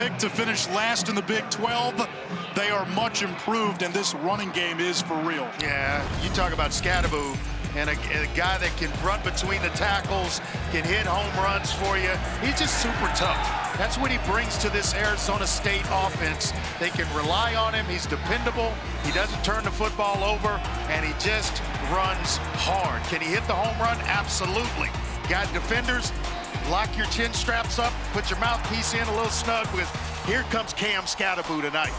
To finish last in the Big 12, they are much improved, and this running game is for real. Yeah, you talk about Skattebo, and a guy that can run between the tackles, can hit home runs for you. He's just super tough. That's what he brings to this Arizona State offense. They can rely on him. He's dependable. He doesn't turn the football over, and he just runs hard. Can he hit the home run? Absolutely. Got defenders. Lock your chin straps up, put your mouthpiece in a little snug with, here comes Cam Skattebo tonight.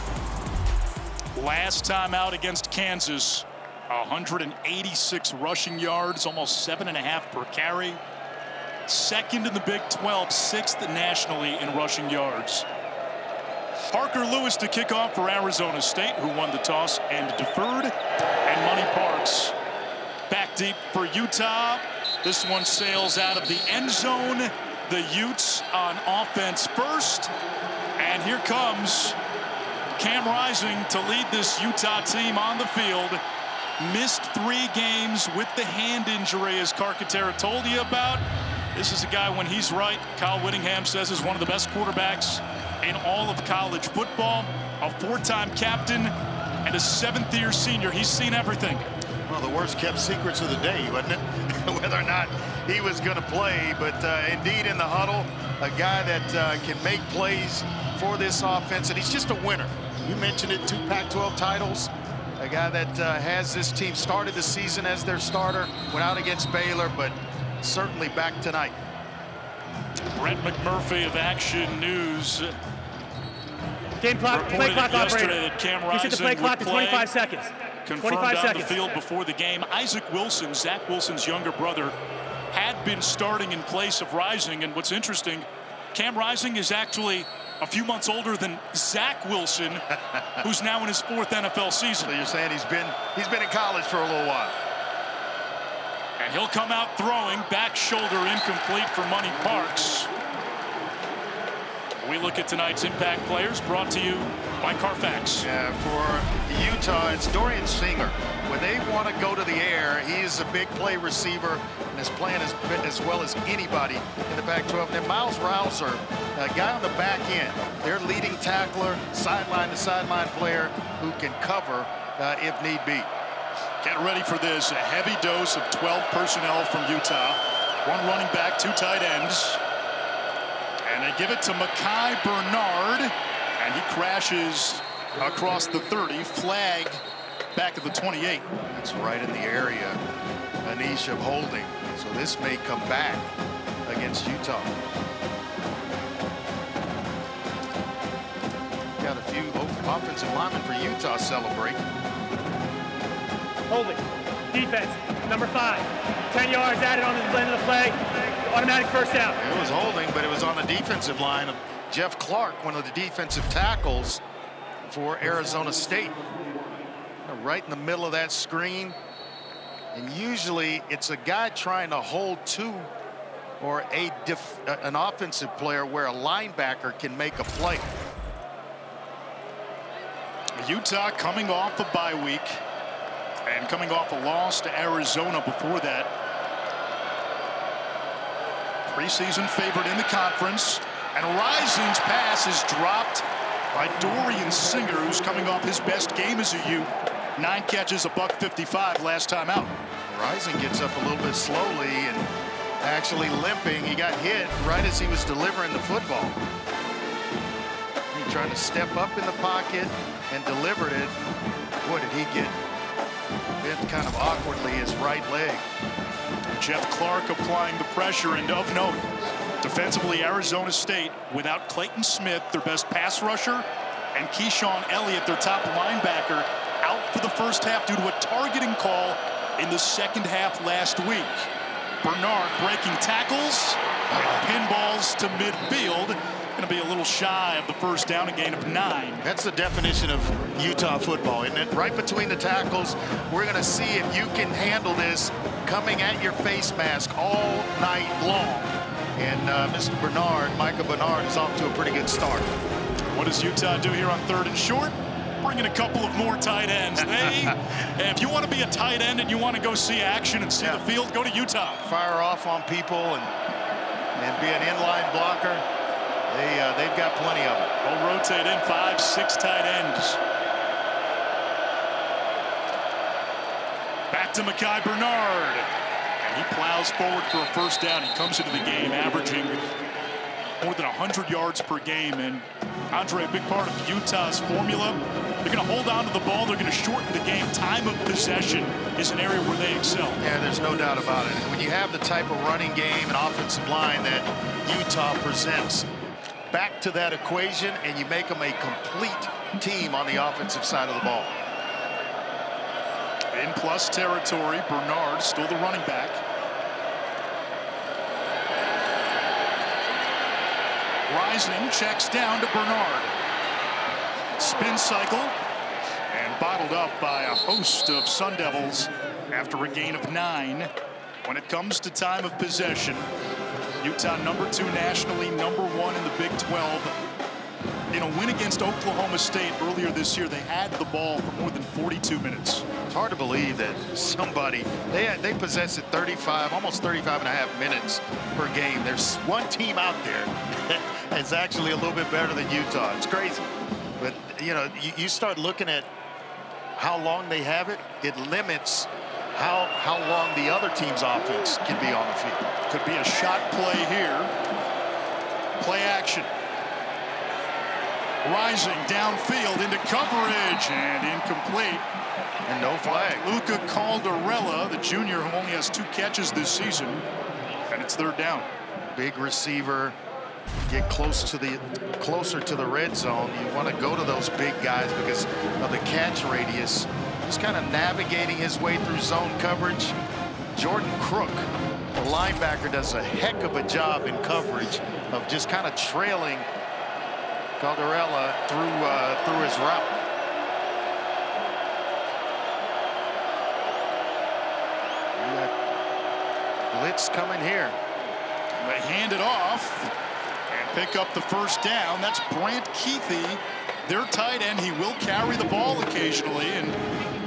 Last time out against Kansas, 186 rushing yards, almost 7.5 per carry. Second in the Big 12, sixth nationally in rushing yards. Parker Lewis to kick off for Arizona State, who won the toss and deferred. And Money Parks back deep for Utah. This one sails out of the end zone. The Utes on offense first. And here comes Cam Rising to lead this Utah team on the field. Missed 3 games with the hand injury, as Carcaterra told you about. This is a guy, when he's right, Kyle Whittingham says is one of the best quarterbacks in all of college football. A 4-time captain and a 7th-year senior. He's seen everything. Well, the worst kept secrets of the day, wasn't it? Whether or not he was going to play, but indeed in the huddle, a guy that can make plays for this offense, and he's just a winner. You mentioned it, 2 Pac-12 titles. A guy that has this team started the season as their starter, went out against Baylor, but certainly back tonight. Brett McMurphy of Action News. Game clock, play clock operator. That Cam You Rising set the play clock to 25 seconds. Confirmed 25 on seconds. the field before the game. Isaac Wilson, Zach Wilson's younger brother, had been starting in place of Rising. And what's interesting, Cam Rising is actually a few months older than Zach Wilson, who's now in his 4th NFL season. So you're saying he's been in college for a little while. And he'll come out throwing, back shoulder incomplete for Money Parks. We look at tonight's impact players, brought to you by Carfax. Yeah, for Utah, it's Dorian Singer. When they want to go to the air, he's a big play receiver and is playing as well as anybody in the Pac-12. Then Miles Rouser, a guy on the back end, their leading tackler, sideline to sideline player who can cover if need be. Get ready for this. A heavy dose of 12 personnel from Utah. 1 running back, 2 tight ends. And they give it to Mekhi Bernard. And he crashes across the 30. Flag back at the 28. That's right in the area, Anish, of holding. So this may come back against Utah. Got a few offensive linemen for Utah celebrate. Holding. Defense, number 5. 10 yards added on the end of the play. Automatic first down. It was holding, but it was on the defensive line of Jeff Clark, one of the defensive tackles for Arizona State. Right in the middle of that screen. And usually it's a guy trying to hold 2 or an offensive player where a linebacker can make a play. Utah coming off a bye week and coming off a loss to Arizona before that. Preseason favorite in the conference, and Rising's pass is dropped by Dorian Singer, who's coming off his best game as a Ute. 9 catches, $155 last time out. Rising gets up a little bit slowly and actually limping. He got hit right as he was delivering the football. He tried to step up in the pocket and delivered it. Boy, did he get bent kind of awkwardly his right leg. Jeff Clark applying the pressure, and of note, defensively, Arizona State without Clayton Smith, their best pass rusher, and Keyshawn Elliott, their top linebacker, out for the first half due to a targeting call in the second half last week. Bernard breaking tackles, pinballs to midfield. Going to be a little shy of the first down, a gain of 9. That's the definition of Utah football, isn't it? Right between the tackles, we're going to see if you can handle this coming at your face mask all night long. And Mr. Bernard, Micah Bernard, is off to a pretty good start. What does Utah do here on 3rd and short? Bring in a couple of more tight ends. If you want to be a tight end and you want to go see action and see the field, go to Utah. Fire off on people and be an inline blocker. They've got plenty of it. They'll rotate in 5, 6 tight ends. Back to Mekhi Bernard. And he plows forward for a first down. He comes into the game averaging more than 100 yards per game. And Andre, a big part of Utah's formula, they're going to hold on to the ball. They're going to shorten the game. Time of possession is an area where they excel. Yeah, there's no doubt about it. And when you have the type of running game and offensive line that Utah presents, back to that equation, and you make them a complete team on the offensive side of the ball. In plus territory, Bernard still the running back. Rising checks down to Bernard. Spin cycle and bottled up by a host of Sun Devils after a gain of 9. When it comes to time of possession, Utah #2 nationally, #1 in the Big 12. In a win against Oklahoma State earlier this year, they had the ball for more than 42 minutes. It's hard to believe that somebody, they possess it 35, almost 35 and a half minutes per game. There's one team out there that is actually a little bit better than Utah. It's crazy. But, you know, you start looking at how long they have it, it limits how long the other team's offense can be on the field. Could be a shot play here. Play action. Rising downfield into coverage and incomplete. And no flag. Luca Caldarella, the junior who only has 2 catches this season, and it's 3rd down. Big receiver, get closer to the red zone. You want to go to those big guys because of the catch radius. Just kind of navigating his way through zone coverage. Jordan Crook, the linebacker, does a heck of a job in coverage of just kind of trailing Caldarella through his route. We got blitz coming here. They hand it off and pick up the first down. That's Brant Keithy, their tight end. He will carry the ball occasionally, and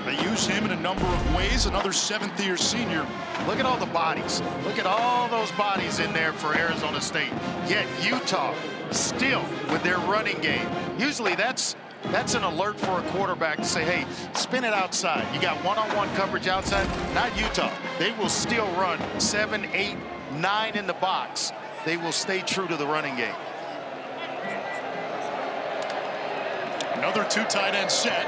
they use him in a number of ways. Another 7th-year senior. Look at all the bodies. Look at all those bodies in there for Arizona State. Yet Utah still with their running game. Usually that's an alert for a quarterback to say, hey, spin it outside. You got one-on-one coverage outside. Not Utah. They will still run 7, 8, 9 in the box. They will stay true to the running game. Another 2 tight end set.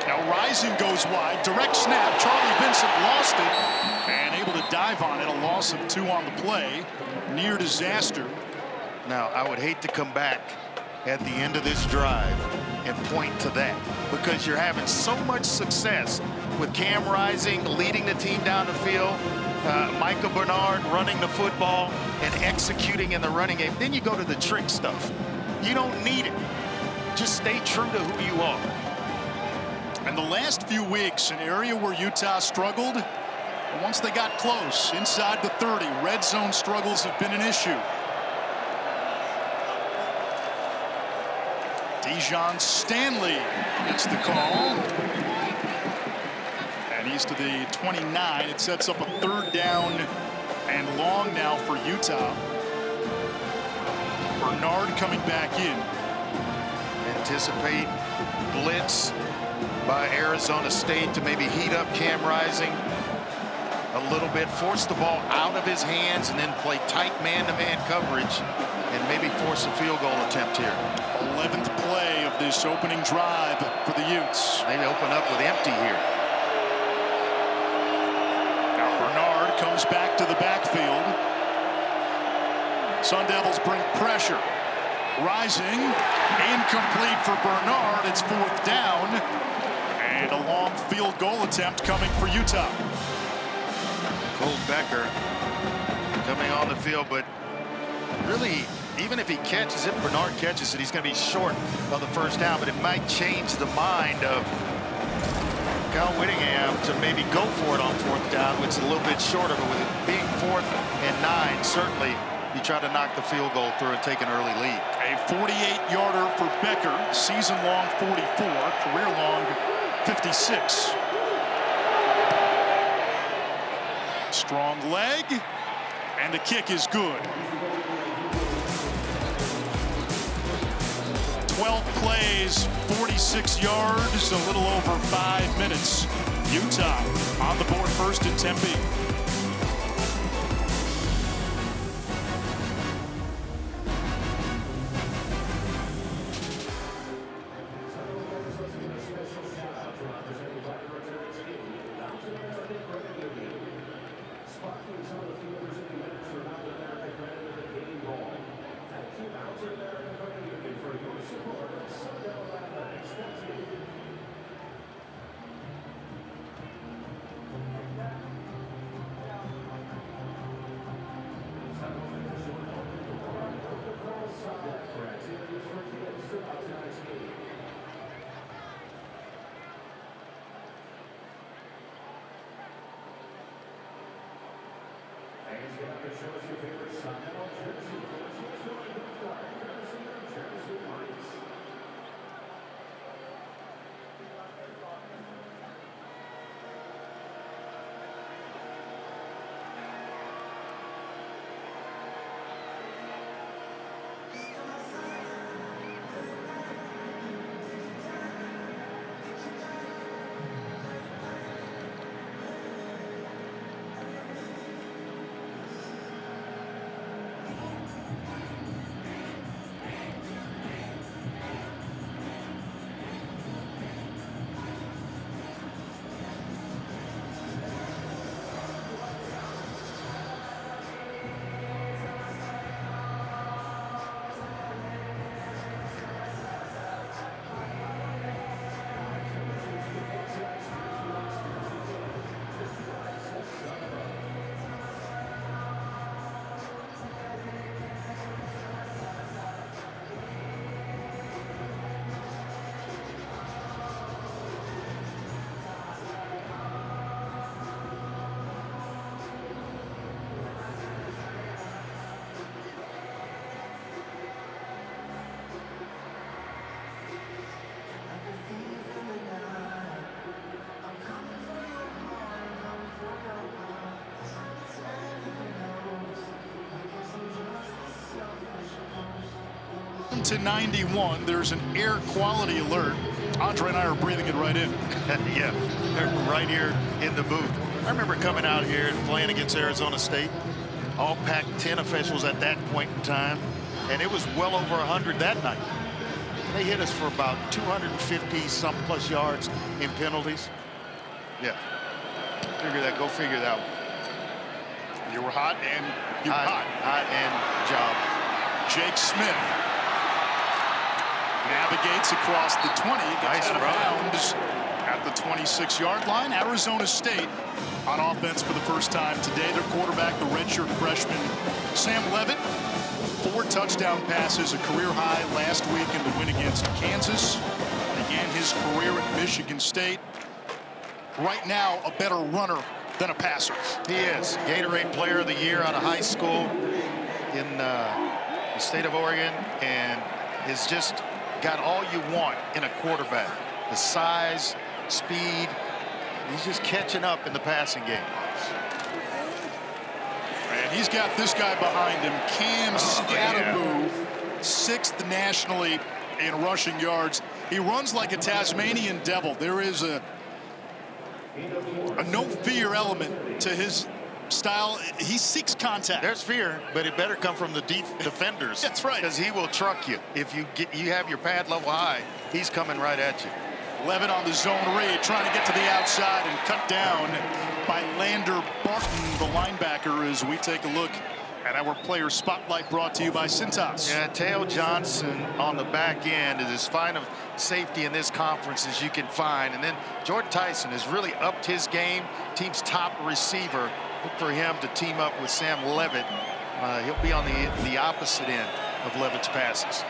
Now Rising goes wide. Direct snap. Charlie Vincent lost it and able to dive on it. A loss of 2 on the play. Near disaster. Now, I would hate to come back at the end of this drive and point to that, because you're having so much success with Cam Rising leading the team down the field, Micah Bernard running the football and executing in the running game. Then you go to the trick stuff. You don't need it. Just stay true to who you are. And the last few weeks, an area where Utah struggled, and once they got close, inside the 30, red zone struggles have been an issue. Dejon Stanley gets the call. And he's to the 29. It sets up a 3rd down and long now for Utah. Bernard coming back in. Anticipate blitz by Arizona State to maybe heat up Cam Rising a little bit, force the ball out of his hands, and then play tight man-to-man coverage and maybe force a field goal attempt here. 11th play of this opening drive for the Utes. Maybe open up with empty here. Now Bernard comes back to the backfield. Sun Devils bring pressure. Rising, incomplete for Bernard. It's 4th down, and a long field goal attempt coming for Utah. Cole Becker coming on the field, but really, even if he catches it, Bernard catches it, he's going to be short of the first down, but it might change the mind of Kyle Whittingham to maybe go for it on 4th down, which is a little bit short of it. With it being 4th and 9, certainly you try to knock the field goal through and take an early lead. A 48-yarder for Becker, season-long 44, career-long 56. Strong leg, and the kick is good. 12 plays, 46 yards, a little over 5 minutes. Utah on the board first in Tempe. To 91, there's an air quality alert. Andre and I are breathing it right in. Yeah, they're right here in the booth. I remember coming out here and playing against Arizona State. All Pac-10 officials at that point in time, and it was well over 100 that night. They hit us for about 250-some plus yards in penalties. Yeah, go figure that one. You were hot and you were hot. Hot and job. Jake Smith navigates across the 20, gets out of bounds at the 26-yard line. Arizona State on offense for the first time today. Their quarterback, the redshirt freshman Sam Leavitt, 4 touchdown passes, a career high last week in the win against Kansas. Began his career at Michigan State. Right now, a better runner than a passer. He is. Gatorade Player of the Year out of high school in the state of Oregon, and is just got all you want in a quarterback. The size, speed. He's just catching up in the passing game. And he's got this guy behind him, Cam Skattebo, 6th nationally in rushing yards. He runs like a Tasmanian devil. There is a no fear element to his style. He seeks contact. There's fear, but it better come from the defenders. That's right. Because he will truck you. If you have your pad level high, he's coming right at you. Leavitt on the zone read, trying to get to the outside and cut down by Lander Barton, the linebacker, as we take a look at our player spotlight brought to you by Cintas. Yeah, Teo Johnson on the back end is as fine of safety in this conference as you can find. And then Jordan Tyson has really upped his game. Team's top receiver. Look for him to team up with Sam Leavitt. He'll be on the opposite end of Leavitt's passes.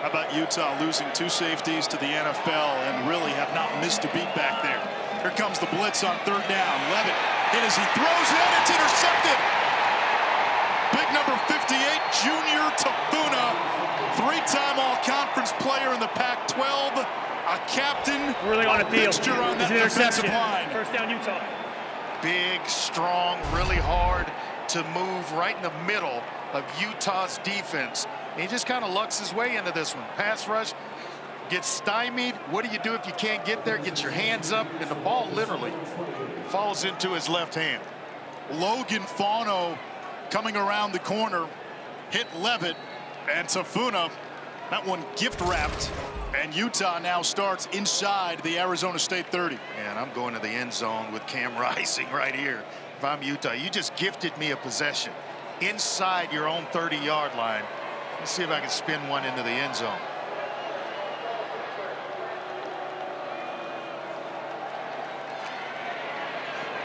How about Utah losing 2 safeties to the NFL and really have not missed a beat back there? Here comes the blitz on 3rd down. Leavitt hit as he throws it. It's intercepted. Big number 58, Junior Tafuna, 3-time all-conference player in the Pac-12, a captain, really on the field. Fixture on that interception. defensive line. First down, Utah. Big, strong, really hard to move right in the middle of Utah's defense. He just kind of lucks his way into this one. Pass rush gets stymied. What do you do if you can't get there? Get your hands up, and the ball literally falls into his left hand. Logan Fauno coming around the corner, hit Levitt, and Tafuna. That one gift wrapped, and Utah now starts inside the Arizona State 30. And I'm going to the end zone with Cam Rising right here. If I'm Utah, you just gifted me a possession inside your own 30-yard line. Let's see if I can spin one into the end zone.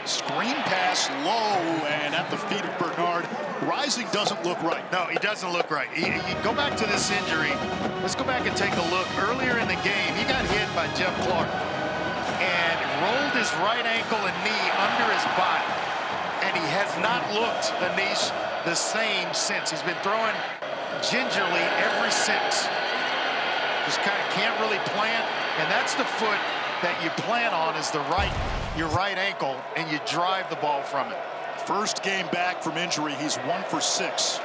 Screen pass low and at the feet of Bernard. Rising doesn't look right. No, he doesn't look right. He go back to this injury. Let's go back and take a look. Earlier in the game, he got hit by Jeff Clark and rolled his right ankle and knee under his body. And he has not looked, Anish, the same since. He's been throwing gingerly ever since. Just kind of can't really plant. And that's the foot that you plant on, is your right ankle, and you drive the ball from it. First game back from injury, he's 1 for 6.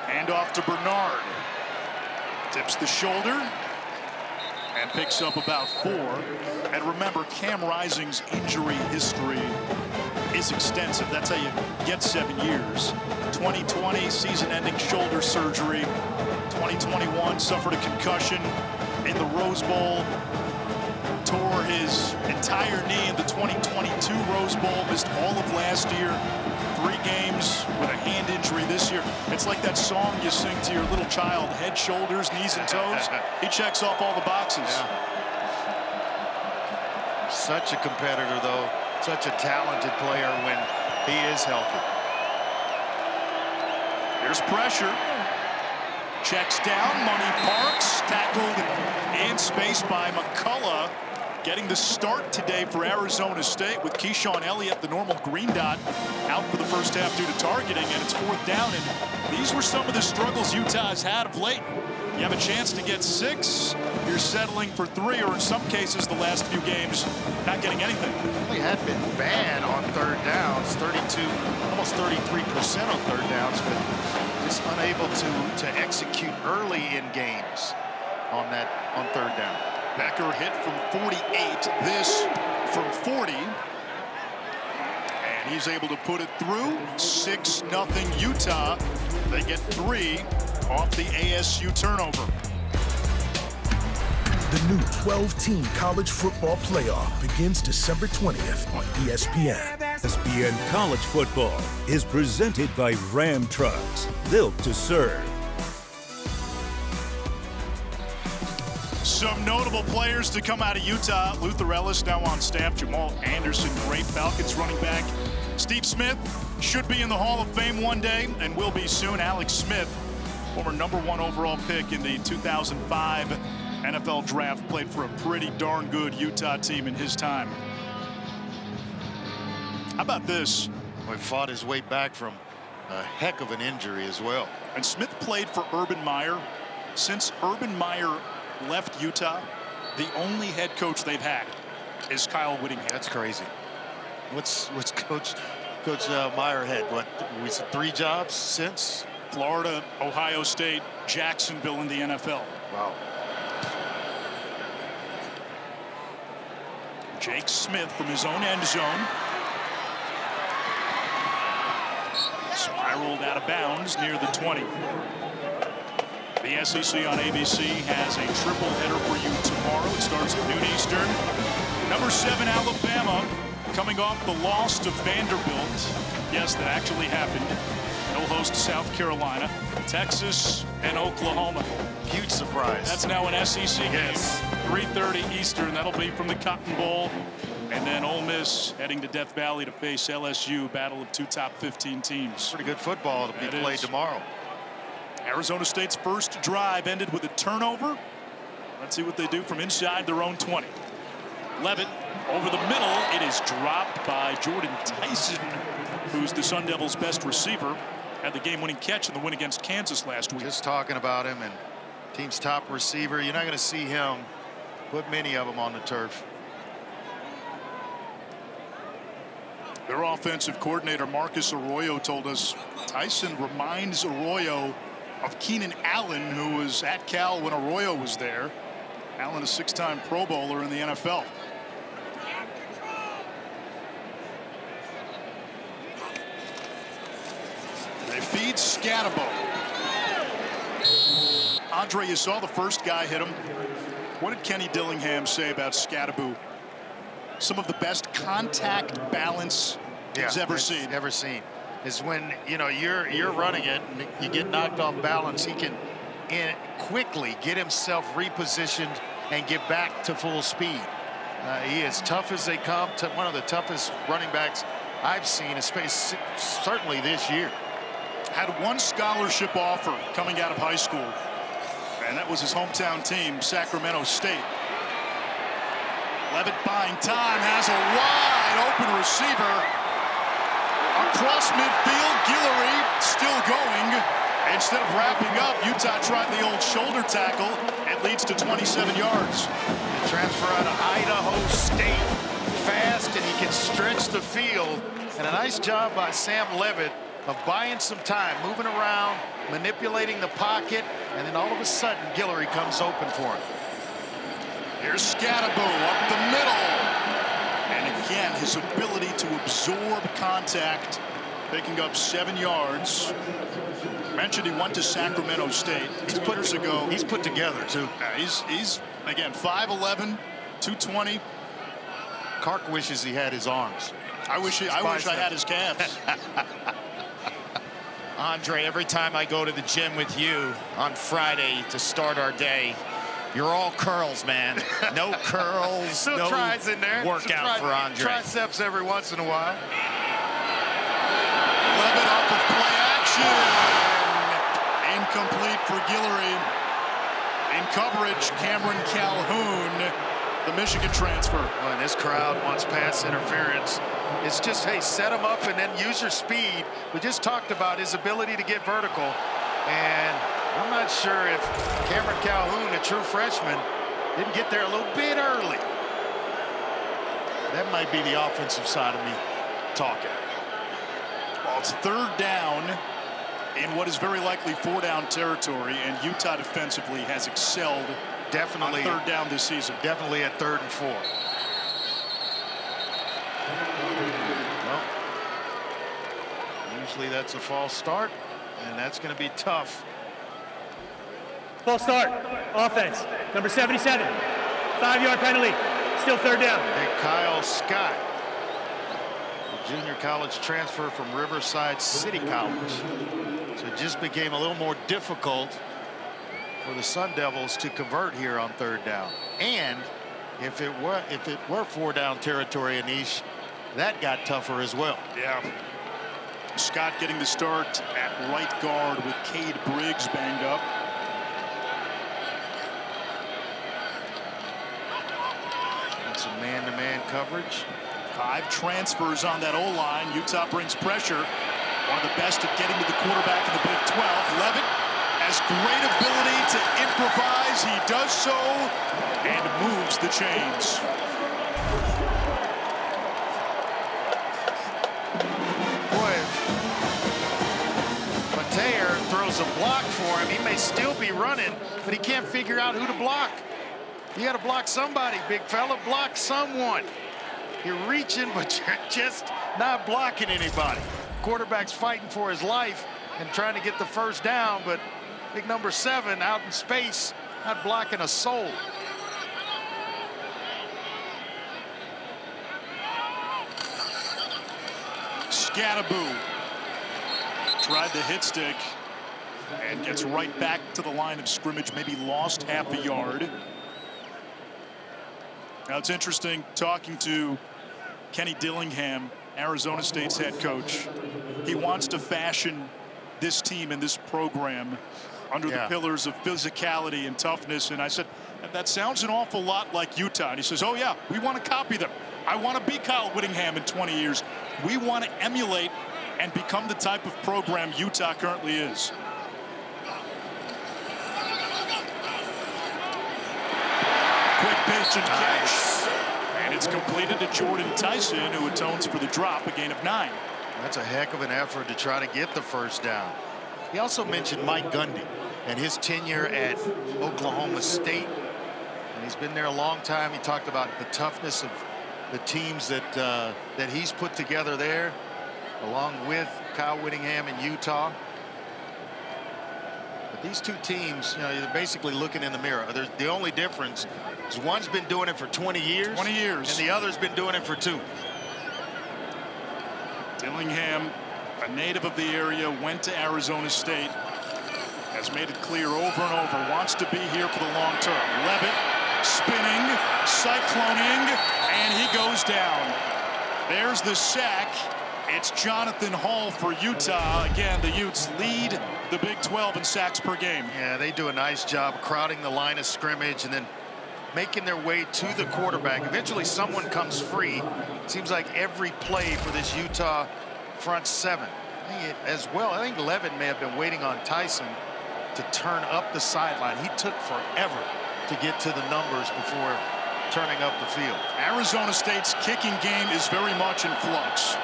Hand off to Bernard. Tips the shoulder and picks up about 4. And remember, Cam Rising's injury history is extensive. That's how you get 7 years. 2020 season-ending shoulder surgery. 2021 suffered a concussion in the Rose Bowl. Tore his entire knee in the 2022 Rose Bowl. Missed all of last year. 3 games with a hand injury this year. It's like that song you sing to your little child, head, shoulders, knees, and toes. He checks off all the boxes. Yeah. Such a competitor, though. Such a talented player when he is healthy. There's pressure. Checks down. Money Parks tackled in space by McCullough. Getting the start today for Arizona State with Keyshawn Elliott, the normal green dot, out for the first half due to targeting, and it's 4th down. And these were some of the struggles Utah has had of late. You have a chance to get 6, you're settling for 3, or in some cases, the last few games, not getting anything. They had been bad on 3rd downs, 32, almost 33% on 3rd downs, but just unable to execute early in games on 3rd down. Becker hit from 48, this from 40. And he's able to put it through. 6-0 Utah. They get 3 off the ASU turnover. The new 12-team college football playoff begins December 20th on ESPN. ESPN College Football is presented by Ram Trucks, built to serve. Some notable players to come out of Utah. Luther Ellis now on staff. Jamal Anderson, great Falcons running back. Steve Smith should be in the Hall of Fame one day and will be soon. Alex Smith, former #1 overall pick in the 2005 NFL draft, played for a pretty darn good Utah team in his time. How about this? He fought his way back from a heck of an injury as well. And Smith played for Urban Meyer. Since Urban Meyer left Utah, the only head coach they've had is Kyle Whittingham. That's crazy. What's Coach Meyer had? What, we said 3 jobs since? Florida, Ohio State, Jacksonville in the NFL. Wow. Jake Smith from his own end zone. Spiraled out of bounds near the 20. The SEC on ABC has a triple header for you tomorrow. It starts at noon Eastern. Number 7 Alabama coming off the loss to Vanderbilt. Yes, that actually happened. They'll host South Carolina, Texas, and Oklahoma. Huge surprise. That's now an SEC game. Yes. 3:30 Eastern. That'll be from the Cotton Bowl. And then Ole Miss heading to Death Valley to face LSU. Battle of 2 top 15 teams. Pretty good football to be played tomorrow. Arizona State's first drive ended with a turnover. Let's see what they do from inside their own 20. Levitt over the middle. It is dropped by Jordan Tyson, who's the Sun Devils' best receiver. Had the game-winning catch in the win against Kansas last week. Just talking about him, and team's top receiver. You're not going to see him put many of them on the turf. Their offensive coordinator, Marcus Arroyo, told us Tyson reminds Arroyo of Keenan Allen, who was at Cal when Arroyo was there. Allen, a 6-time Pro Bowler in the NFL. They feed Scatabo. Andre, you saw the first guy hit him. What did Kenny Dillingham say about Scatabo? Some of the best contact balance he's ever seen. Ever seen. Is when you're running it and you get knocked off balance, he can quickly get himself repositioned and get back to full speed. He is tough as they come. One of the toughest running backs I've seen, certainly this year. Had one scholarship offer coming out of high school, and that was his hometown team, Sacramento State. Levitt buying time, has a wide open receiver across midfield. Guillory still going. Instead of wrapping up, Utah tried the old shoulder tackle. It leads to 27 yards. Transfer out of Idaho State, fast, and he can stretch the field. And a nice job by Sam Levitt of buying some time, moving around, manipulating the pocket, and then all of a sudden Guillory comes open for him. Here's Scatabo up the middle. And again, his ability to absorb contact, picking up 7 yards. Mentioned he went to Sacramento State 2 years ago. He's put together, too. He's again, 5'11", 220. Kark wishes he had his arms. I wish I had his calves. Andre, every time I go to the gym with you on Friday to start our day, you're all curls, man. No curls, Still no tries in there. workout for Andre. Triceps every once in a while. Levitt off of play action. Incomplete for Guillory. In coverage, Cameron Calhoun, the Michigan transfer. Well, and this crowd wants pass interference. It's just, hey, set him up and then use your speed. We just talked about his ability to get vertical. And I'm not sure if Cameron Calhoun, a true freshman, didn't get there a little bit early. That might be the offensive side of me talking. Well, it's 3rd down in what is very likely 4-down territory, and Utah defensively has excelled Definitely on 3rd down this season. Definitely at 3rd and 4. Well, usually that's a false start, and that's going to be tough. False start. Offense. Number 77. 5-yard penalty. Still 3rd down. And Kyle Scott, the junior college transfer from Riverside City College. So it just became a little more difficult for the Sun Devils to convert here on 3rd down. And if it were 4-down territory, Anish, that got tougher as well. Yeah. Scott getting the start at right guard with Cade Briggs banged up. And some man-to-man coverage. 5 transfers on that O-line. Utah brings pressure. One of the best at getting to the quarterback in the Big 12. Levitt has great ability to improvise. He does so and moves the chains. Boy, Mateer throws a block for him. He may still be running, but he can't figure out who to block. You got to block somebody, big fella. Block someone. You're reaching, but you're just not blocking anybody. Quarterback's fighting for his life and trying to get the 1st down, but big number 7 out in space, not blocking a soul. Scatabo tried the hit stick and gets right back to the line of scrimmage, maybe lost half a yard. Now it's interesting talking to Kenny Dillingham, Arizona State's head coach. He wants to fashion this team and this program under the pillars of physicality and toughness. And I said, that sounds an awful lot like Utah. And he says, oh yeah, we want to copy them. I want to be Kyle Whittingham in 20 years. We want to emulate and become the type of program Utah currently is. Quick pitch and catch. And And it's completed to Jordan Tyson, who atones for the drop, a gain of 9. That's a heck of an effort to try to get the first down. He also mentioned Mike Gundy and his tenure at Oklahoma State. And he's been there a long time. He talked about the toughness of the teams that he's put together there, along with Kyle Whittingham in Utah. But these two teams, you know, you're basically looking in the mirror. The only difference is one's been doing it for 20 years. 20 years. And the other's been doing it for 2. Dillingham, a native of the area, went to Arizona State, has made it clear over and over, wants to be here for the long term. Levitt spinning, cycloning, and he goes down. There's the sack. It's Jonathan Hall for Utah. Again, the Utes lead the Big 12 in sacks per game. Yeah, they do a nice job crowding the line of scrimmage and then making their way to the quarterback. Eventually someone comes free. It seems like every play for this Utah front 7. As well, I think Levitt may have been waiting on Tyson to turn up the sideline. He took forever to get to the numbers before turning up the field. Arizona State's kicking game is very much in flux.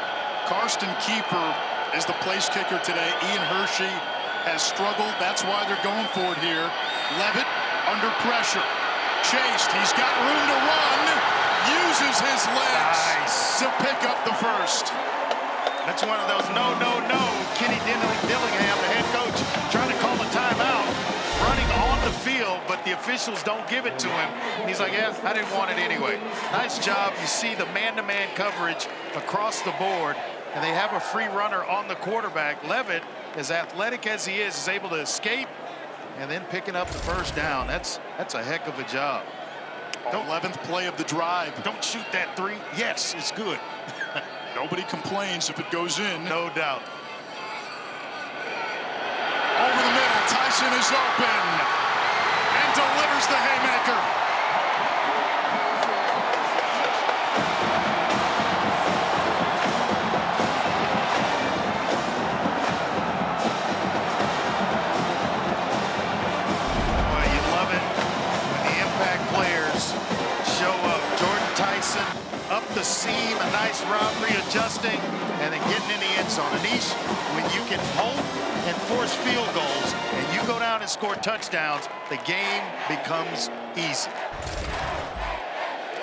Karsten Kiefer is the place kicker today. Ian Hershey has struggled. That's why they're going for it here. Levitt under pressure. Chased. He's got room to run. Uses his legs to pick up the first. That's one of those no. Kenny Dillingham, the head coach, trying to call a timeout, running on the field, but the officials don't give it to him. And he's like, yeah, I didn't want it anyway. Nice job. You see the man-to-man coverage across the board, and they have a free runner on the quarterback. Levitt, as athletic as he is able to escape and then picking up the first down. That's a heck of a job. 11th play of the drive. Don't shoot that 3. Yes, it's good. Nobody complains if it goes in. No doubt. Over the middle, Tyson is open and delivers the haymaker. Well, you love it when the impact players show up. Jordan Tyson up the seam, a nice route, readjusting, and then getting in the end zone. Anish, when you can hold and force field goals, and you go down and score touchdowns, the game becomes easy.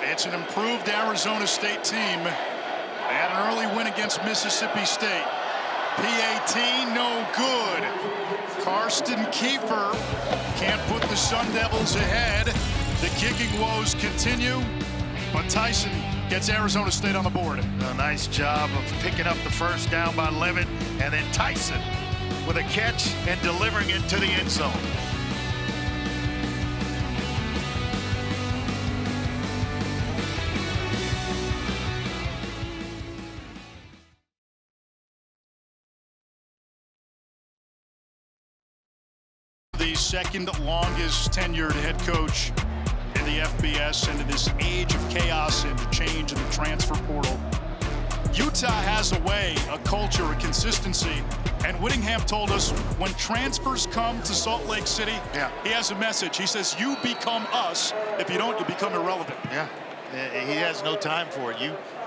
It's an improved Arizona State team. They had an early win against Mississippi State. PAT, no good. Karsten Kiefer can't put the Sun Devils ahead. The kicking woes continue, but Tyson gets Arizona State on the board. A nice job of picking up the first down by Levitt, and then Tyson with a catch and delivering it to the end zone. The second longest tenured head coach in the FBS, and in this age of chaos and change in the transfer portal, Utah has a way, a culture, a consistency. And Whittingham told us when transfers come to Salt Lake City, he has a message. He says, you become us. If you don't, you become irrelevant. Yeah, he has no time for it.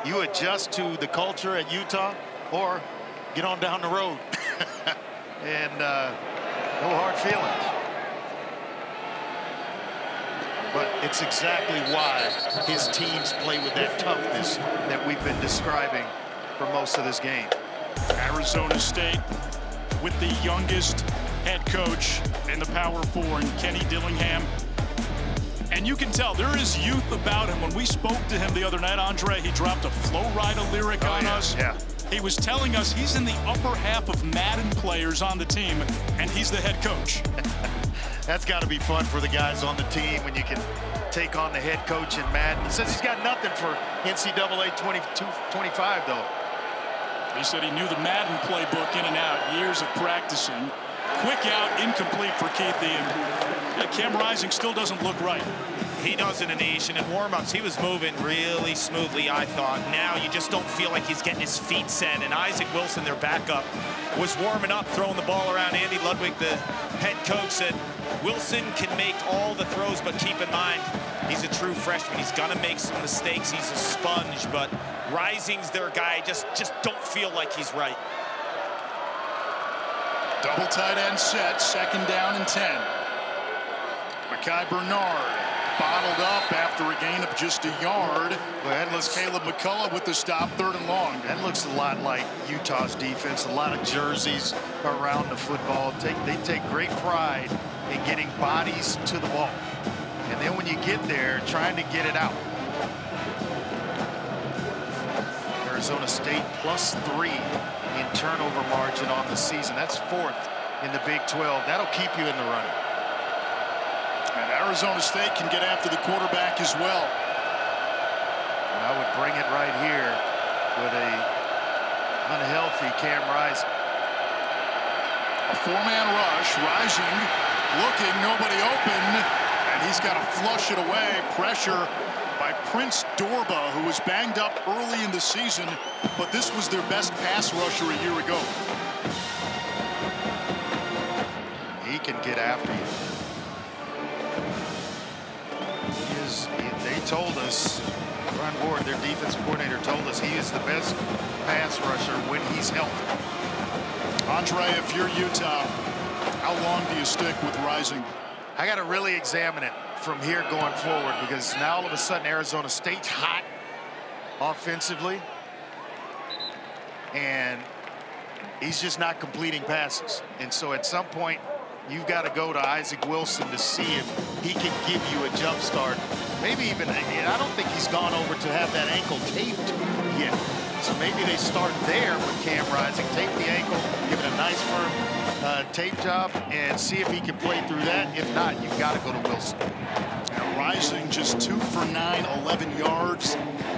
You adjust to the culture at Utah or get on down the road. And no hard feelings. But it's exactly why his teams play with that toughness that we've been describing for most of this game. Arizona State with the youngest head coach in the Power 4, and Kenny Dillingham. And you can tell there is youth about him. When we spoke to him the other night, Andre, he dropped a Flow Rida lyric on us. Yeah. He was telling us he's in the upper half of Madden players on the team, and he's the head coach. That's got to be fun for the guys on the team when you can take on the head coach in Madden. He says he's got nothing for NCAA 22-25, though. He said he knew the Madden playbook in and out, years of practicing. Quick out, incomplete for Keithy, and Cam Rising still doesn't look right. He doesn't, Anish, and in warm-ups, he was moving really smoothly, I thought. Now you just don't feel like he's getting his feet set, and Isaac Wilson, their backup, was warming up, throwing the ball around. Andy Ludwig, the head coach, said, Wilson can make all the throws, but keep in mind, he's a true freshman. He's gonna make some mistakes. He's a sponge, but Rising's their guy. Just don't feel like he's right. Double tight end set, 2nd down and 10. Mekhi Bernard bottled up after a gain of just a yard. Well, that looks, Caleb McCullough with the stop, 3rd and long. that looks a lot like Utah's defense. A lot of jerseys around the football. They take great pride in getting bodies to the ball. And then when you get there, trying to get it out. Arizona State +3 in turnover margin on the season. That's 4th in the Big 12. That'll keep you in the running. And Arizona State can get after the quarterback as well. And I would bring it right here with a unhealthy Cam Rising. A 4-man rush, Rising looking, nobody open, and he's got to flush it away. Pressure by Prince Dorba, who was banged up early in the season, but this was their best pass rusher a year ago. He can get after you. They told us, Ron Ward, their defensive coordinator, told us he is the best pass rusher when he's healthy. Andre, if you're Utah, how long do you stick with Rising? I got to really examine it from here going forward, because now all of a sudden Arizona State's hot offensively, and he's just not completing passes. And so at some point, you've got to go to Isaac Wilson to see if he can give you a jump start. Maybe even, I don't think he's gone over to have that ankle taped yet. So maybe they start there with Cam Rising, tape the ankle, give it a nice firm tape job, and see if he can play through that. If not, you've got to go to Wilson. Now Rising just 2 for 9, 11 yards,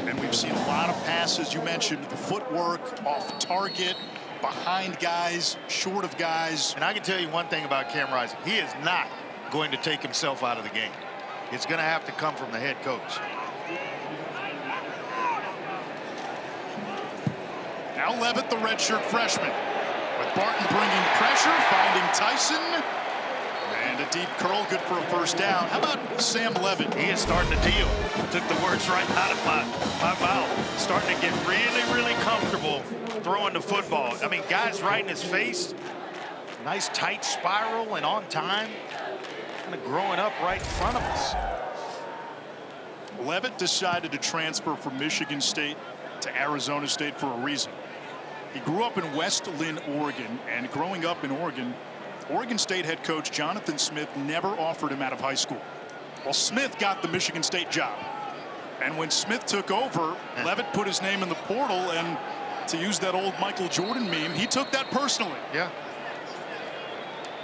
and we've seen a lot of passes. You mentioned the footwork, off target, behind guys, short of guys. And I can tell you one thing about Cam Rising. He is not going to take himself out of the game. It's going to have to come from the head coach. Now Levitt, the redshirt freshman, with Barton bringing pressure, finding Tyson, and a deep curl, good for a 1st down. How about Sam Levitt? He is starting to deal. Took the words right out of my mouth. Starting to get really, really comfortable throwing the football. I mean, guys right in his face. Nice tight spiral and on time. Kind of growing up right in front of us. Levitt decided to transfer from Michigan State to Arizona State for a reason. He grew up in West Lynn, Oregon, and growing up in Oregon, Oregon State head coach Jonathan Smith never offered him out of high school. Well, Smith got the Michigan State job. And when Smith took over, Levitt put his name in the portal, and to use that old Michael Jordan meme, he took that personally. Yeah.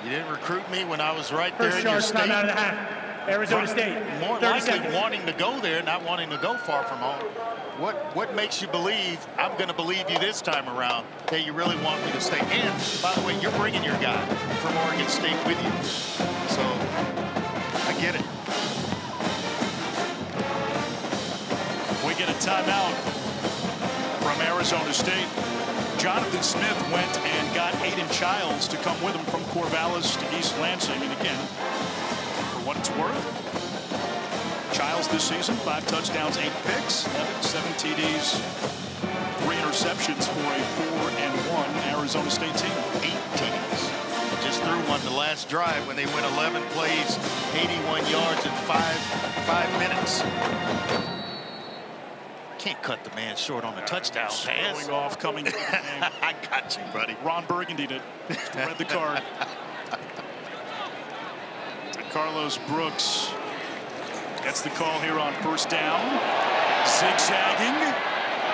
You didn't recruit me when I was right there in your First state. charge, time out of the half. Arizona State. More 30 likely seconds. wanting to go there, not wanting to go far from home. What makes you believe I'm going to believe you this time around that you really want me to stay? And by the way, you're bringing your guy from Oregon State with you, so I get it. We get a timeout from Arizona State. Jonathan Smith went and got Aiden Childs to come with him from Corvallis to East Lansing. And again, for what it's worth, Childs this season, 5 touchdowns, 8 picks, 7 TDs, 3 interceptions for a 4-1 Arizona State team. 8 TDs. Just threw one the last drive when they went 11 plays, 81 yards in 5 minutes. Can't cut the man short on a touchdown pass. Going off, coming into the game. I got you, buddy. Ron Burgundy did. Read the card. Carlos Brooks gets the call here on 1st down. Zigzagging.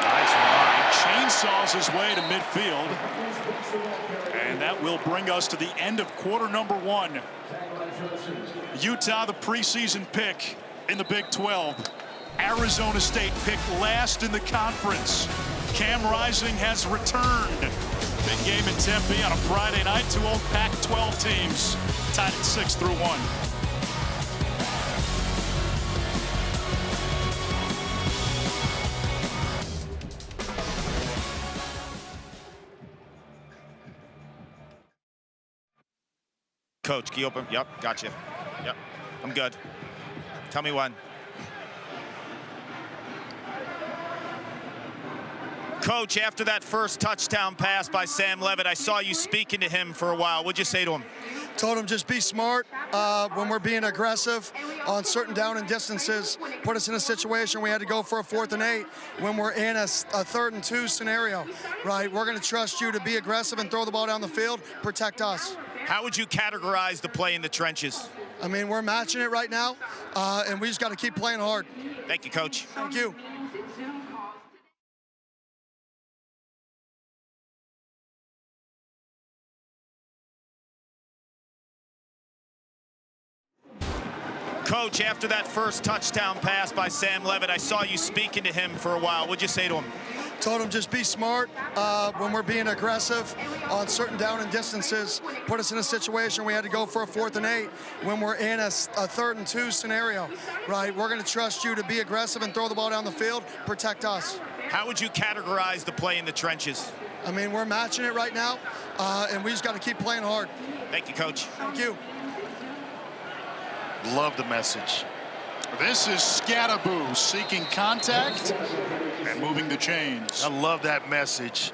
Nice run. Chainsaws his way to midfield. And that will bring us to the end of quarter number 1. Utah, the preseason pick in the Big 12. Arizona State picked last in the conference. Cam Rising has returned. Big game in Tempe on a Friday night. 2 old Pac-12 teams tied at 6-1. Coach, can you open? Yep, gotcha. Yep, I'm good. Tell me when. Coach, after that first touchdown pass by Sam Levitt, I saw you speaking to him for a while. What'd you say to him? Told him just be smart when we're being aggressive on certain down and distances. Put us in a situation we had to go for a 4th and 8 when we're in a 3rd and 2 scenario, right? We're going to trust you to be aggressive and throw the ball down the field, protect us. How would you categorize the play in the trenches? I mean, we're matching it right now, and we just got to keep playing hard. Thank you, Coach. Thank you. Coach, after that first touchdown pass by Sam Levitt, I saw you speaking to him for a while. What'd you say to him? Told him just be smart when we're being aggressive on certain down and distances. Put us in a situation we had to go for a 4th and 8 when we're in a 3rd and 2 scenario, right? We're going to trust you to be aggressive and throw the ball down the field, protect us. How would you categorize the play in the trenches? I mean, we're matching it right now, and we just got to keep playing hard. Thank you, Coach. Thank you. Love the message. This is Scadaboo seeking contact and moving the chains. I love that message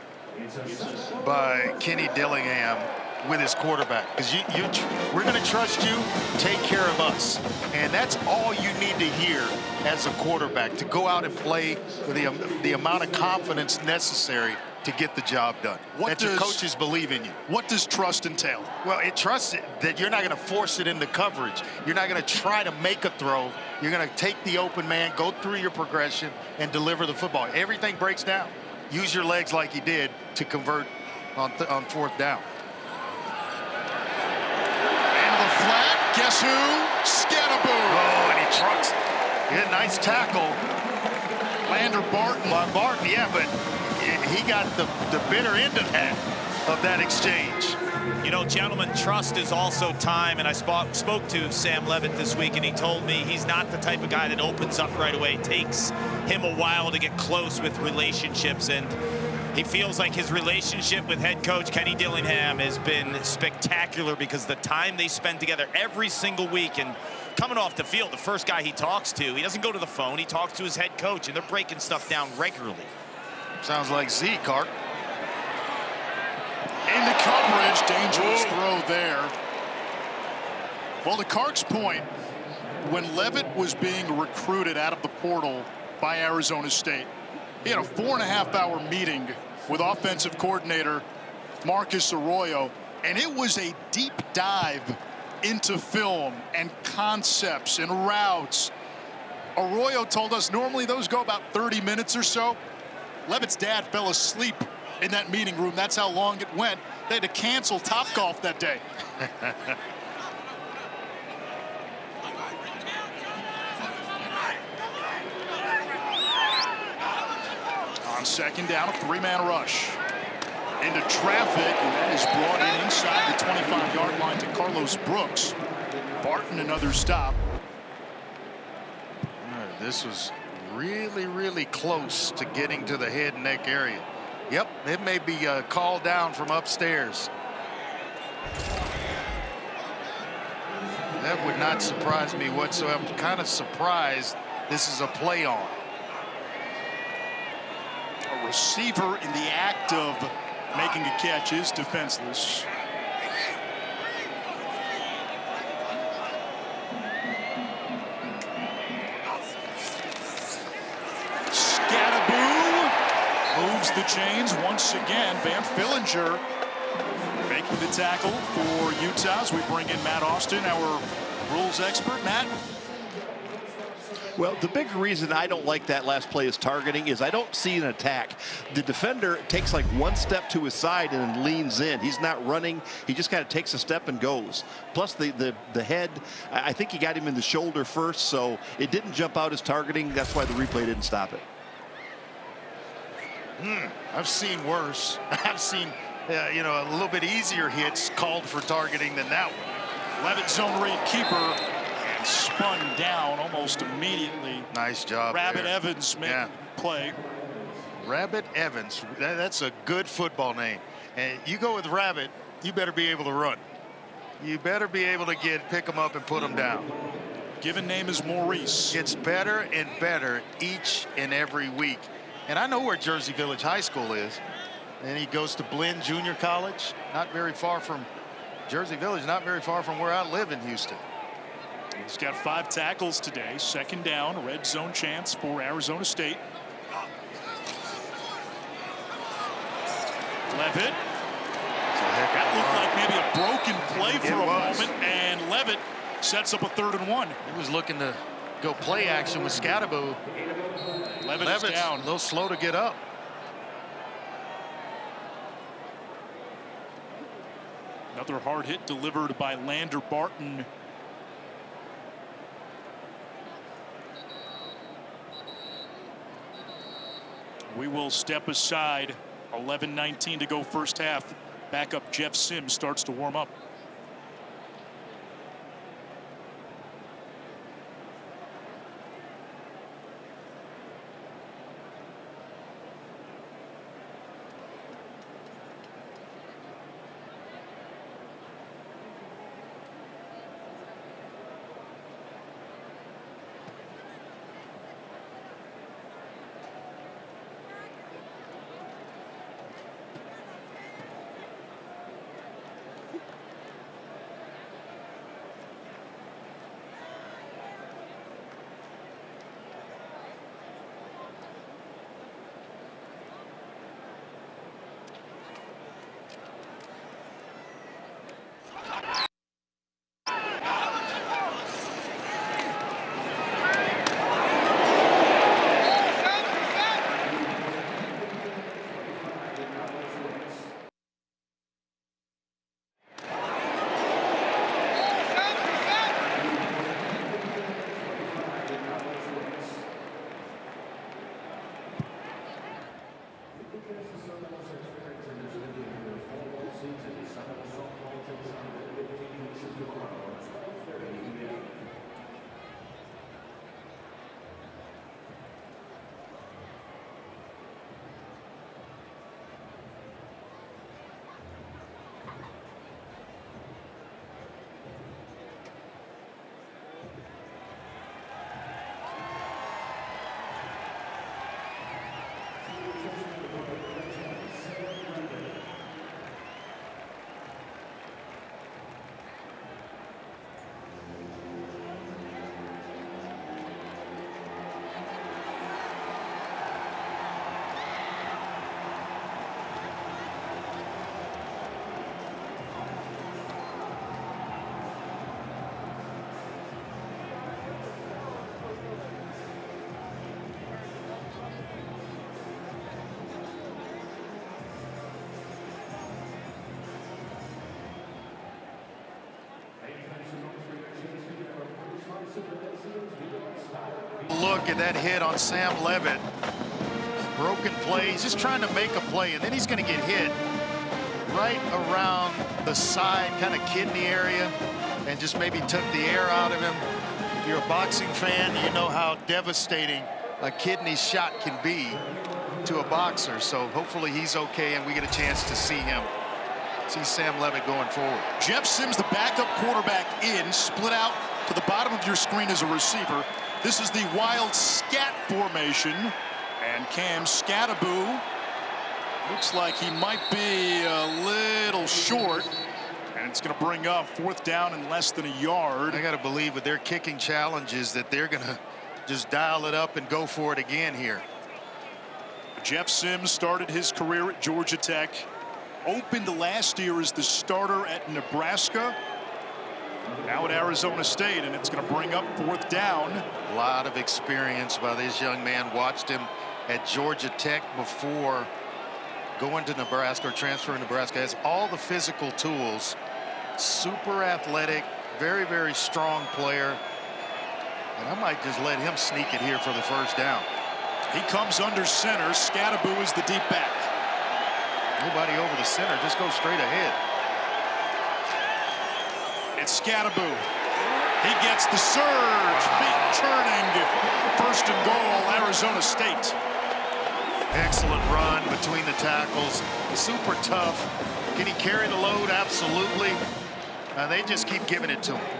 by Kenny Dillingham with his quarterback, because we're going to trust you, take care of us. And that's all you need to hear as a quarterback, to go out and play with the amount of confidence necessary to get the job done. Your coaches believe in you. What does trust entail? Well, it trusts that you're not going to force it into coverage. You're not going to try to make a throw. You're going to take the open man, go through your progression, and deliver the football. Everything breaks down. Use your legs like you did to convert on 4th down. And the flat, guess who? Scadaboo. Oh, and he trucks. Yeah, nice tackle. Lander Barton. Barton, yeah, but he got the bitter end of that exchange. You know, gentlemen, trust is also time, and I spoke to Sam Levitt this week, and he told me he's not the type of guy that opens up right away. It takes him a while to get close with relationships, and he feels like his relationship with head coach Kenny Dillingham has been spectacular, because the time they spend together every single week, and coming off the field, the first guy he talks to, he doesn't go to the phone, he talks to his head coach, and they're breaking stuff down regularly. Sounds like Zeke, Art. Into coverage, dangerous throw there. Well, to Clark's point, when Levitt was being recruited out of the portal by Arizona State, he had a 4.5-hour meeting with offensive coordinator Marcus Arroyo, and it was a deep dive into film and concepts and routes. Arroyo told us normally those go about 30 minutes or so. Levitt's dad fell asleep in that meeting room. That's how long it went. They had to cancel Topgolf that day. On 2nd down, a 3-man rush. Into traffic, and that is brought in inside the 25-yard line to Carlos Brooks. Barton, another stop. This was really, really close to getting to the head and neck area. Yep, it may be called down from upstairs. That would not surprise me whatsoever. I'm kind of surprised this is a play on. A receiver in the act of making a catch is defenseless. Moves the chains once again. Van Fillinger making the tackle for Utah as we bring in Matt Austin, our rules expert. Matt? Well, the big reason I don't like that last play is targeting is I don't see an attack. The defender takes like one step to his side and then leans in. He's not running. He just kind of takes a step and goes. Plus the head, I think he got him in the shoulder first, so it didn't jump out as targeting. That's why the replay didn't stop it. I've seen worse. I've seen, you know, a little bit easier hits called for targeting than that one. Levitt zone read keeper and spun down almost immediately. Nice job. Rabbit there. Evans made play. Rabbit Evans. That's a good football name. And you go with Rabbit, you better be able to run. You better be able to pick them up and put them down. Given name is Maurice. It's better and better each and every week. And I know where Jersey Village High School is. And he goes to Blinn Junior College, not very far from Jersey Village, not very far from where I live in Houston. He's got 5 tackles today. Second down, red zone chance for Arizona State. Levitt. That looked like maybe a broken play for a moment, and Levitt sets up a 3rd and 1. He was looking to go play action with Scadaboo. Levitt's down. A little slow to get up. Another hard hit delivered by Lander Barton. We will step aside. 11:19 to go first half. Backup Jeff Sims starts to warm up. Look at that hit on Sam Levitt. Broken play. He's just trying to make a play, and then he's going to get hit right around the side, kind of kidney area, and just maybe took the air out of him. If you're a boxing fan, you know how devastating a kidney shot can be to a boxer. So hopefully he's okay, and we get a chance to see Sam Levitt going forward. Jeff Sims, the backup quarterback, in, split out to the bottom of your screen as a receiver. This is the wild scat formation, and Cam Scadaboo looks like he might be a little short, and it's going to bring up 4th down and less than a yard. I got to believe with their kicking challenges that they're going to just dial it up and go for it again here. Jeff Sims started his career at Georgia Tech, opened last year as the starter at Nebraska, now at Arizona State, and it's going to bring up 4th down. A lot of experience by this young man. Watched him at Georgia Tech before going to Nebraska or transferring to Nebraska. Has all the physical tools. Super athletic, very, very strong player. And I might just let him sneak it here for the 1st down. He comes under center. Scadaboo is the deep back. Nobody over the center. Just go straight ahead. It's Scadaboo. He gets the surge. Feet turning. 1st and goal, Arizona State. Excellent run between the tackles. Super tough. Can he carry the load? Absolutely. They just keep giving it to him.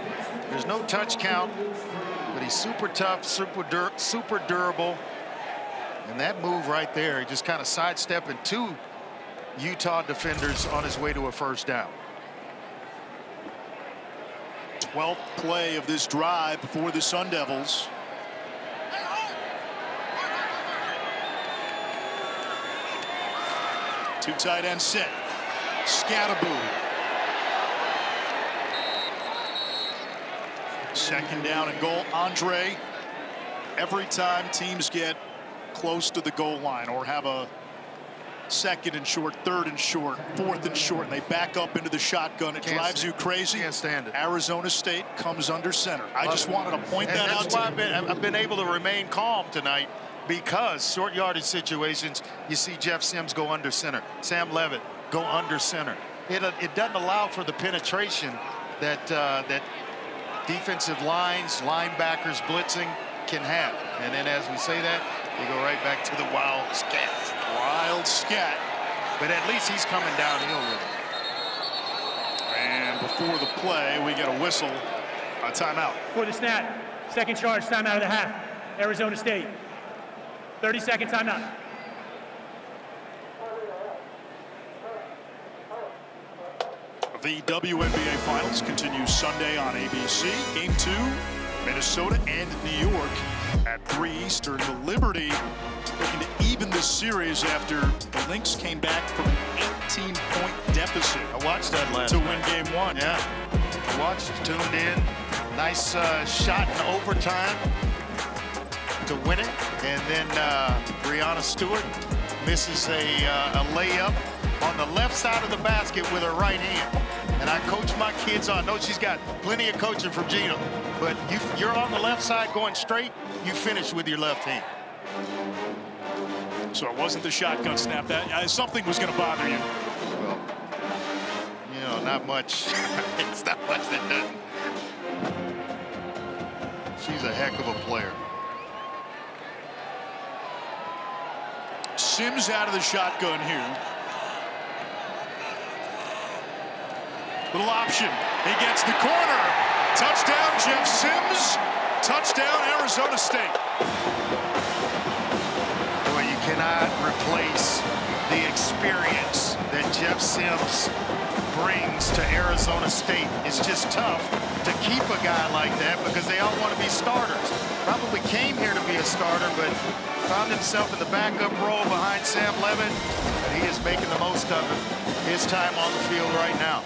There's no touch count, but he's super tough, super durable. And that move right there, he just kind of sidestepping 2 Utah defenders on his way to a first down. 12th play of this drive for the Sun Devils. Two tight end set. Scatterboo. Second down and goal. Andre, every time teams get close to the goal line or have a second and short, third and short, fourth and short, and they back up into the shotgun, it drives you crazy. Can't stand it. Arizona State comes under center. I just wanted to point that out. That's why I've been able to remain calm tonight, because short yardage situations, you see Jeff Sims go under center, Sam Levitt go under center. It doesn't allow for the penetration that that defensive lines, linebackers blitzing can have. And then as we say that, we go right back to the wild scat. Wild scat. But at least he's coming downhill with it. And before the play, we get a whistle, a timeout. For the snap, second charge, timeout of the half. Arizona State. 30-second timeout. The WNBA Finals continue Sunday on ABC. Game 2, Minnesota and New York at 3 Eastern. The Liberty looking to even this series after the Lynx came back from an 18-point deficit. I watched that last to night. win Game 1. Yeah, I watched, tuned in. Nice shot in overtime to win it. And then Breanna Stewart misses a layup on the left side of the basket with her right hand. And I coach my kids on. I know she's got plenty of coaching from Gina, but you're on the left side going straight, you finish with your left hand. So it wasn't the shotgun snap. That something was going to bother you. Well, you know, not much. It's not much that doesn't. She's a heck of a player. Sims out of the shotgun here. Little option. He gets the corner. Touchdown, Jeff Sims. Touchdown, Arizona State. Boy, you cannot replace the experience that Jeff Sims brings to Arizona State. It's just tough to keep a guy like that because they all want to be starters. Probably came here to be a starter, but found himself in the backup role behind Sam Levitt. And he is making the most of it. His time on the field right now.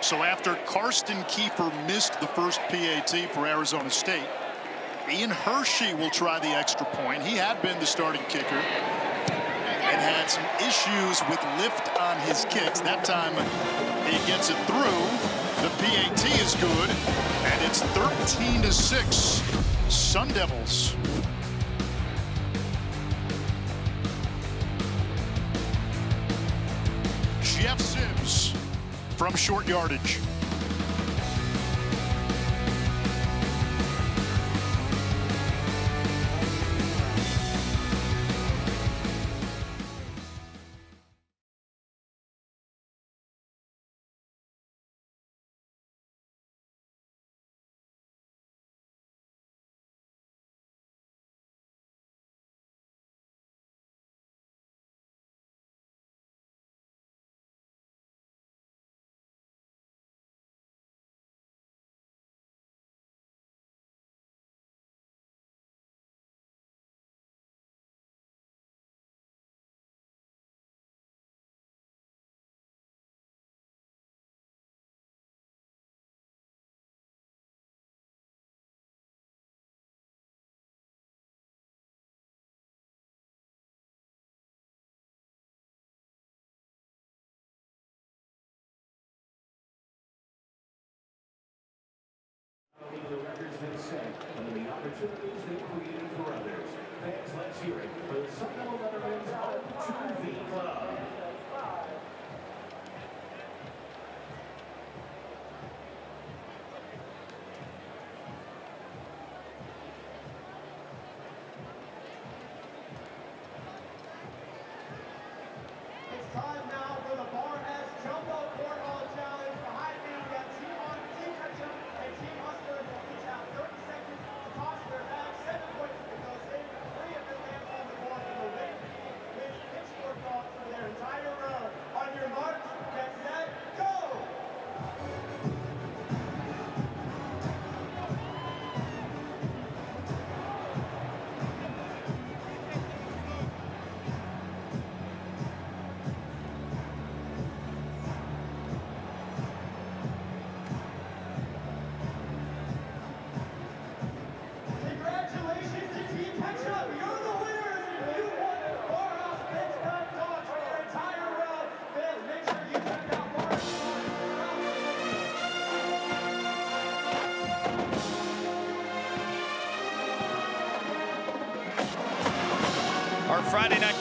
So after Karsten Kiefer missed the first PAT for Arizona State, Ian Hershey will try the extra point. He had been the starting kicker and had some issues with lift on his kicks. That time he gets it through. The PAT is good, and it's 13-6 Sun Devils. Jeff Sims from short yardage. The records they set and the opportunities they created for others. Fans, let's hear it for the Sun Veterans of 2V Club. It's time now for the Bar S Jumbo Cornhole Challenge. Friday night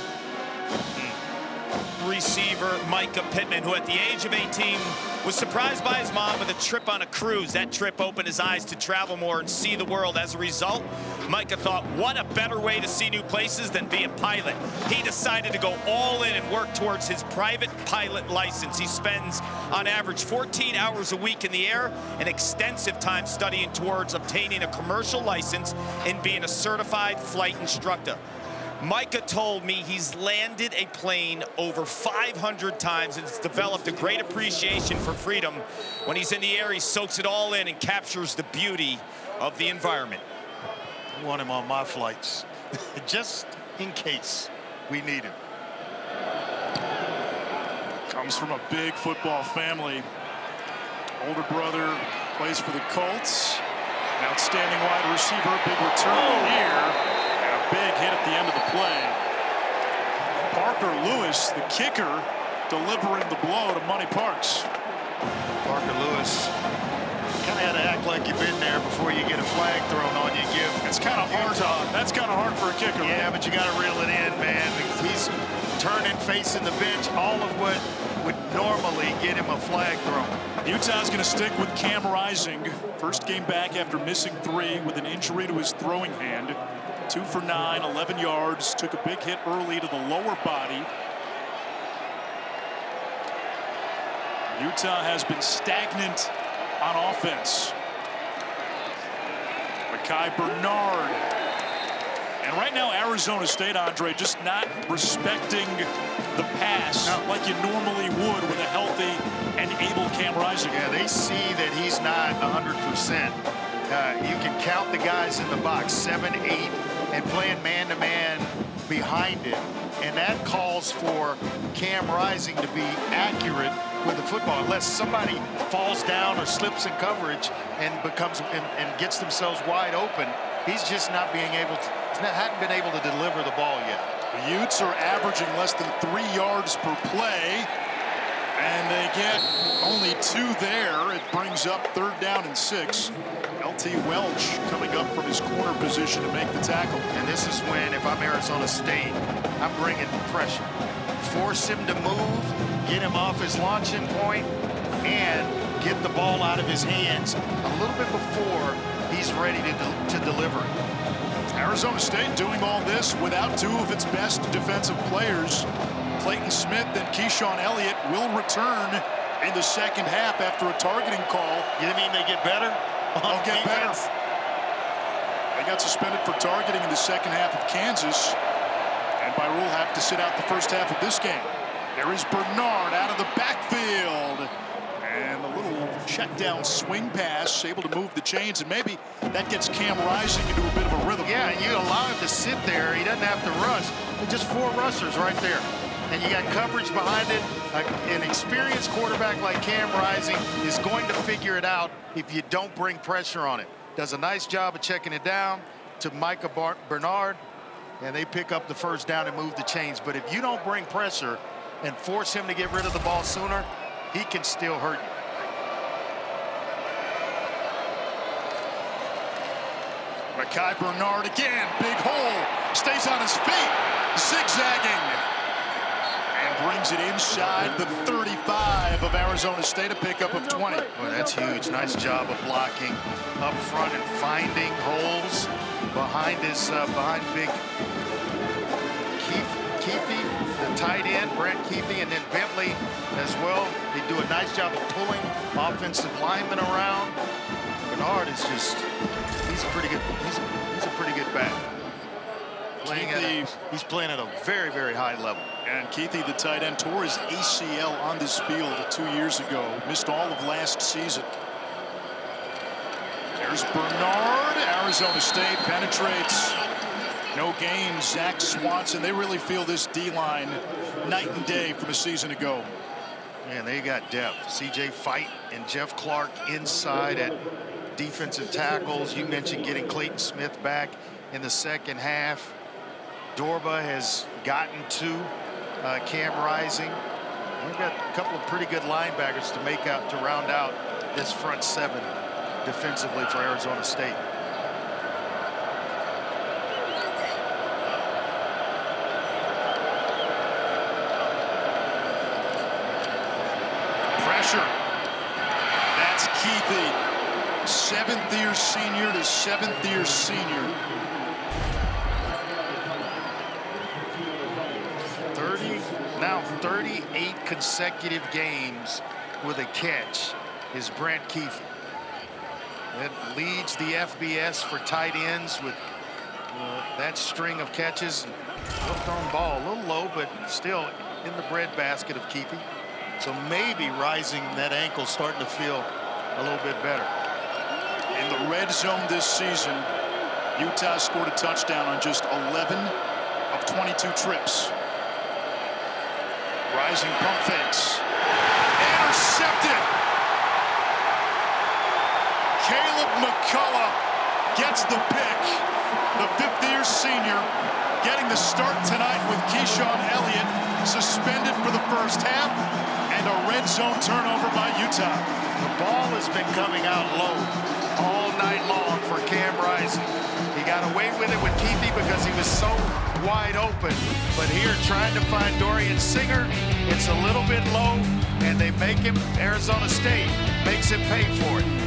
receiver Micah Pittman, who at the age of 18 was surprised by his mom with a trip on a cruise. That trip opened his eyes to travel more and see the world. As a result, Micah thought, what a better way to see new places than be a pilot. He decided to go all in and work towards his private pilot license. He spends on average 14 hours a week in the air and extensive time studying towards obtaining a commercial license and being a certified flight instructor. Micah told me he's landed a plane over 500 times and has developed a great appreciation for freedom. When he's in the air, he soaks it all in and captures the beauty of the environment. I want him on my flights, just in case we need him. Comes from a big football family. Older brother plays for the Colts. An outstanding wide receiver, big return here. Big hit at the end of the play. Parker Lewis, the kicker, delivering the blow to Money Parks. Parker Lewis kind of had to act like you've been there before you get a flag thrown on you. It's kind of hard. That's kind of hard for a kicker. Yeah, but you got to reel it in, man. He's turning, facing the bench, all of what would normally get him a flag thrown. Utah's going to stick with Cam Rising. First game back after missing 3 with an injury to his throwing hand. 2 for 9, 11 yards. Took a big hit early to the lower body. Utah has been stagnant on offense. Mekhi Bernard. And right now, Arizona State, Andre, just not respecting the pass like you normally would with a healthy and able Cam Rising. Yeah, they see that he's not 100%. You can count the guys in the box, 7, 8, and playing man-to-man behind him. And that calls for Cam Rising to be accurate with the football, unless somebody falls down or slips in coverage and becomes and gets themselves wide open. He's just not being able to, hadn't been able to deliver the ball yet. The Utes are averaging less than 3 yards per play, and they get only 2 there. It brings up 3rd down and 6. LT Welch coming up from his corner position to make the tackle. And this is when, if I'm Arizona State, I'm bringing pressure. Force him to move, get him off his launching point, and get the ball out of his hands a little bit before he's ready to deliver it. Arizona State doing all this without 2 of its best defensive players. Clayton Smith and Keyshawn Elliott will return in the second half after a targeting call. You mean they get better? They'll get better. They got suspended for targeting in the second half of Kansas, and by rule have to sit out the first half of this game. There is Bernard out of the backfield, and a little check down swing pass, able to move the chains, and maybe that gets Cam Rising into a bit of a rhythm. Yeah, and you allow him to sit there. He doesn't have to rush. There's just 4 rushers right there. And you got coverage behind it. An experienced quarterback like Cam Rising is going to figure it out if you don't bring pressure on it. Does a nice job of checking it down to Micah Bernard, and they pick up the first down and move the chains. But if you don't bring pressure and force him to get rid of the ball sooner, he can still hurt you. Mekhi Bernard again, big hole, stays on his feet, zigzagging, and brings it inside the 35 of Arizona State, a pickup of 20. Boy, that's huge. Nice job of blocking up front and finding holes behind his behind big Keefe, the tight end, Brent Keefe, and then Bentley as well. They do a nice job of pulling offensive linemen around. Bernard is just, he's a pretty good back. He's playing at a very, very high level. And Keithy, the tight end, tore his ACL on this field 2 years ago. Missed all of last season. There's Bernard. Arizona State penetrates. No gain. Zach Swanson. They really feel this D-line night and day from a season ago. Man, they got depth. C.J. Fight and Jeff Clark inside at defensive tackles. You mentioned getting Clayton Smith back in the second half. Dorba has gotten to Cam Rising. We've got a couple of pretty good linebackers to round out this front 7 defensively for Arizona State. seventh-year senior to seventh-year senior. 38 consecutive games with a catch is Brant Kuithe. That leads the FBS for tight ends with that string of catches. Hooked on ball, a little low, but still in the breadbasket of Kuithe. So maybe Rising, that ankle starting to feel a little bit better. In the red zone this season, Utah scored a touchdown on just 11 of 22 trips. Rising pump fakes. Intercepted. Caleb McCullough gets the pick. The fifth-year senior getting the start tonight with Keyshawn Elliott suspended for the first half, and a red zone turnover by Utah. The ball has been coming out low all night long for Cam Rising. He got away with it with Kuithe because he was so wide open. But here, trying to find Dorian Singer, it's a little bit low, and they make him, Arizona State makes him pay for it.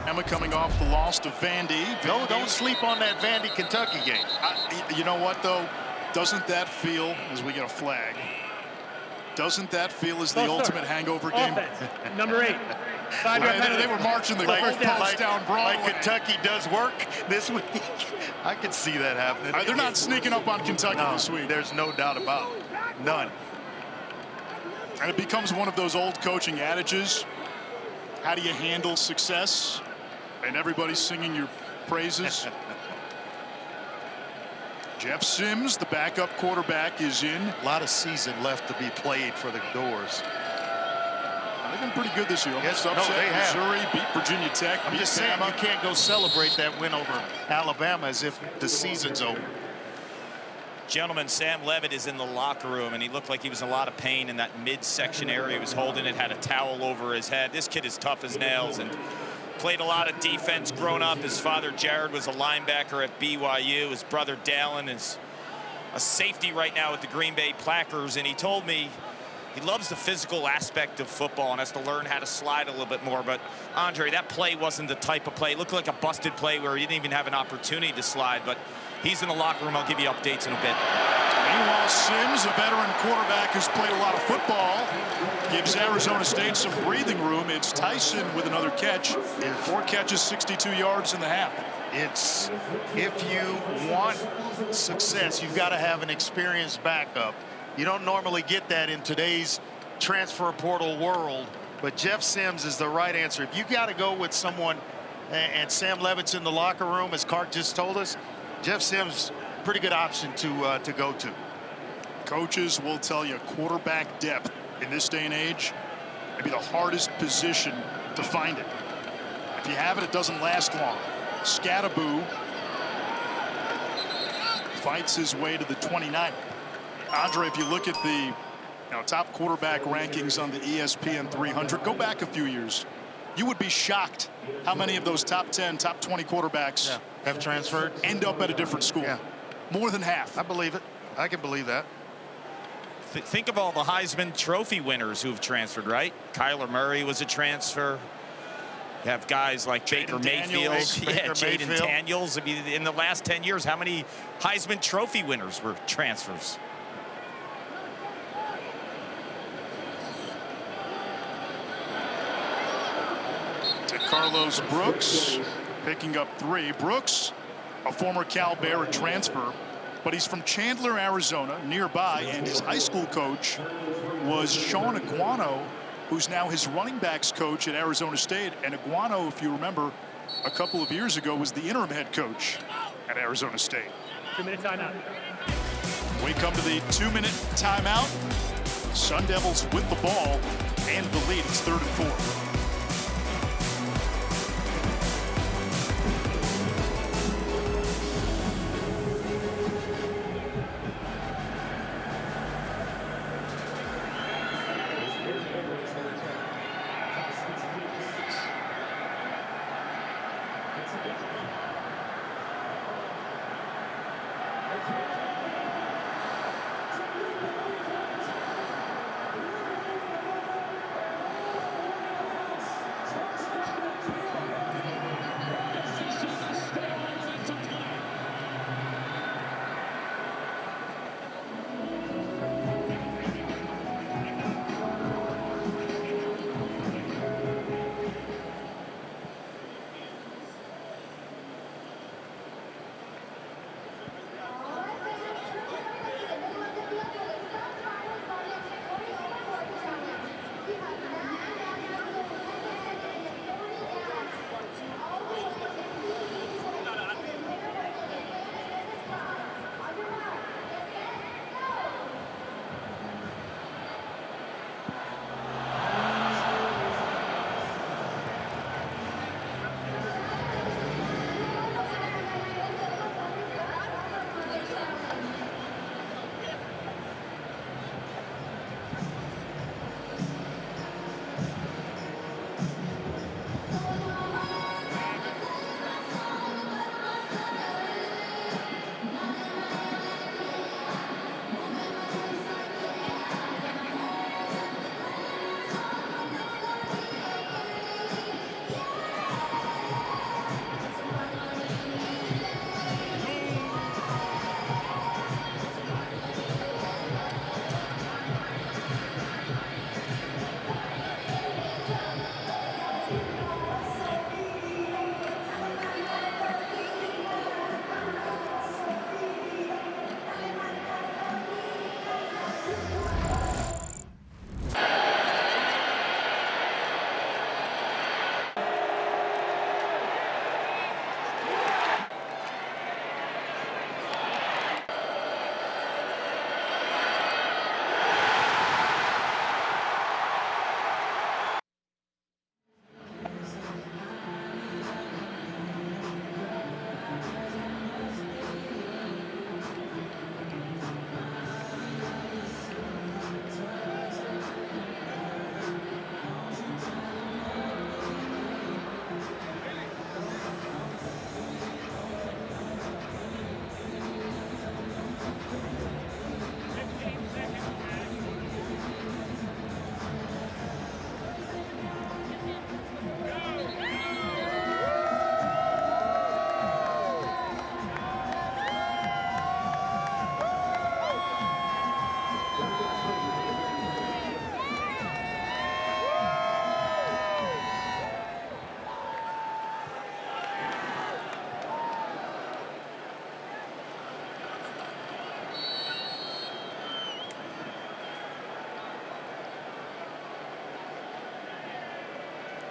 Emma coming off the loss to Vandy. No, don't sleep on that Vandy Kentucky game. You know what, though? Doesn't that feel, as we get a flag, doesn't that feel as the ultimate hangover game? Number 8. They were marching the goalpost down Broadway. Like Kentucky does work this week. I could see that happening. They're not sneaking up on Kentucky this week. There's no doubt about it. None. And it becomes one of those old coaching adages. How do you handle success? And everybody's singing your praises. Jeff Sims, the backup quarterback, is in. A lot of season left to be played for the Doors. They've been pretty good this year. Yes, Upset they have. Missouri, beat Virginia Tech. I'm just saying, you can't go celebrate that win over Alabama as if the season's over. Gentlemen, Sam Levitt is in the locker room, and he looked like he was in a lot of pain in that midsection area. He was holding it, had a towel over his head. This kid is tough as nails and played a lot of defense growing up. His father, Jared, was a linebacker at BYU. His brother, Dallin, is a safety right now with the Green Bay Packers, and he told me He loves the physical aspect of football and has to learn how to slide a little bit more. But Andre, that play wasn't the type of play. It looked like a busted play where he didn't even have an opportunity to slide. But he's in the locker room. I'll give you updates in a bit. Meanwhile, Sims, a veteran quarterback who's played a lot of football, gives Arizona State some breathing room. It's Tyson with another catch. 4 catches, 62 yards in the half. It's, if you want success, you've got to have an experienced backup. You don't normally get that in today's transfer portal world, but Jeff Sims is the right answer. If you got to go with someone, and Sam Levitt's in the locker room, as Cart just told us, Jeff Sims, pretty good option to go to. Coaches will tell you quarterback depth in this day and age may be the hardest position to find it. If you have it, it doesn't last long. Skattebo fights his way to the 29. Andre, if you look at the top quarterback rankings on the ESPN 300, go back a few years. You would be shocked how many of those top 10, top 20 quarterbacks have transferred, end up at a different school. More than half. I believe it. I can believe that. Think of all the Heisman Trophy winners who've transferred, right? Kyler Murray was a transfer. You have guys like Baker Mayfield, Jaden Daniels. I mean, in the last 10 years, how many Heisman Trophy winners were transfers? To Carlos Brooks, picking up 3. Brooks, a former Cal Bear transfer, but he's from Chandler, Arizona, nearby, and his high school coach was Sean Aguano, who's now his running backs coach at Arizona State. And Aguano, if you remember, a couple of years ago was the interim head coach at Arizona State. 2-minute timeout. We come to the 2-minute timeout. Sun Devils with the ball and the lead. It's 3rd and 4.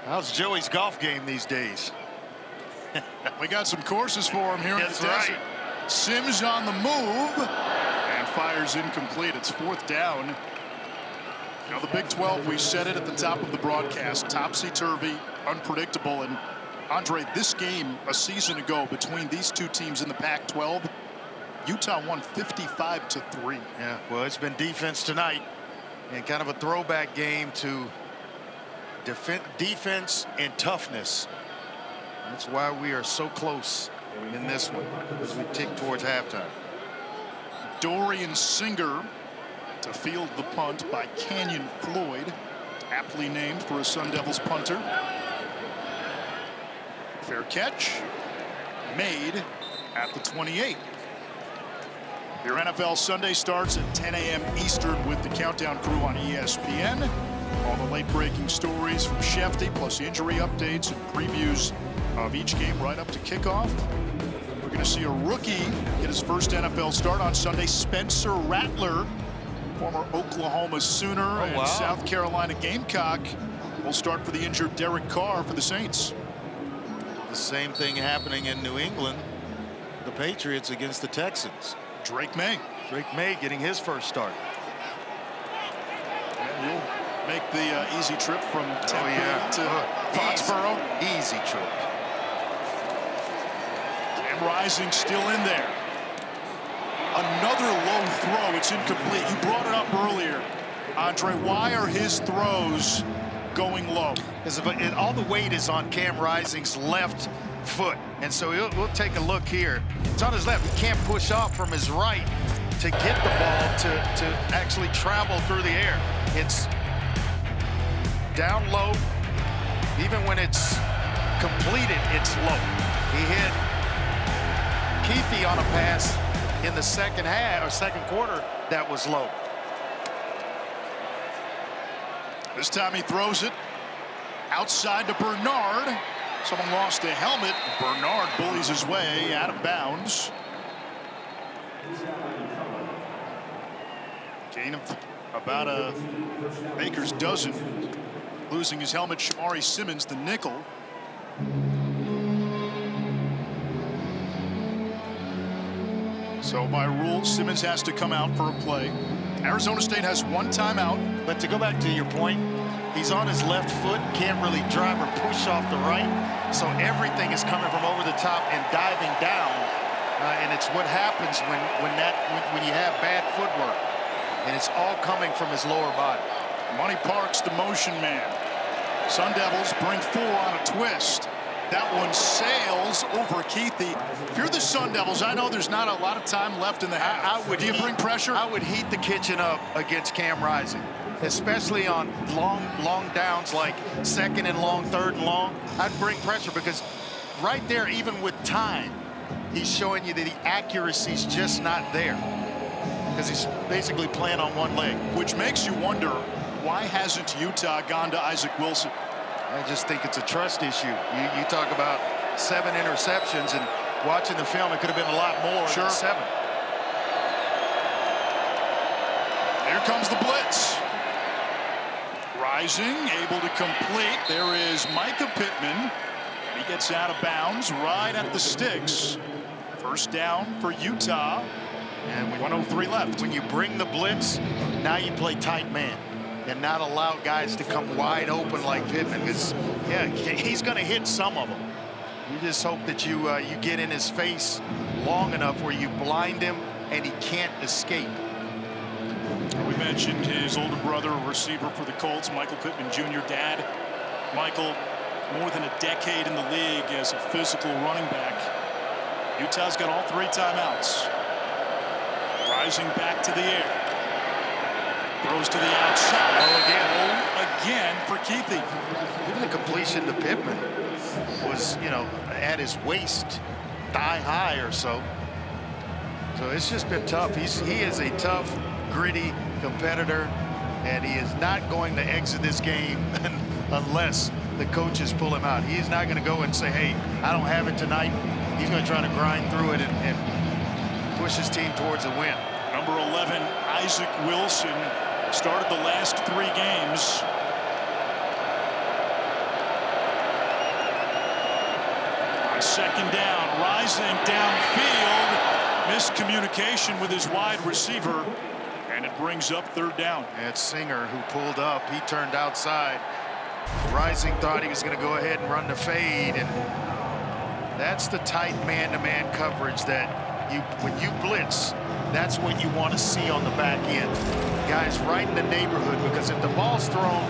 How's Joey's golf game these days? We got some courses for him here in the That's desert. right. Sims on the move and fires incomplete. It's 4th down. You know, the Big 12, we said it at the top of the broadcast, topsy-turvy, unpredictable. And Andre, this game a season ago between these two teams in the Pac-12, Utah won 55-3. Yeah, well, it's been defense tonight and kind of a throwback game to defense and toughness. That's why we are so close in this one as we tick towards halftime. Dorian Singer to field the punt by Canyon Floyd, aptly named for a Sun Devils punter. Fair catch made at the 28. Your NFL Sunday starts at 10 a.m. Eastern with the Countdown crew on ESPN. All the late-breaking stories from Shefty, plus injury updates and previews of each game right up to kickoff. We're going to see a rookie get his first NFL start on Sunday. Spencer Rattler, former Oklahoma Sooner and South Carolina Gamecock, will start for the injured Derek Carr for the Saints. The same thing happening in New England. The Patriots against the Texans. Drake May. Drake May getting his first start. You'll make the easy trip from Tempe to Foxborough. Easy trip. Cam Rising still in there. Another low throw. It's incomplete. You brought it up earlier, Andre. Why are his throws going low? All the weight is on Cam Rising's left foot, and so we'll take a look here. It's on his left. He can't push off from his right to get the ball to actually travel through the air. It's down low. Even when it's completed, it's low. He hit Keithy on a pass in the second quarter that was low. This time he throws it outside to Bernard. Someone lost a helmet. Bernard bullies his way out of bounds. Gain of about a Baker's dozen. Losing his helmet, Shamari Simmons, the nickel. So by rule, Simmons has to come out for a play. Arizona State has one timeout. But to go back to your point, he's on his left foot, can't really drive or push off the right. So everything is coming from over the top and diving down. And it's what happens when you have bad footwork. And it's all coming from his lower body. Money Parks, the motion man. Sun Devils bring 4 on a twist. That one sails over Keithy. If you're the Sun Devils, I know there's not a lot of time left in the half. Do you bring pressure? I would heat the kitchen up against Cam Rising, especially on long downs like 2nd and long, 3rd and long. I'd bring pressure because right there, even with time, he's showing you that the accuracy's just not there because he's basically playing on one leg. Which makes you wonder, why hasn't Utah gone to Isaac Wilson? I just think it's a trust issue. You talk about 7 interceptions, and watching the film, it could have been a lot more than 7. Here comes the blitz. Rising, able to complete. There is Micah Pittman. He gets out of bounds right at the sticks. First down for Utah. And 1:03 left. When you bring the blitz, now you play tight man and not allow guys to come wide open like Pittman. Because, yeah, he's going to hit some of them. You just hope that you get in his face long enough where you blind him and he can't escape. We mentioned his older brother, a receiver for the Colts, Michael Pittman Jr. Dad. Michael, more than a decade in the league as a physical running back. Utah's got all 3 timeouts. Rising back to the air. Throws to the outside. Again for Keithy. Even the completion to Pittman was, at his waist, thigh high or so. So it's just been tough. He is a tough, gritty competitor, and he is not going to exit this game unless the coaches pull him out. He's not going to go and say, hey, I don't have it tonight. He's going to try to grind through it and push his team towards a win. Number 11, Isaac Wilson, started the last 3 games. On second down, Rising downfield. Miscommunication with his wide receiver. And it brings up third down. It's Singer who pulled up. He turned outside. Rising thought he was going to go ahead and run the fade. And that's the tight man-to-man coverage that when you blitz, that's what you want to see on the back end. Guys right in the neighborhood, because if the ball's thrown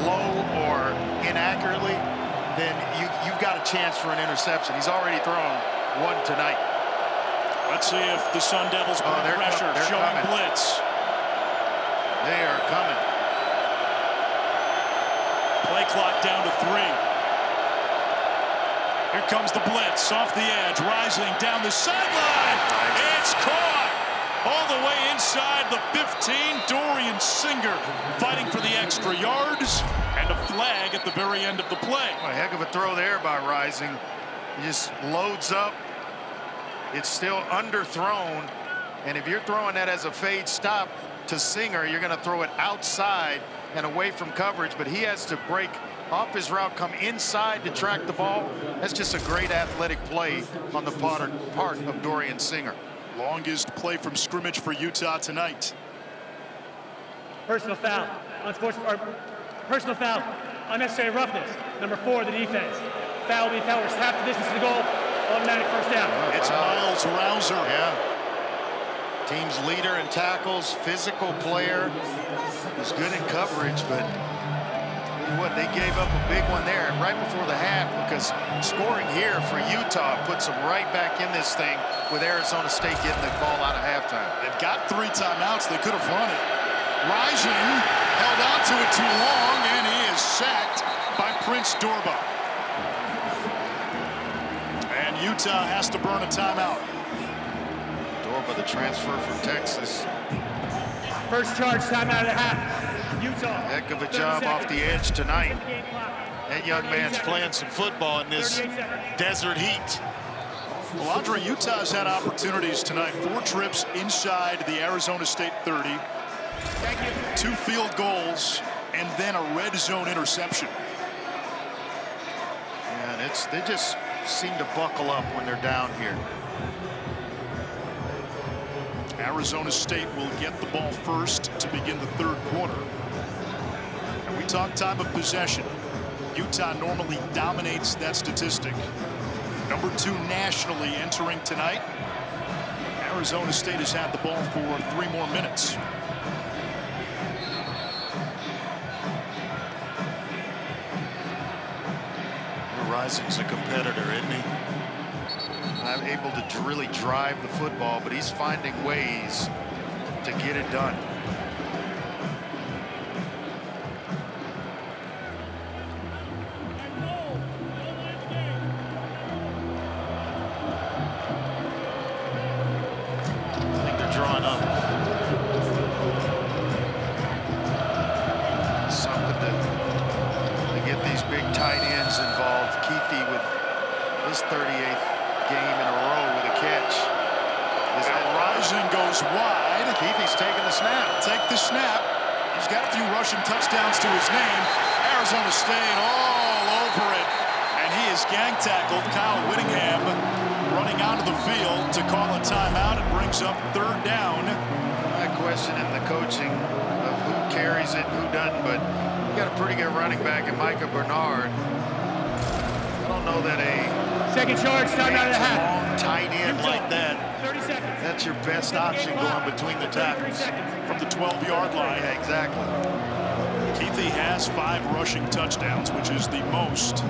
low or inaccurately, then you've got a chance for an interception. He's already thrown one tonight. Let's see if the Sun Devils bring pressure, showing coming. Blitz. They are coming. Play clock down to 3. Here comes the blitz off the edge, Rising down the sideline. It's caught all the way inside the 15. Dorian Singer fighting for the extra yards, and a flag at the very end of the play. A heck of a throw there by Rising. He just loads up. It's still underthrown, and if you're throwing that as a fade stop to Singer, you're going to throw it outside and away from coverage, but he has to break off his route, come inside to track the ball. That's just a great athletic play on the part of Dorian Singer. Longest play from scrimmage for Utah tonight. Personal foul. Personal foul. Unnecessary roughness. Number 4, the defense. Foul will be foul. Half the distance to the goal. Automatic first down. It's Miles Rouser. Yeah. Team's leader in tackles, physical player. He's good in coverage, but what, they gave up a big one there right before the half, because scoring here for Utah puts them right back in this thing with Arizona State getting the ball out of halftime. They've got 3 timeouts. They could have run it. Rising held on to it too long, and he is sacked by Prince Dorba. And Utah has to burn a timeout. Dorba, the transfer from Texas. First charge, timeout at half. Utah. Heck of a job off the edge tonight. That young man's playing some football in this desert heat. Well, Andre, Utah's had opportunities tonight. 4 trips inside the Arizona State 30. 2 field goals, and then a red zone interception. And they just seem to buckle up when they're down here. Arizona State will get the ball first to begin the third quarter. And we talk time of possession. Utah normally dominates that statistic. Number 2 nationally entering tonight. Arizona State has had the ball for 3 more minutes. Rising's a competitor, isn't he? I'm able to really drive the football, but he's finding ways to get it done. I think they're drawing up. Something to get these big tight ends involved. Keithy with his 38th game in a row with a catch. Rising goes wide. Keithy's taking the snap. Take the snap. He's got a few rushing touchdowns to his name. Arizona State all over it. And he is gang tackled. Kyle Whittingham running onto the field to call a timeout. It brings up third down. I question in the coaching of who carries it, who doesn't, but you got a pretty good running back in Micah Bernard. I don't know that second charge, timeout at half. Long tight end like that. 30 seconds. That's your best option going between the tackles. From the 12-yard line. Yeah, exactly. Keithy has 5 rushing touchdowns, which is the most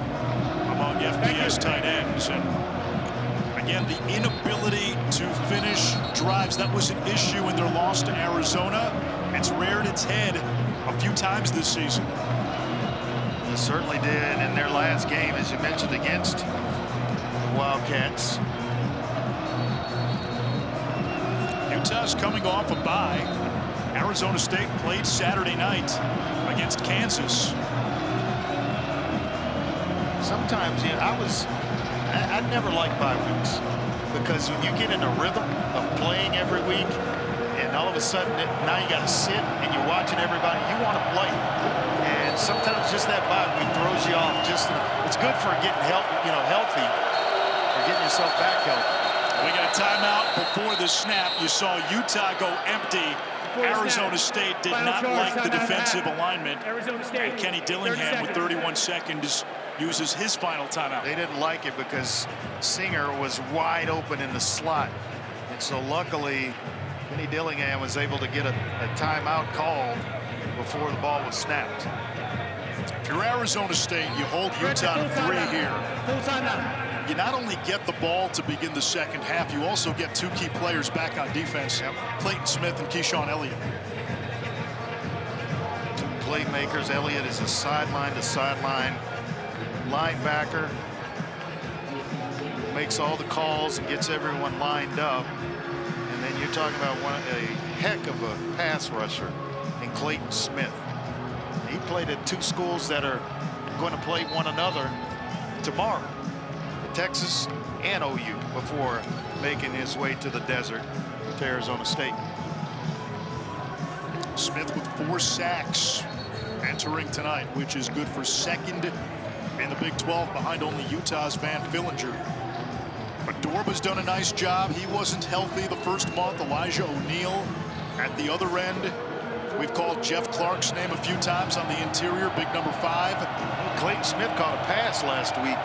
among FBS tight ends. And again, the inability to finish drives, that was an issue in their loss to Arizona. It's reared its head a few times this season. It certainly did in their last game, as you mentioned, against the Wildcats. Utah's coming off a bye. Arizona State played Saturday night against Kansas. Sometimes, you know, I never liked bye weeks, because when you get in a rhythm of playing every week, and all of a sudden now you got to sit and you're watching everybody, you want to play. And sometimes just that bye week throws you off. It's good for getting healthy, getting yourself back healthy. We got a timeout before the snap. You saw Utah go empty. Arizona State did not like the defensive alignment. And Kenny Dillingham with 31 seconds uses his final timeout. They didn't like it because Singer was wide open in the slot. And so luckily, Kenny Dillingham was able to get a timeout called before the ball was snapped. If you're Arizona State, you hold Utah to 3 here. Full timeout. You not only get the ball to begin the second half, you also get 2 key players back on defense, Clayton Smith and Keyshawn Elliott. 2 playmakers. Elliott is a sideline-to-sideline linebacker. Makes all the calls and gets everyone lined up. And then you're talking about a heck of a pass rusher in Clayton Smith. He played at 2 schools that are going to play one another tomorrow. Texas and OU before making his way to the desert to Arizona State. Smith with 4 sacks entering tonight, which is good for second in the Big 12 behind only Utah's Van Fillinger. But Dorba's done a nice job. He wasn't healthy the first month. Elijah O'Neal at the other end. We've called Jeff Clark's name a few times on the interior, big number 5. Clayton Smith caught a pass last week,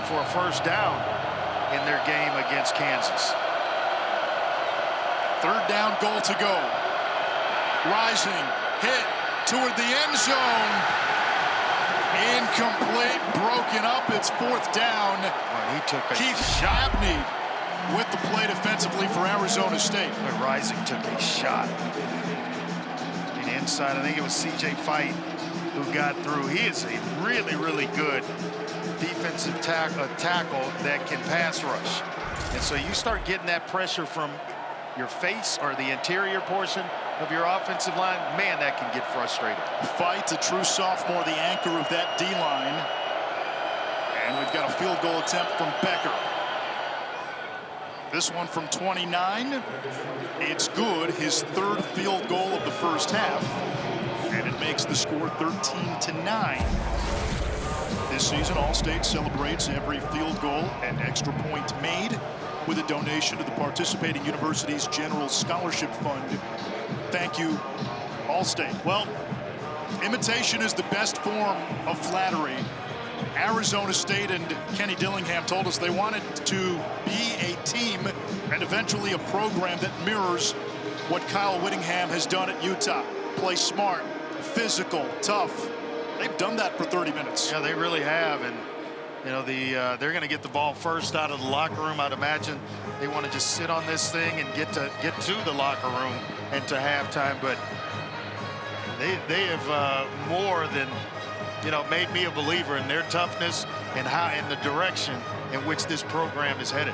for a first down in their game against Kansas. 3rd down, goal to go. Rising, hit toward the end zone. Incomplete, broken up. It's 4th down. He took a Keith shot. Abney with the play defensively for Arizona State. But Rising took a shot. And inside, I think it was C.J. Fight who got through. He is a really, really good defensive tackle that can pass rush. And so you start getting that pressure from your face or the interior portion of your offensive line, man, that can get frustrating. Fight, a true sophomore, the anchor of that D-line. And we've got a field goal attempt from Becker. This one from 29. It's good, his 3rd field goal of the first half. And it makes the score 13-9. This season, All-State celebrates every field goal and extra point made with a donation to the participating university's General Scholarship Fund. Thank you, All-State. Well, imitation is the best form of flattery. Arizona State and Kenny Dillingham told us they wanted to be a team and eventually a program that mirrors what Kyle Whittingham has done at Utah. Play smart, physical, tough. They've done that for 30 minutes. Yeah, they really have. And, they're going to get the ball first out of the locker room. I'd imagine they want to just sit on this thing and get to the locker room and to halftime. But they have more than, made me a believer in their toughness and in the direction in which this program is headed.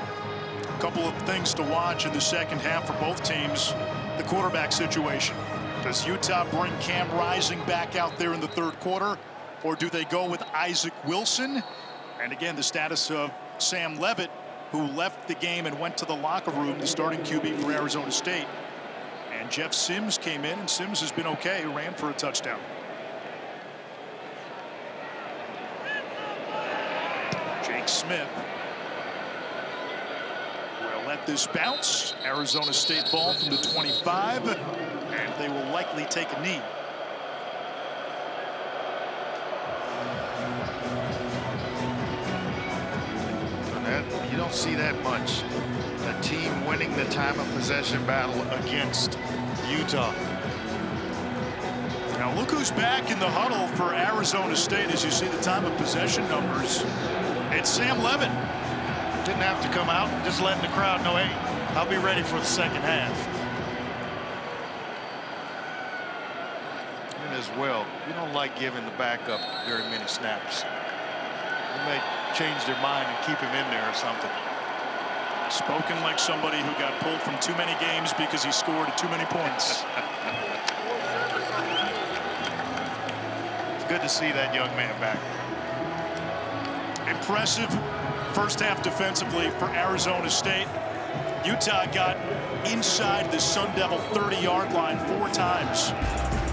A couple of things to watch in the second half for both teams. The quarterback situation. Does Utah bring Cam Rising back out there in the 3rd quarter, or do they go with Isaac Wilson? And again, the status of Sam Levitt, who left the game and went to the locker room, the starting QB for Arizona State. And Jeff Sims came in, and Sims has been okay, ran for a touchdown. Jake Smith will let this bounce. Arizona State ball from the 25, and they will likely take a knee. You don't see that much. A team winning the time of possession battle against Utah. Now look who's back in the huddle for Arizona State as you see the time of possession numbers. It's Sam Levitt. Didn't have to come out, just letting the crowd know, hey, I'll be ready for the second half. And as well, you don't like giving the backup very many snaps. You may change their mind and keep him in there or something. Spoken like somebody who got pulled from too many games because he scored too many points. It's good to see that young man back. Impressive first half defensively for Arizona State. Utah got inside the Sun Devil 30-yard line 4 times.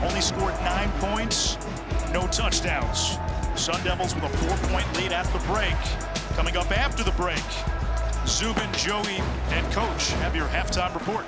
Only scored 9 points, no touchdowns. Sun Devils with a 4-point lead at the break. Coming up after the break, Zubin, Joey, and Coach have your halftime report.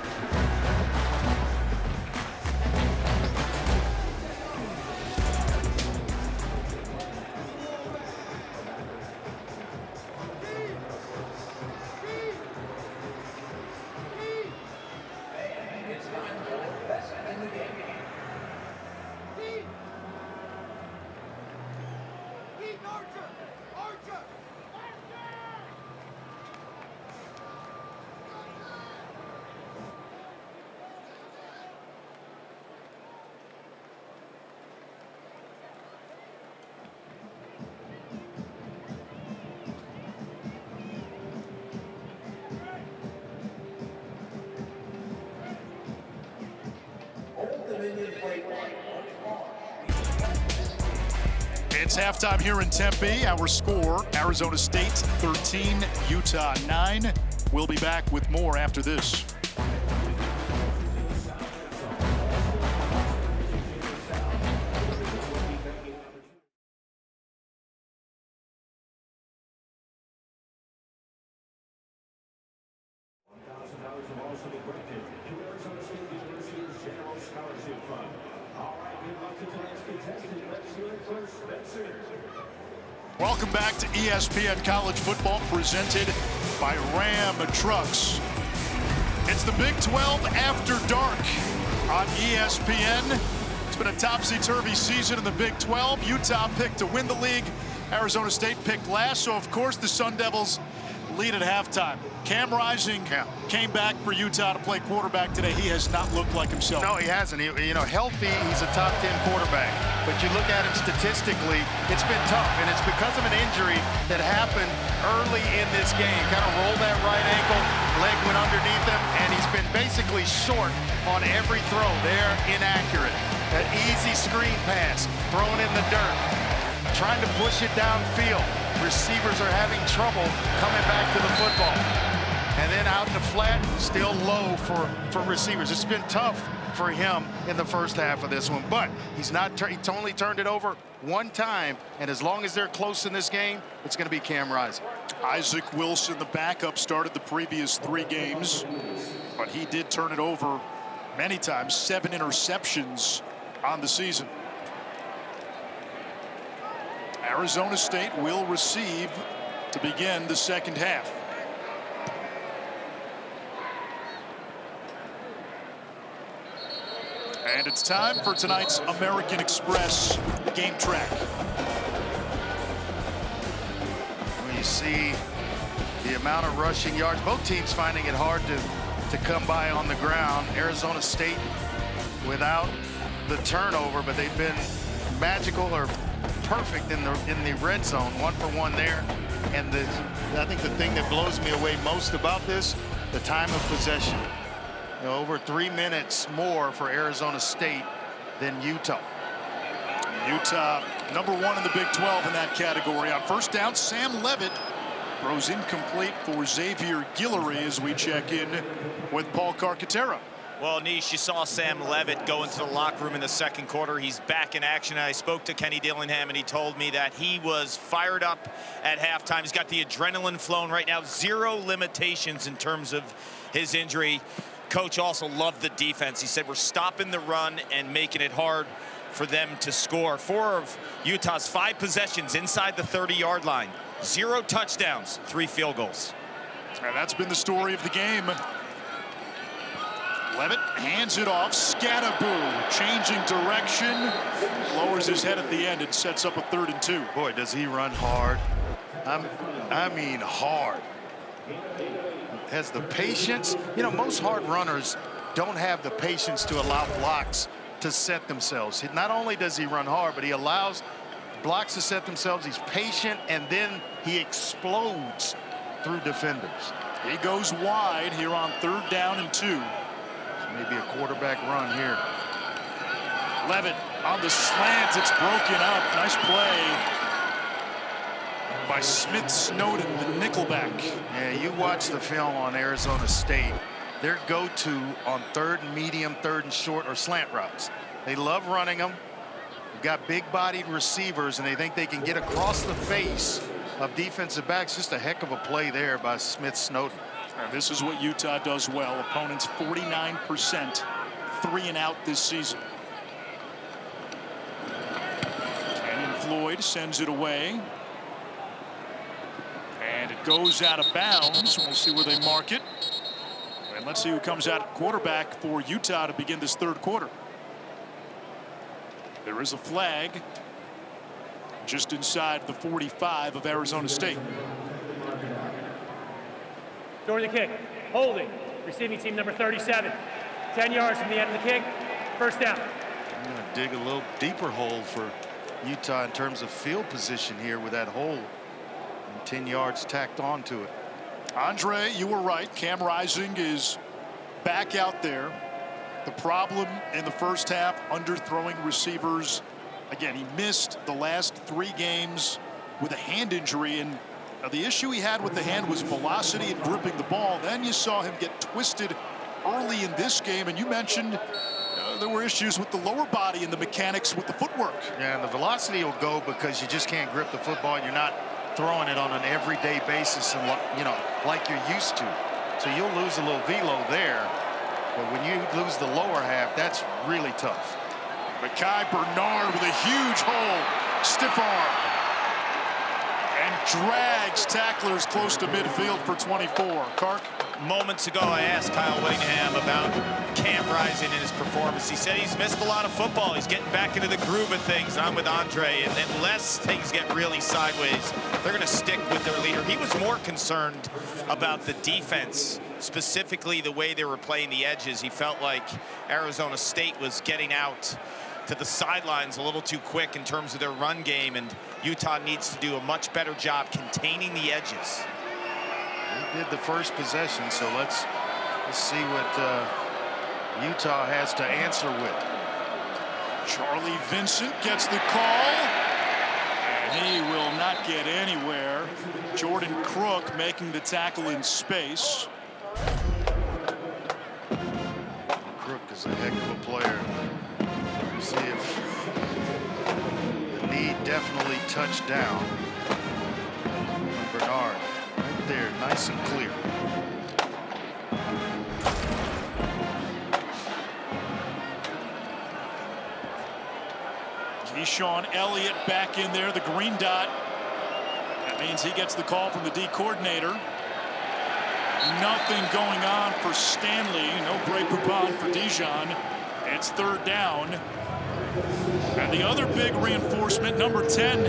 It's halftime here in Tempe. Our score, Arizona State 13, Utah 9. We'll be back with more after this. Welcome back to ESPN College Football, presented by Ram Trucks. It's the Big 12 After Dark on ESPN. It's been a topsy-turvy season in the Big 12. Utah picked to win the league. Arizona State picked last, so of course the Sun Devils lead at halftime. Cam Rising came back for Utah to play quarterback today. He has not looked like himself. No, he hasn't. Healthy, he's a top 10 quarterback. But you look at him statistically, it's been tough, and it's because of an injury that happened early in this game. Kind of rolled that right ankle, leg went underneath him, and he's been basically short on every throw. They're inaccurate. That easy screen pass, thrown in the dirt, trying to push it downfield. Receivers are having trouble coming back to the football. And then out in the flat, still low for receivers. It's been tough for him in the first half of this one, but he's only turned it over one time, and as long as they're close in this game, it's going to be Cam Rising. Isaac Wilson, the backup, started the previous 3 games, but he did turn it over many times, 7 interceptions on the season. Arizona State will receive to begin the second half. And it's time for tonight's American Express game track. When you see the amount of rushing yards, both teams finding it hard to come by on the ground. Arizona State without the turnover, but they've been magical or perfect in the red zone, 1-for-1 there. And I think the thing that blows me away most about this, the time of possession. Over 3 minutes more for Arizona State than Utah. Utah #1 in the Big 12 in that category. On first down, Sam Levitt throws incomplete for Xavier Guillory as we check in with Paul Carcaterra. Well, Nish, you saw Sam Levitt go into the locker room in the second quarter. He's back in action. I spoke to Kenny Dillingham, and he told me that he was fired up at halftime. He's got the adrenaline flowing right now. 0 limitations in terms of his injury. Coach also loved the defense. He said, we're stopping the run and making it hard for them to score. 4 of Utah's 5 possessions inside the 30-yard line. 0 touchdowns, 3 field goals. And that's been the story of the game. Levitt hands it off. Scatterboo changing direction. Lowers his head at the end and sets up a 3rd and 2. Boy, does he run hard. I mean hard. Has the patience. Most hard runners don't have the patience to allow blocks to set themselves. Not only does he run hard, but he allows blocks to set themselves. He's patient, and then he explodes through defenders. He goes wide here on 3rd down and 2. Maybe a quarterback run here. Levitt on the slant. It's broken up. Nice play by Smith Snowden, the nickelback. Yeah, you watch the film on Arizona State. Their go-to on 3rd and medium, 3rd and short, or slant routes. They love running them. They've got big-bodied receivers, and they think they can get across the face of defensive backs. Just a heck of a play there by Smith Snowden. And this is what Utah does well. Opponents 49% 3 and out this season. Canyon Floyd sends it away. And it goes out of bounds. We'll see where they mark it. And let's see who comes out at quarterback for Utah to begin this third quarter. There is a flag just inside the 45 of Arizona State. During the kick, holding, receiving team number 37. 10 yards from the end of the kick, first down. I'm going to dig a little deeper hole for Utah in terms of field position here with that hole and 10 yards tacked onto it. Andre, you were right. Cam Rising is back out there. The problem in the first half, underthrowing receivers. Again, he missed the last 3 games with a hand injury, and the issue he had with the hand was velocity and gripping the ball. Then you saw him get twisted early in this game, and you mentioned there were issues with the lower body and the mechanics with the footwork. Yeah, and the velocity will go because you just can't grip the football. You're not throwing it on an everyday basis, and like you're used to. So you'll lose a little velo there, but when you lose the lower half, that's really tough. Mekhi Bernard with a huge hole, stiff arm, and drags tacklers close to midfield for 24. Kark? Moments ago, I asked Kyle Whittingham about Cam Rising and his performance. He said he's missed a lot of football. He's getting back into the groove of things. I'm with Andre, and unless things get really sideways, they're going to stick with their leader. He was more concerned about the defense, specifically the way they were playing the edges. He felt like Arizona State was getting out to the sidelines a little too quick in terms of their run game, and Utah needs to do a much better job containing the edges. He did the first possession, so let's see what Utah has to answer with. Charlie Vincent gets the call, and he will not get anywhere. Jordan Crook making the tackle in space. Crook is a heck of a player. See if the knee definitely touched down. Bernard right there, nice and clear. Keyshawn Elliott back in there, the green dot. That means he gets the call from the D coordinator. Nothing going on for Stanley. No Grey Poupon for Dijon. It's third down. And the other big reinforcement, number 10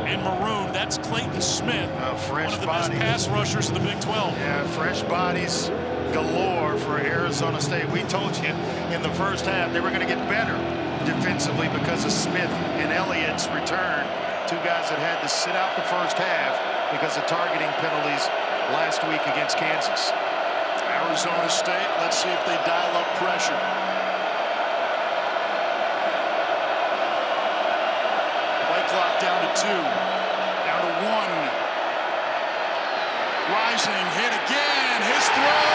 in maroon, that's Clayton Smith, fresh one of the bodies. best pass rushers in the Big 12. Yeah, fresh bodies galore for Arizona State. We told you in the first half they were going to get better defensively because of Smith and Elliott's return. 2 guys that had to sit out the first half because of targeting penalties last week against Kansas. Arizona State, let's see if they dial up pressure. Clock down to 2, down to 1. Rising, hit again, his throw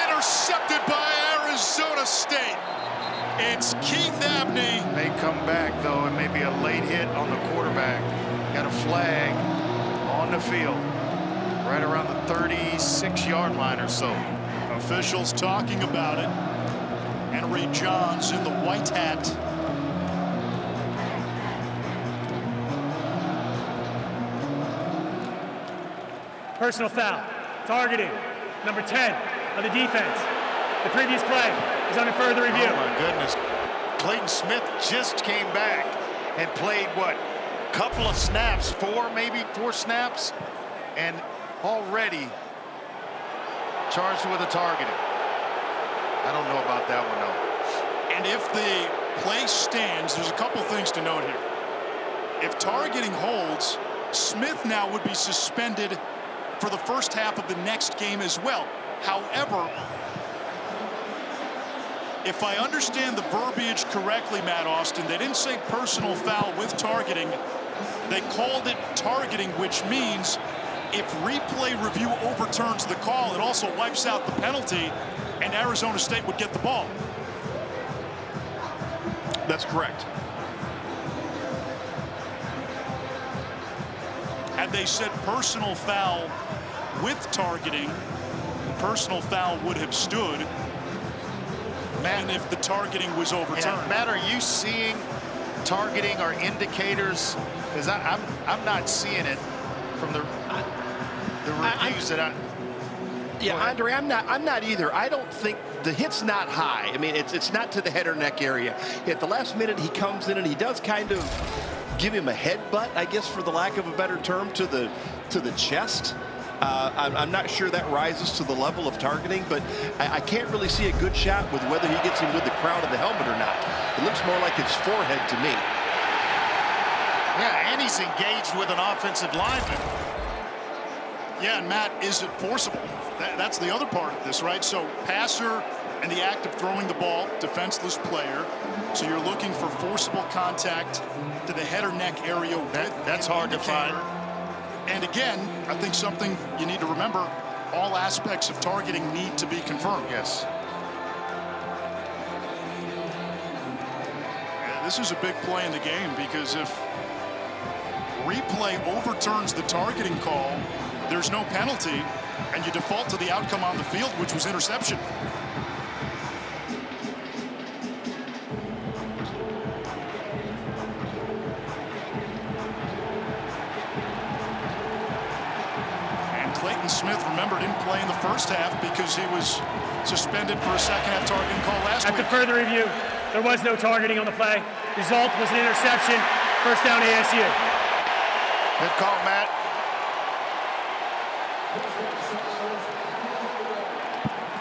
intercepted by Arizona State. It's Keith Abney. May come back though, and maybe a late hit on the quarterback. Got a flag on the field right around the 36-yard line or so. Officials talking about it. Henry Johns in the white hat. Personal foul, targeting, number 10 of the defense. The previous play is under further review. Oh my goodness. Clayton Smith just came back and played what? Couple of snaps, 4 snaps, and already charged with a targeting. I don't know about that one though. And if the play stands, there's a couple things to note here. If targeting holds, Smith now would be suspended for the first half of the next game as well. However, if I understand the verbiage correctly, Matt Austin, they didn't say personal foul with targeting. They called it targeting, which means if replay review overturns the call, it also wipes out the penalty, and Arizona State would get the ball. That's correct. Had they said personal foul with targeting, the personal foul would have stood, and if the targeting was overturned. Yeah, Matt, are you seeing targeting or indicators? Because I'm not seeing it from the reviews that I. Yeah, Andre, I'm not either. I don't think the hit's not high. I mean, it's not to the head or neck area. At the last minute, he comes in and he does kind of give him a headbutt, I guess, for the lack of a better term, to the chest. I'm not sure that rises to the level of targeting, but I can't really see a good shot with whether he gets him with the crown of the helmet or not. It looks more like his forehead to me. Yeah, and he's engaged with an offensive lineman. Yeah, and Matt, is it forcible? That's the other part of this, right? So passer and the act of throwing the ball, defenseless player. So you're looking for forcible contact to the head or neck area. That's hard to find. And again, I think something you need to remember, all aspects of targeting need to be confirmed. Yes. Yeah, this is a big play in the game, because if replay overturns the targeting call, there's no penalty, and you default to the outcome on the field, which was interception. And Clayton Smith, remember, didn't play in the first half because he was suspended for a second-half targeting call last week. After further review, there was no targeting on the play. Result was an interception. First down ASU. Good call, Matt.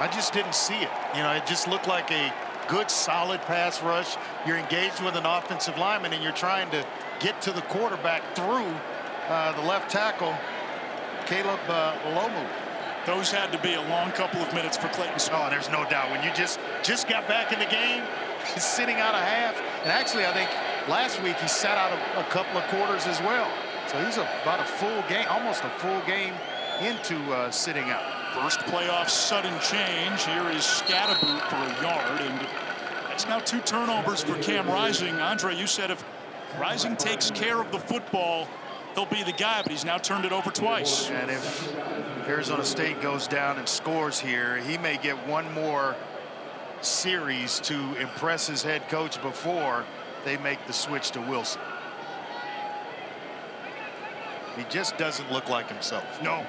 I just didn't see it. You know, it just looked like a good, solid pass rush. You're engaged with an offensive lineman, and you're trying to get to the quarterback through the left tackle, Caleb Lomu. Those had to be a long couple of minutes for Clayton Smith. Oh, there's no doubt. When you just got back in the game, he's sitting out a half. And actually, I think last week he sat out a couple of quarters as well. So he's about a full game, almost a full game into sitting out. First playoff sudden change. Here is Scatterboot for a yard, and that's now 2 turnovers for Cam Rising. Andre, you said if Rising takes care of the football, he'll be the guy, but he's now turned it over twice. And if Arizona State goes down and scores here, he may get one more series to impress his head coach before they make the switch to Wilson. He just doesn't look like himself. No.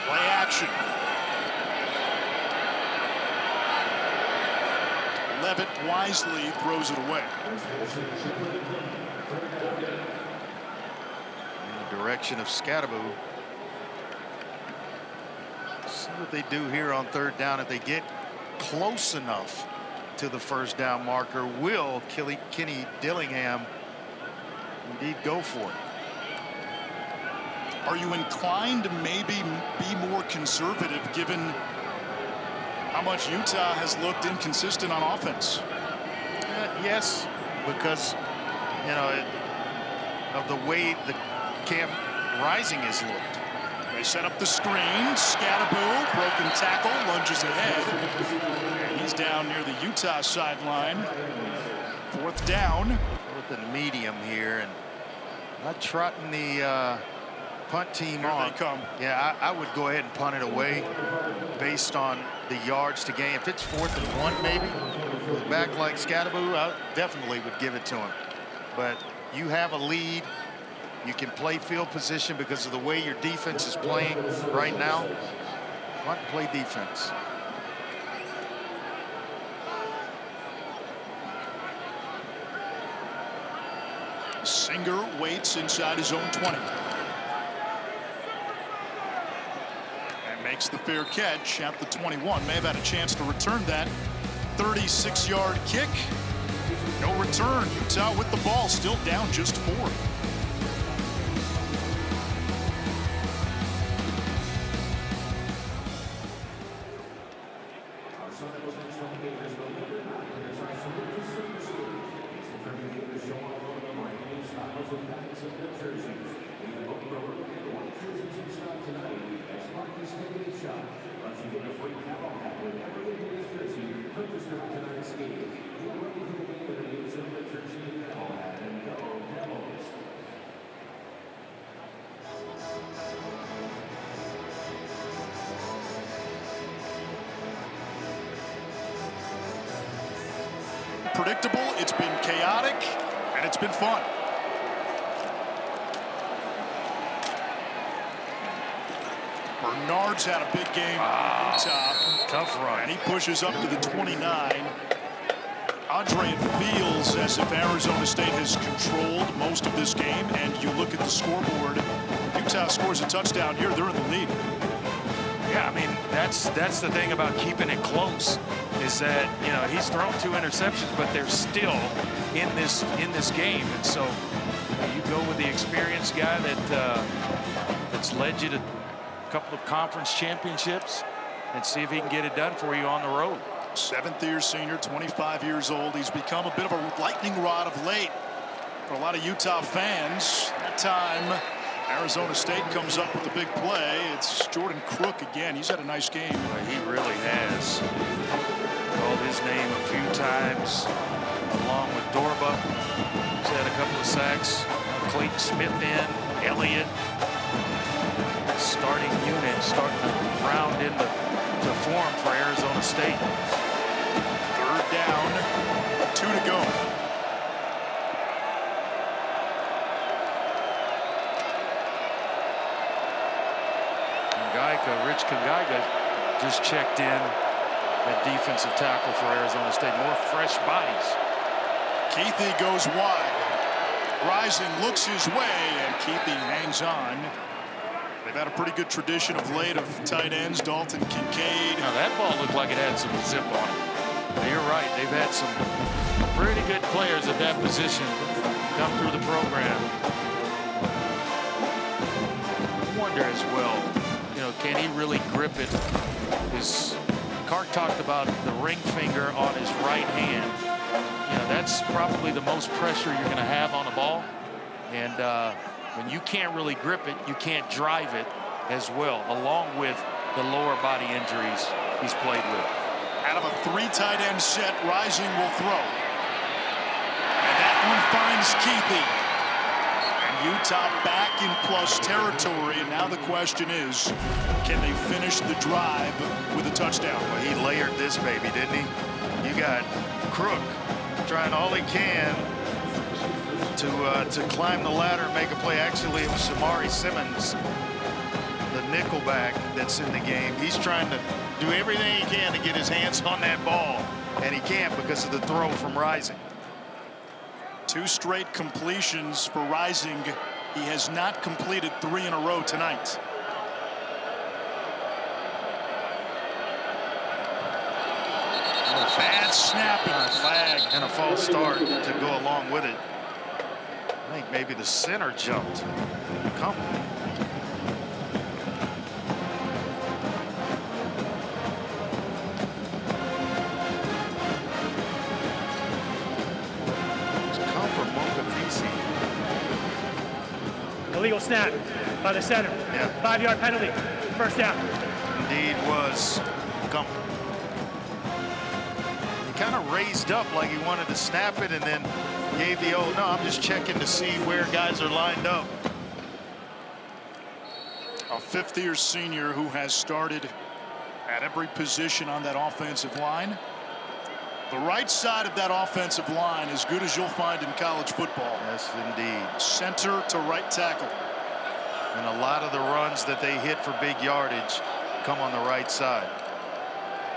Play action. Levitt wisely throws it away. In the direction of Scatterboot. See what they do here on 3rd down. If they get close enough to the first down marker, will Kenny Dillingham indeed go for it? Are you inclined to maybe be more conservative given how much Utah has looked inconsistent on offense? Yes, because, you know, of the way the Cam Rising has looked. They set up the screen. Scatterboot, broken tackle, lunges ahead. And he's down near the Utah sideline. 4th down. 4th and medium here, and not trotting the punt team on. Here they come. Yeah, I would go ahead and punt it away based on the yards to gain. If it's 4th and 1, maybe with a back like Scatterboot, I definitely would give it to him. But you have a lead. You can play field position because of the way your defense is playing right now. Punt, play defense. Singer waits inside his own 20. And makes the fair catch at the 21. May have had a chance to return that 36-yard kick. No return. Utah with the ball, still down just 4. Purchase tonight's game. You're ready for the game of the Arizona jersey. unpredictable, it's been chaotic, and it's been fun. Bernard's had a big game. Tough run. And he pushes up to the 29. Andre, it feels as if Arizona State has controlled most of this game, and you look at the scoreboard, Utah scores a touchdown here, they're in the lead. Yeah, I mean, that's the thing about keeping it close, is that, you know, he's thrown 2 interceptions, but they're still in this game. And so you go with the experienced guy that's led you to a couple of conference championships and see if he can get it done for you on the road. 7th-year senior, 25 years old. He's become a bit of a lightning rod of late for a lot of Utah fans. That time, Arizona State comes up with a big play. It's Jordan Crook again. He's had a nice game. Well, he really has. Called his name a few times, along with Dorba. He's had a couple of sacks. Clayton Smith in, Elliott. Starting unit starting to round into form for Arizona State. 3rd down, 2 to go. Rich Kangaiga just checked in at defensive tackle for Arizona State. More fresh bodies. Keithy goes wide. Rising looks his way, and Keithy hangs on. They've had a pretty good tradition of late of tight ends. Dalton Kincaid. Now that ball looked like it had some zip on it. You're right. They've had some pretty good players at that position come through the program. I wonder as well, you know, can he really grip it? Clark talked about the ring finger on his right hand. You know, that's probably the most pressure you're going to have on a ball. And when you can't really grip it, you can't drive it as well, along with the lower body injuries he's played with. Out of a 3 tight end set, Rising will throw. And that one finds Keithy. And Utah back in plus territory. And now the question is, can they finish the drive with a touchdown? Well, he layered this baby, didn't he? You got Crook trying all he can to climb the ladder and make a play. Actually, it was Shamari Simmons, the nickelback that's in the game. He's trying to do everything he can to get his hands on that ball, and he can't because of the throw from Rising. 2 straight completions for Rising. He has not completed 3 in a row tonight. Bad snap and a flag. And a false start to go along with it. I think maybe the center jumped. Illegal snap by the center. Yeah. 5-yard penalty. 1st down. Indeed was Gumper. He kind of raised up like he wanted to snap it and then gave the no, I'm just checking to see where guys are lined up. A 5th-year senior who has started at every position on that offensive line. The right side of that offensive line as good as you'll find in college football. Yes, indeed. Center to right tackle. And a lot of the runs that they hit for big yardage come on the right side.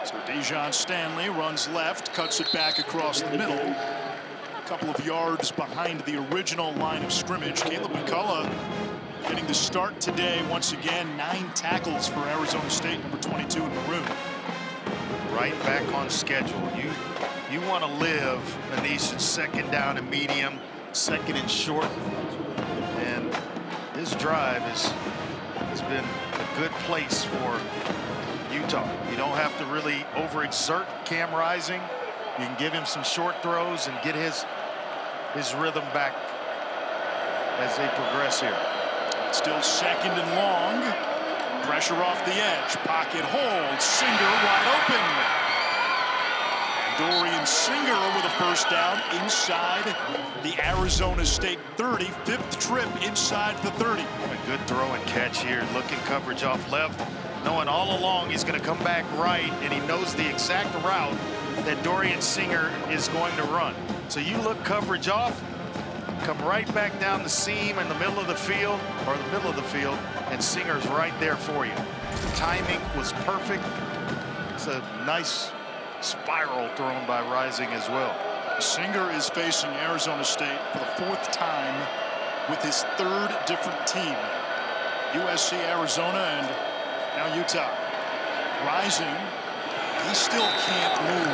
So Dejon Stanley runs left, cuts it back across the middle. A couple of yards behind the original line of scrimmage. Caleb McCullough getting the start today once again. 9 tackles for Arizona State, number 22 in maroon. Right back on schedule. You want to live, Anish, 2nd down and medium, 2nd and short. And this drive has been a good place for Utah. You don't have to really overexert Cam Rising. You can give him some short throws and get his rhythm back as they progress here. It's still 2nd and long. Pressure off the edge. Pocket hold. Singer wide open. Dorian Singer with a 1st down inside the Arizona State 30. 5th trip inside the 30. A good throw and catch here. Looking coverage off left. Knowing all along he's going to come back right, and he knows the exact route that Dorian Singer is going to run. So you look coverage off, come right back down the seam in the middle of the field, or the middle of the field, and Singer's right there for you. The timing was perfect. It's a nice spiral thrown by Rising as well. Singer is facing Arizona State for the 4th time with his 3rd different team. USC, Arizona, and now Utah. Rising, he still can't move.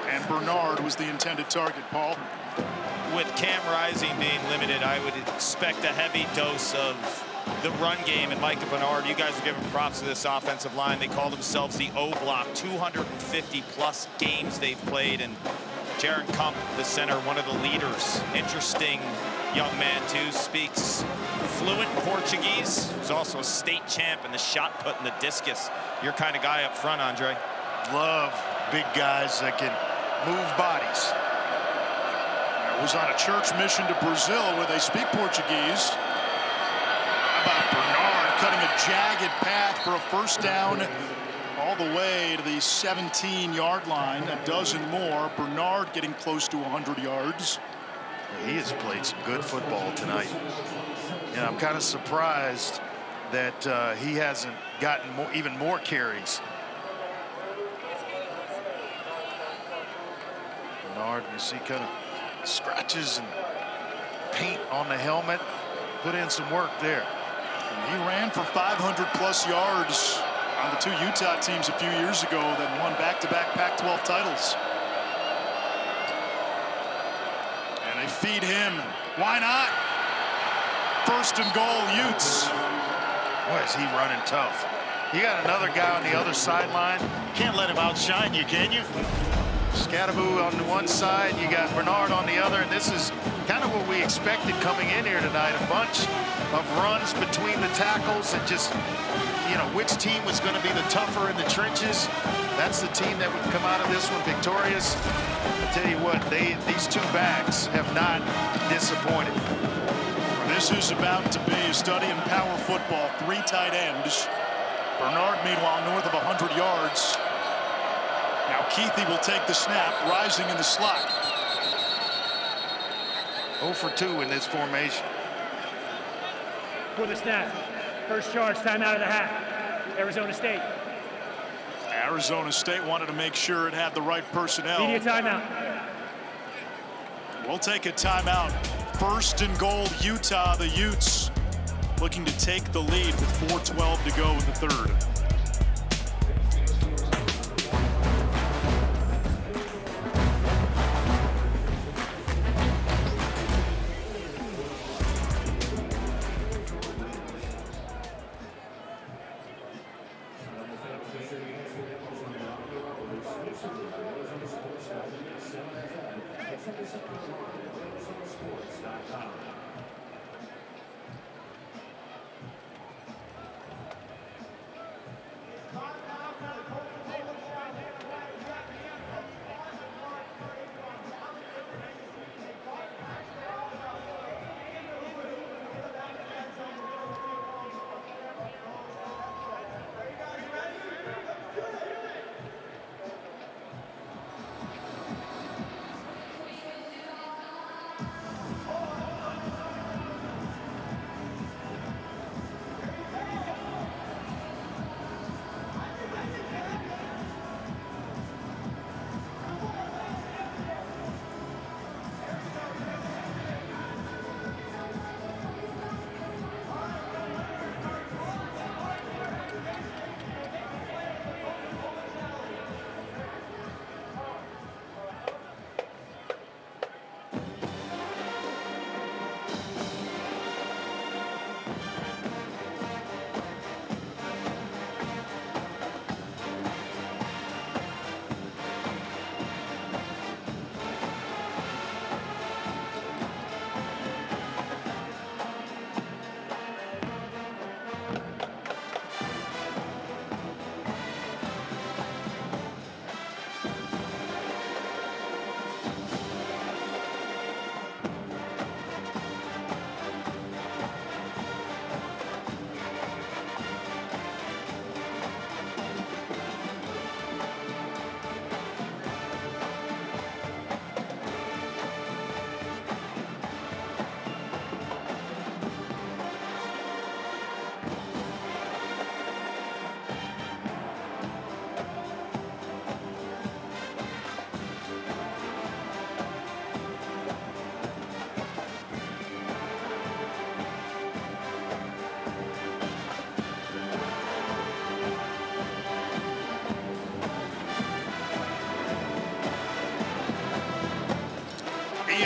And Bernard was the intended target, Paul. With Cam Rising being limited, I would expect a heavy dose of the run game. And Micah Bernard, you guys are giving props to this offensive line. They call themselves the O-Block. 250+ games they've played. And Jaron Kump, the center, one of the leaders. Interesting young man, too. Speaks fluent Portuguese. He's also a state champ in the shot put and the discus. Your kind of guy up front, Andre. Love big guys that can move bodies. Was on a church mission to Brazil where they speak Portuguese. How about Bernard cutting a jagged path for a first down all the way to the 17-yard line. A dozen more. Bernard getting close to 100 yards. He has played some good football tonight. And I'm kind of surprised that he hasn't gotten even more carries. Bernard, you see, kind of scratches and paint on the helmet. Put in some work there. He ran for 500+ yards on the 2 Utah teams a few years ago that won back-to-back Pac-12 titles. And they feed him. Why not? 1st and goal, Utes. Boy, is he running tough. You got another guy on the other sideline. Can't let him outshine you, can you? Scadaboo on the one side, you got Bernard on the other, and this is kind of what we expected coming in here tonight. A bunch of runs between the tackles and just, you know, which team was going to be the tougher in the trenches. That's the team that would come out of this one victorious. I tell you what, these 2 backs have not disappointed. This is about to be a study in power football. 3 tight ends. Bernard, meanwhile, north of 100 yards. Now Keithy will take the snap, Rising in the slot. 0 for 2 in this formation. For the snap. First charge, time out of the half. Arizona State. Arizona State wanted to make sure it had the right personnel. Media timeout. We'll take a timeout. 1st and goal, Utah. The Utes looking to take the lead with 4:12 to go in the 3rd.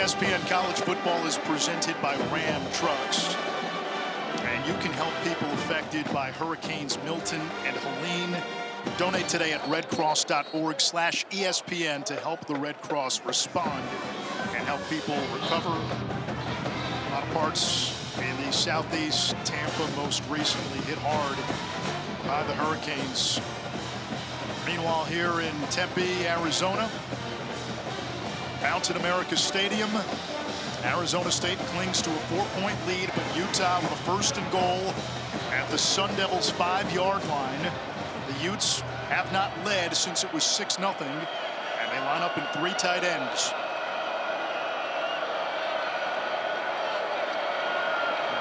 ESPN College Football is presented by Ram Trucks. And you can help people affected by Hurricanes Milton and Helene. Donate today at redcross.org/ESPN to help the Red Cross respond and help people recover. A lot of parts in the southeast. Tampa most recently hit hard by the Hurricanes. Meanwhile, here in Tempe, Arizona, Mountain America Stadium, Arizona State clings to a 4-point lead, but Utah with a 1st and goal at the Sun Devils' 5-yard line. The Utes have not led since it was 6-0, and they line up in 3 tight ends.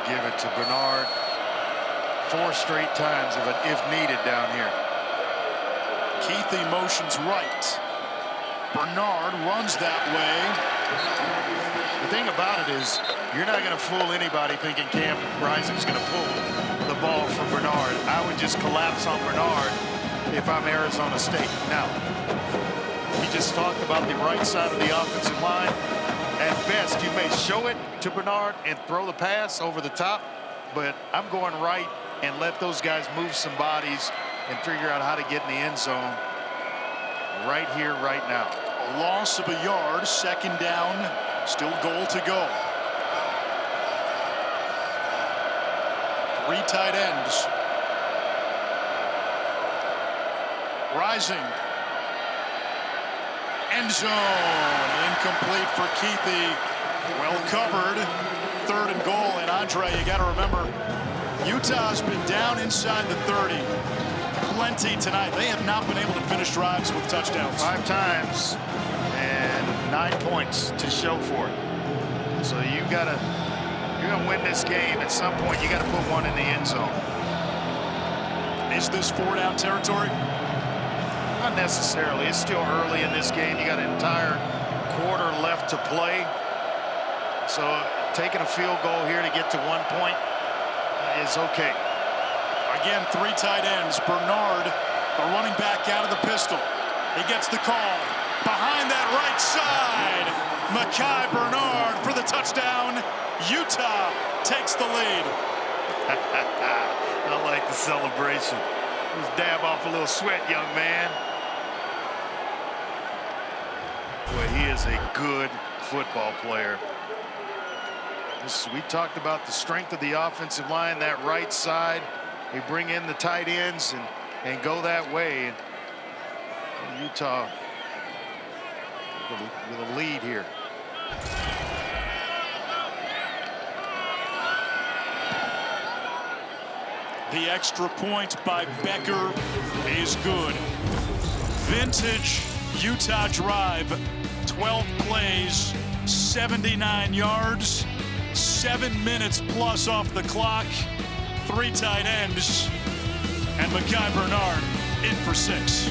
Give it to Bernard 4 straight times if needed down here. Keithy motions right. Bernard runs that way. The thing about it is you're not going to fool anybody thinking Cam Rising's going to pull the ball from Bernard. I would just collapse on Bernard if I'm Arizona State. Now, we just talked about the right side of the offensive line. At best, you may show it to Bernard and throw the pass over the top, but I'm going right and let those guys move some bodies and figure out how to get in the end zone right here, right now. A loss of a yard, 2nd down, still goal to go. 3 tight ends. Rising. End zone, incomplete for Keithy. Well covered, 3rd and goal. And Andre, you got to remember, Utah's been down inside the 30 plenty tonight. They have not been able to finish drives with touchdowns. 5 times and 9 points to show for it. So you're gonna win this game at some point. You got to put one in the end zone. Is this 4-down territory? Not necessarily. It's still early in this game. You got an entire quarter left to play. So taking a field goal here to get to 1 point is okay. Again, 3 tight ends. Bernard, the running back out of the pistol. He gets the call. Behind that right side, Mekhi Bernard for the touchdown. Utah takes the lead. I like the celebration. Just dab off a little sweat, young man. Boy, he is a good football player. We talked about the strength of the offensive line, that right side. They bring in the tight ends and go that way. And Utah with a lead here. The extra point by Becker is good. Vintage Utah drive, 12 plays, 79 yards, 7 minutes plus off the clock, 3 tight ends, and Mekhi Bernard in for 6.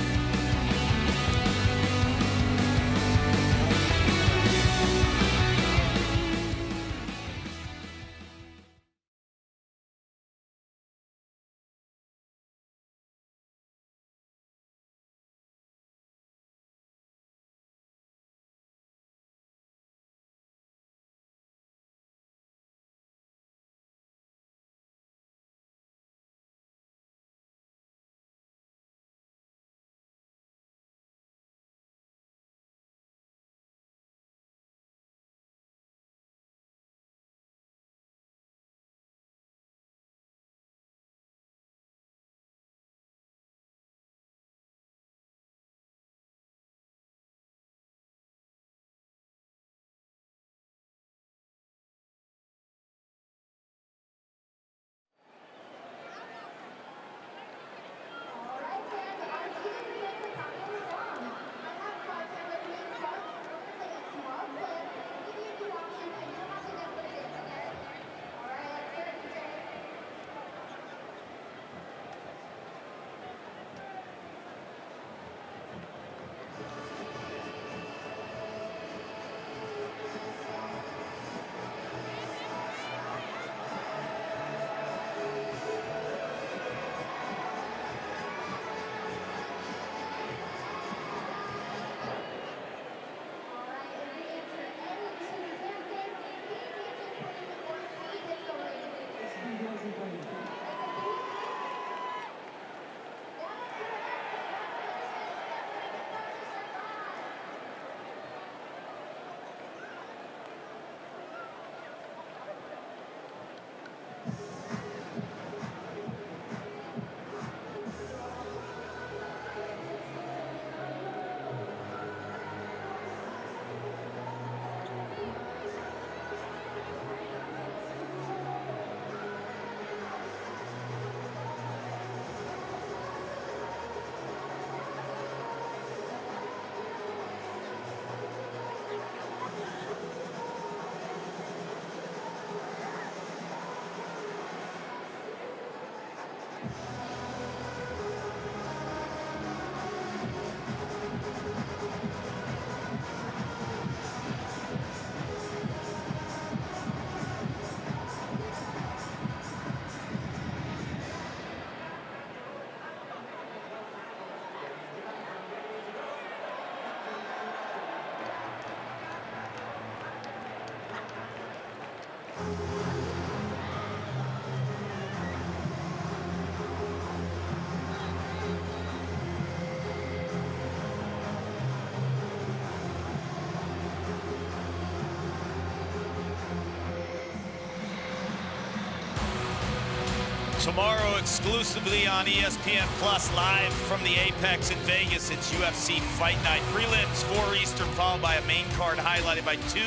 Tomorrow, exclusively on ESPN Plus, live from the Apex in Vegas, it's UFC Fight Night. Prelims, 4 Eastern, followed by a main card highlighted by 2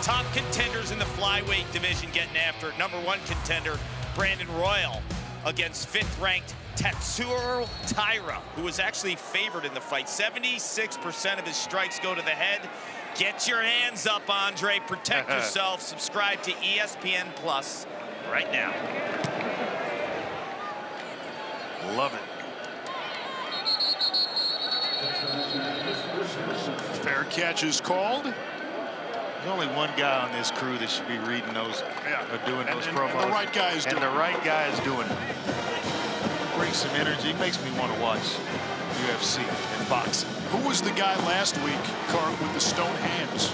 top contenders in the flyweight division getting after it. Number 1 contender, Brandon Royal, against 5th-ranked Tatsuro Taira, who was actually favored in the fight. 76% of his strikes go to the head. Get your hands up, Andre. Protect yourself. Subscribe to ESPN Plus right now. Love it. Fair catch is called. There's only one guy on this crew that should be reading those, or doing those promos. And the right guy is doing it. And the right guy is doing it. Brings some energy. Makes me want to watch UFC and boxing. Who was the guy last week, Cart, with the stone hands?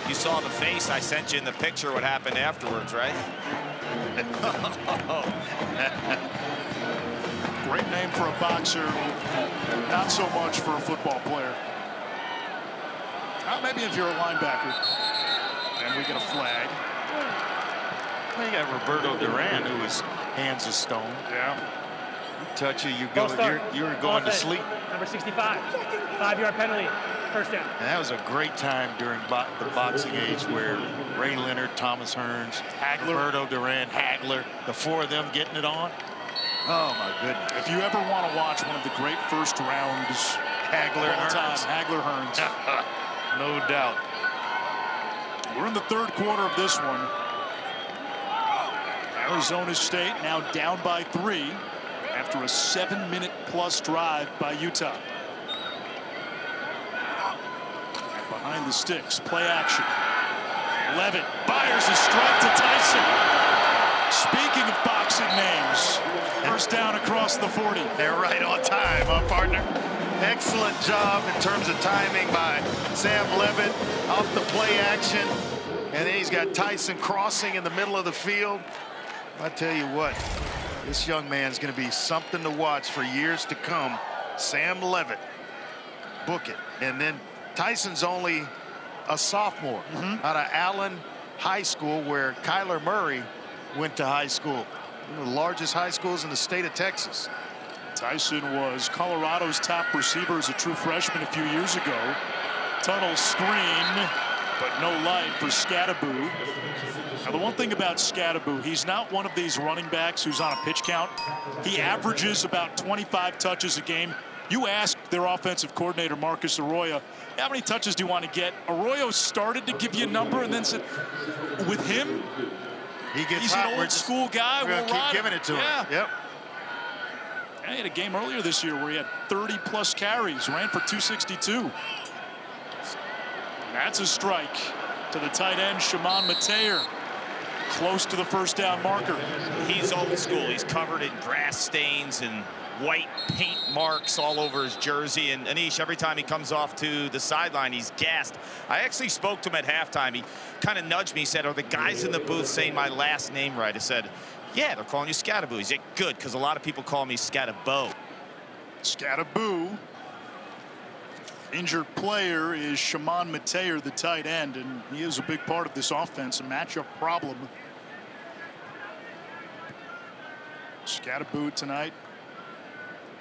You saw the face. I sent you in the picture what happened afterwards, right? Great name for a boxer, not so much for a football player. Maybe if you're a linebacker. And we get a flag. Well, you got Roberto Duran, who was hands of stone. Yeah. You touch it, you go. You're going to sleep. Number 65, 5-yard penalty, first down. And that was a great time during the boxing age where Ray Leonard, Thomas Hearns, Roberto Duran, Hagler, the 4 of them getting it on. Oh my goodness! If you ever want to watch one of the great first rounds, Hagler Hearns. Hagler Hearns. No doubt. We're in the 3rd quarter of this one. Arizona State now down by 3 after a 7-minute-plus drive by Utah. Behind the sticks, play action. Levitt fires a strike to Tyson. Speaking of boxing names, first down across the 40. They're right on time, huh, partner? Excellent job in terms of timing by Sam Levitt off the play action. And then he's got Tyson crossing in the middle of the field. I tell you what, this young man's going to be something to watch for years to come. Sam Levitt. Book it. And then Tyson's only a sophomore out of Allen High School, where Kyler Murray went to high school. One of the largest high schools in the state of Texas. Tyson was Colorado's top receiver as a true freshman a few years ago. Tunnel screen, but no light for Skattebo. Now, the one thing about Skattebo, he's not one of these running backs who's on a pitch count. He averages about 25 touches a game. You ask their offensive coordinator, Marcus Arroyo, how many touches do you want to get? Arroyo started to give you a number and then said, with him, he's an old school guy. We're going to keep giving it to him. Yep. He had a game earlier this year where he had 30-plus carries, ran for 262. That's a strike to the tight end, Shimon Mateer, close to the first down marker. He's old school. He's covered in grass stains and white paint marks all over his jersey. And Anish, every time he comes off to the sideline, he's gassed. I actually spoke to him at halftime. He kind of nudged me. He said, are the guys in the booth saying my last name right? I said, yeah, they're calling you Skattebo. He said, good, because a lot of people call me Skattebo. Skattebo. Injured player is Shimon Mateer, the tight end, and he is a big part of this offense, a matchup problem. Skattebo tonight,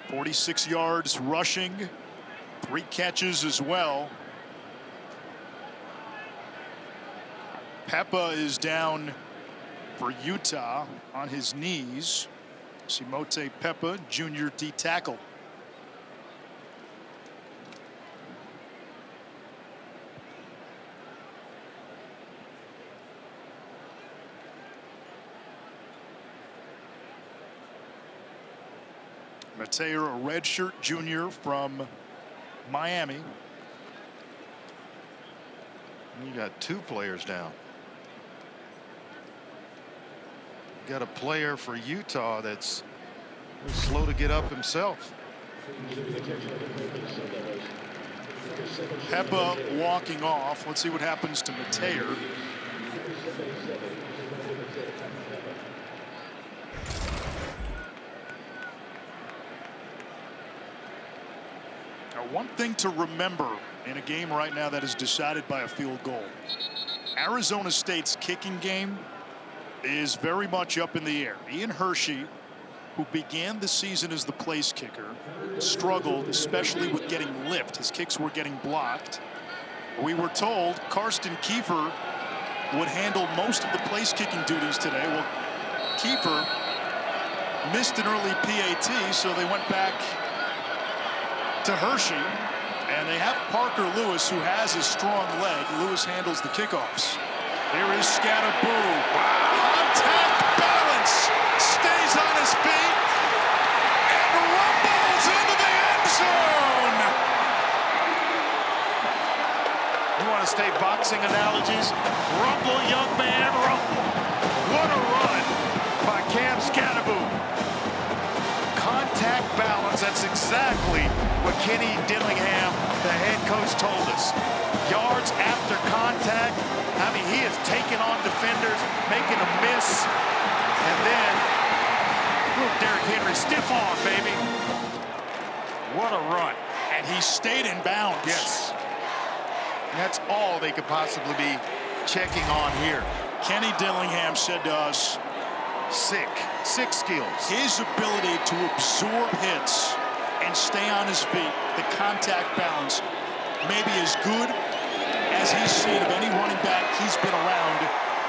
46 yards rushing, 3 catches as well. Peppa is down for Utah on his knees. Simote Peppa, junior D tackle. Mateer, a redshirt junior from Miami. You got 2 players down. You got a player for Utah that's slow to get up himself. Peppa walking off. Let's see what happens to Mateer. Now, one thing to remember in a game right now that is decided by a field goal. Arizona State's kicking game is very much up in the air. Ian Hershey, who began the season as the place kicker, struggled, especially with getting lift. His kicks were getting blocked. We were told Karsten Kiefer would handle most of the place kicking duties today. Well, Kiefer missed an early PAT, so they went back to Hershey, and they have Parker Lewis, who has a strong leg. Lewis handles the kickoffs. Here is Scatterboo. Contact, balance, stays on his feet, and rumbles into the end zone. You want to stay boxing analogies? Rumble, young man, rumble. What a run by Cam Scatterboo. Contact balance, that's exactly what Kenny Dillingham, the head coach, told us. Yards after contact. I mean, he has taken on defenders, making a miss. And then, Derrick Henry, stiff arm, baby. What a run. And he stayed in bounds. Yes. That's all they could possibly be checking on here. Kenny Dillingham said to us, sick skills. His ability to absorb hits and stay on his feet, the contact balance, maybe as good as he's seen of any running back he's been around.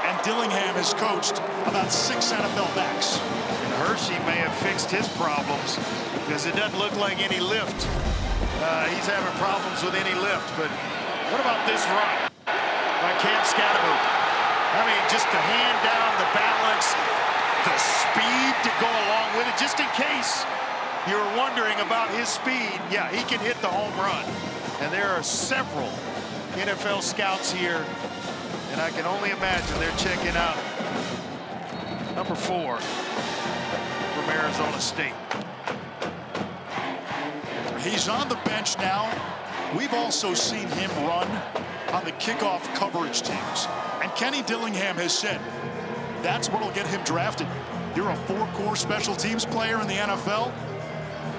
And Dillingham has coached about 6 NFL backs. And Hershey may have fixed his problems because it doesn't look like any lift. He's having problems with any lift. But what about this run by Cam Scatterboo? I mean, just to hand down the balance, the speed to go along with it, just in case you're wondering about his speed. Yeah, he can hit the home run. And there are several NFL scouts here, and I can only imagine they're checking out number 4 from Arizona State. He's on the bench now. We've also seen him run on the kickoff coverage teams. And Kenny Dillingham has said that's what will get him drafted. You're a 4-core special teams player in the NFL.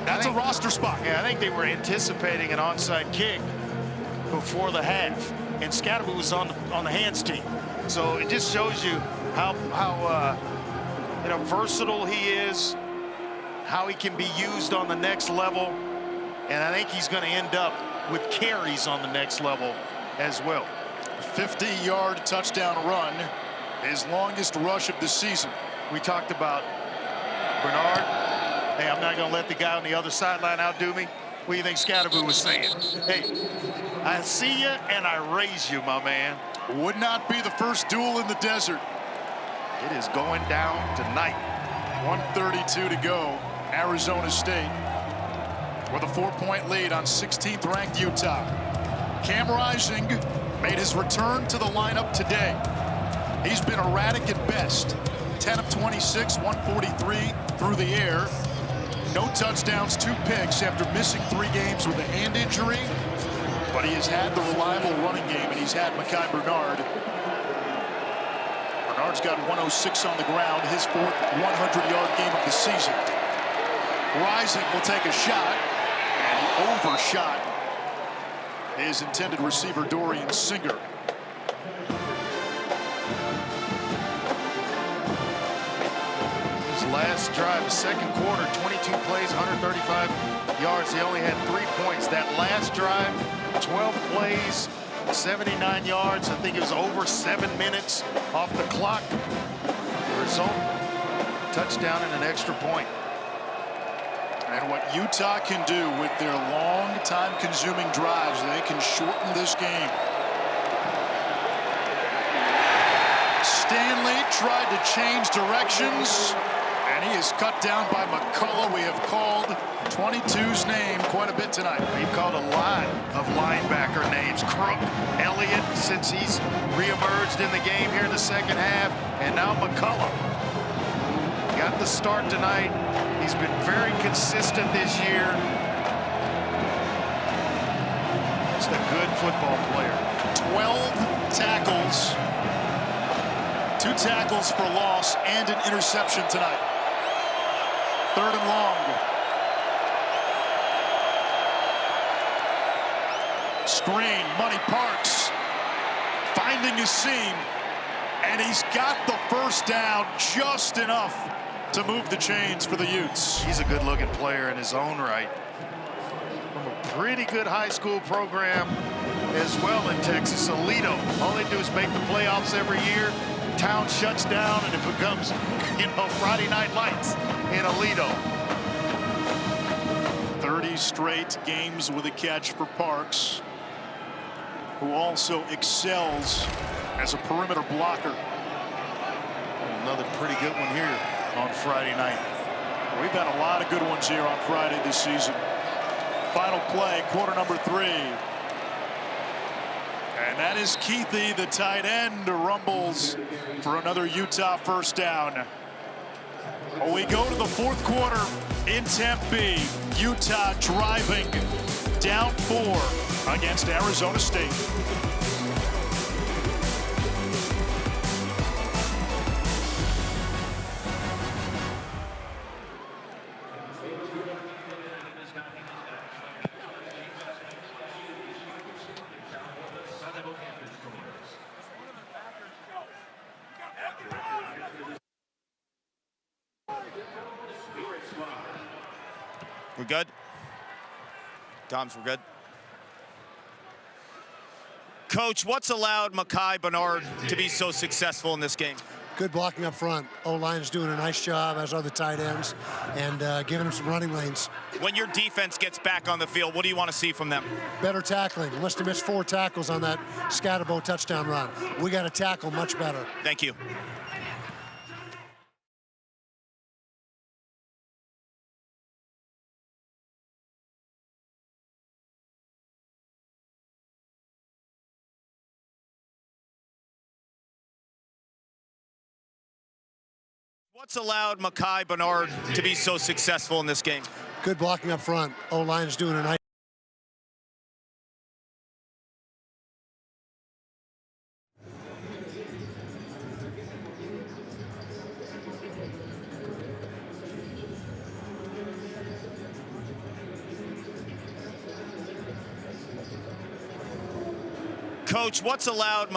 That's a roster spot. Yeah, I think they were anticipating an onside kick before the half, and Scatterboo was on the hands team. So it just shows you how versatile he is, how he can be used on the next level, and I think he's going to end up with carries on the next level as well. 50-yard touchdown run, his longest rush of the season. We talked about Bernard. Hey, I'm not going to let the guy on the other sideline outdo me. What do you think Scatterboo was saying? Hey, I see you and I raise you, my man. Would not be the first duel in the desert. It is going down tonight. 1:32 to go. Arizona State with a 4-point lead on 16th ranked Utah. Cam Rising made his return to the lineup today. He's been erratic at best. 10 of 26, 143 through the air. No touchdowns, 2 picks after missing 3 games with a hand injury. But he has had the reliable running game, and he's had Micah Bernard. Bernard's got 106 on the ground, his 4th 100-yard game of the season. Rising will take a shot, and he overshot his intended receiver, Dorian Singer. His last drive, the second quarter, 22 plays, 135 yards. He only had 3 points. That last drive, 12 plays, 79 yards. I think it was over 7 minutes off the clock. The result, touchdown and an extra point. And what Utah can do with their long, time-consuming drives, they can shorten this game. Stanley tried to change directions, and he is cut down by McCullough. We have called 22's name quite a bit tonight. We've called a lot of linebacker names. Crook, Elliott, since he's reemerged in the game here in the second half, and now McCullough. Got the start tonight. He's been very consistent this year. Just a good football player. 12 tackles, 2 tackles for loss, and an interception tonight. 3rd and long. Screen, Money Parks finding his seam And he's got the first down just enough to move the chains for the Utes. He's a good-looking player in his own right. From a pretty good high school program as well in Texas, Aledo. All they do is make the playoffs every year. Town shuts down, and it becomes, Friday Night Lights in Aledo. 30 straight games with a catch for Parks, who also excels as a perimeter blocker. Another pretty good one here on Friday night. We've had a lot of good ones here on Friday this season. Final play, quarter number 3. And that is Keithy, the tight end, rumbles for another Utah first down. We go to the fourth quarter in Tempe. Utah driving down 4 against Arizona State. We're good? Toms, we're good? Coach, what's allowed Mekhi Bernard to be so successful in this game? Good blocking up front. O-line is doing a nice job, as are the tight ends, and giving them some running lanes. When your defense gets back on the field, what do you want to see from them? Better tackling. Must have missed 4 tackles on that Scatterbo touchdown run. We got to tackle much better. Thank you. What's allowed Mekhi Bernard to be so successful in this game? Good blocking up front. O-line is doing a nice. Coach, what's allowed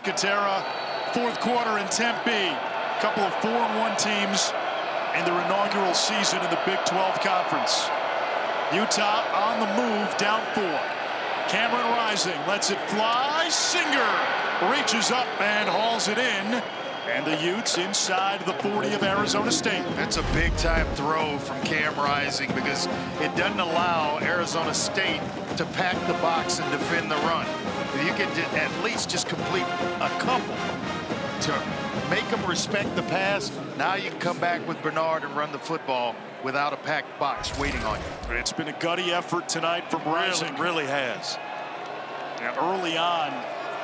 Katera, fourth quarter in Tempe. A couple of 4-1 teams in their inaugural season in the Big 12 Conference. Utah on the move, down 4. Cameron Rising lets it fly. Singer reaches up and hauls it in. And the Utes inside the 40 of Arizona State. That's a big-time throw from Cam Rising because it doesn't allow Arizona State to pack the box and defend the run. If you can at least just complete a couple to make them respect the pass, now you can come back with Bernard and run the football without a packed box waiting on you. It's been a gutty effort tonight from Rising. Really has. And early on,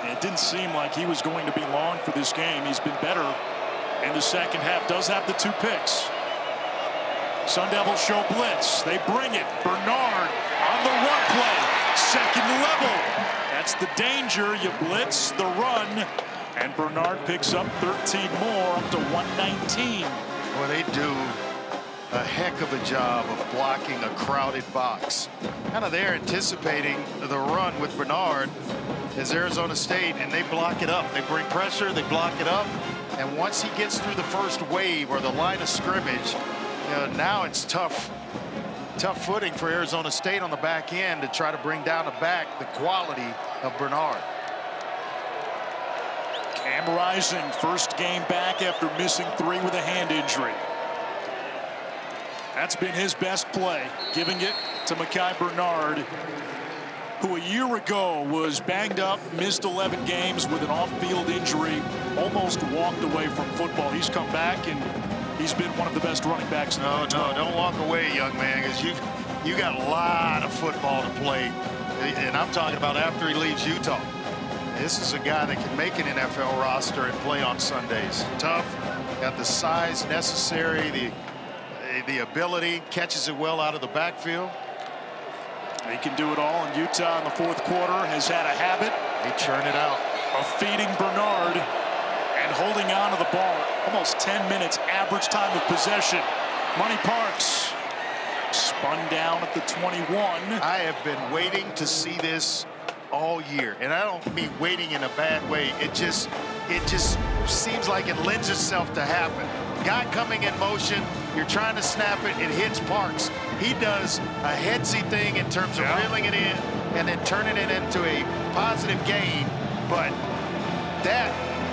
it didn't seem like he was going to be long for this game. He's been better in the second half. Does have the 2 picks. Sun Devils show blitz. They bring it. Bernard on the run play. second level. That's the danger. You blitz the run, and Bernard picks up 13 more, up to 119. Well, they do a heck of a job of blocking a crowded box. Kind of there anticipating the run with Bernard as Arizona State, and they block it up. They bring pressure, they block it up, and once he gets through the first wave or the line of scrimmage, now it's tough footing for Arizona State on the back end to try to bring down the quality of Bernard. Cam Rising, first game back after missing 3 with a hand injury. That's been his best play, giving it to Micah Bernard, who a year ago was banged up, missed 11 games with an off-field injury, almost walked away from football. He's come back, and he's been one of the best running backs in the league. No, don't walk away, young man, because you got a lot of football to play, and I'm talking about after he leaves Utah. This is a guy that can make an NFL roster and play on Sundays. Tough, got the size necessary, the ability, catches it well out of the backfield. He can do it all, and Utah in the fourth quarter has had a habit. They churn it out of feeding Bernard and holding on to the ball. Almost 10 minutes average time of possession. Money Parks spun down at the 21. I have been waiting to see this all year, and I don't mean waiting in a bad way. It just seems like it lends itself to happen. Guy coming in motion, you're trying to snap it, it hits Parks. He does a headsy thing in terms of reeling it in and then turning it into a positive gain, but that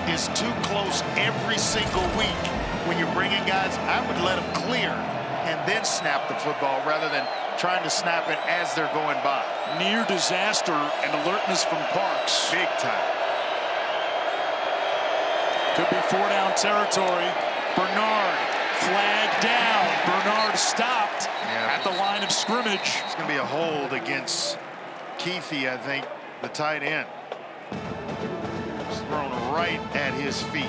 is too close every single week. When you're bringing guys, I would let them clear and then snap the football rather than trying to snap it as they're going by. Near disaster and alertness from Parks. Big time. Could be 4-down territory. Bernard flagged down. Bernard stopped at the line of scrimmage. It's going to be a hold against Keithy, I think, the tight end. It's thrown right at his feet.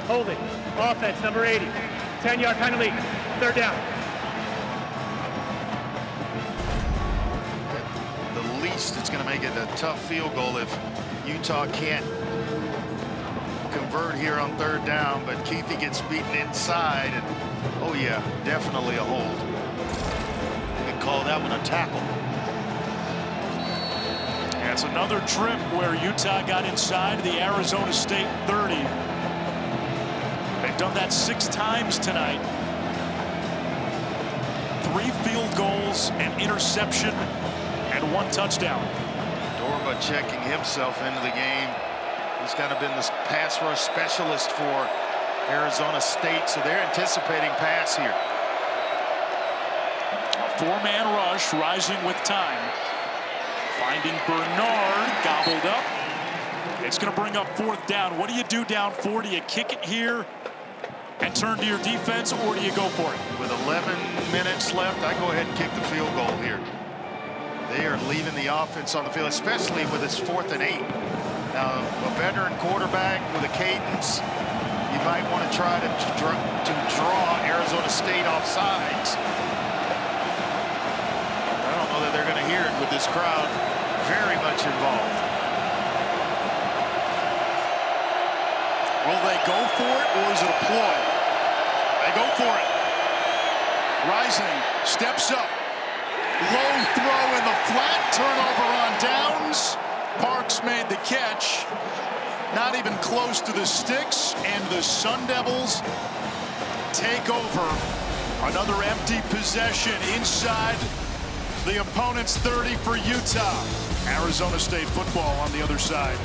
Holding. Offense, number 80. 10-yard penalty. 3rd down. The least it's going to make it a tough field goal if Utah can't convert here on 3rd down, but Keithy gets beaten inside, and oh yeah, definitely a hold. You can call that one a tackle. That's another trip where Utah got inside the Arizona State 30. They've done that 6 times tonight. 3 field goals, an interception, and 1 touchdown. Dorba checking himself into the game. He's kind of been this pass rush specialist for Arizona State, so they're anticipating pass here. A 4-man rush, Rising with time. Finding Bernard, gobbled up. It's going to bring up 4th down. What do you do down 4? Do you kick it here and turn to your defense, or do you go for it? With 11 minutes left, I go ahead and kick the field goal here. They are leaving the offense on the field, especially with this 4th and 8. Now, a veteran quarterback with a cadence, you might want to try to draw Arizona State off sides. I don't know that they're going to hear it with this crowd very much involved. Will they go for it, or is it a ploy? They go for it. Rising, steps up. Low throw in the flat, turnover on downs. Parks made the catch. Not even close to the sticks, and the Sun Devils take over. Another empty possession inside the opponent's 30 for Utah. Arizona State football on the other side.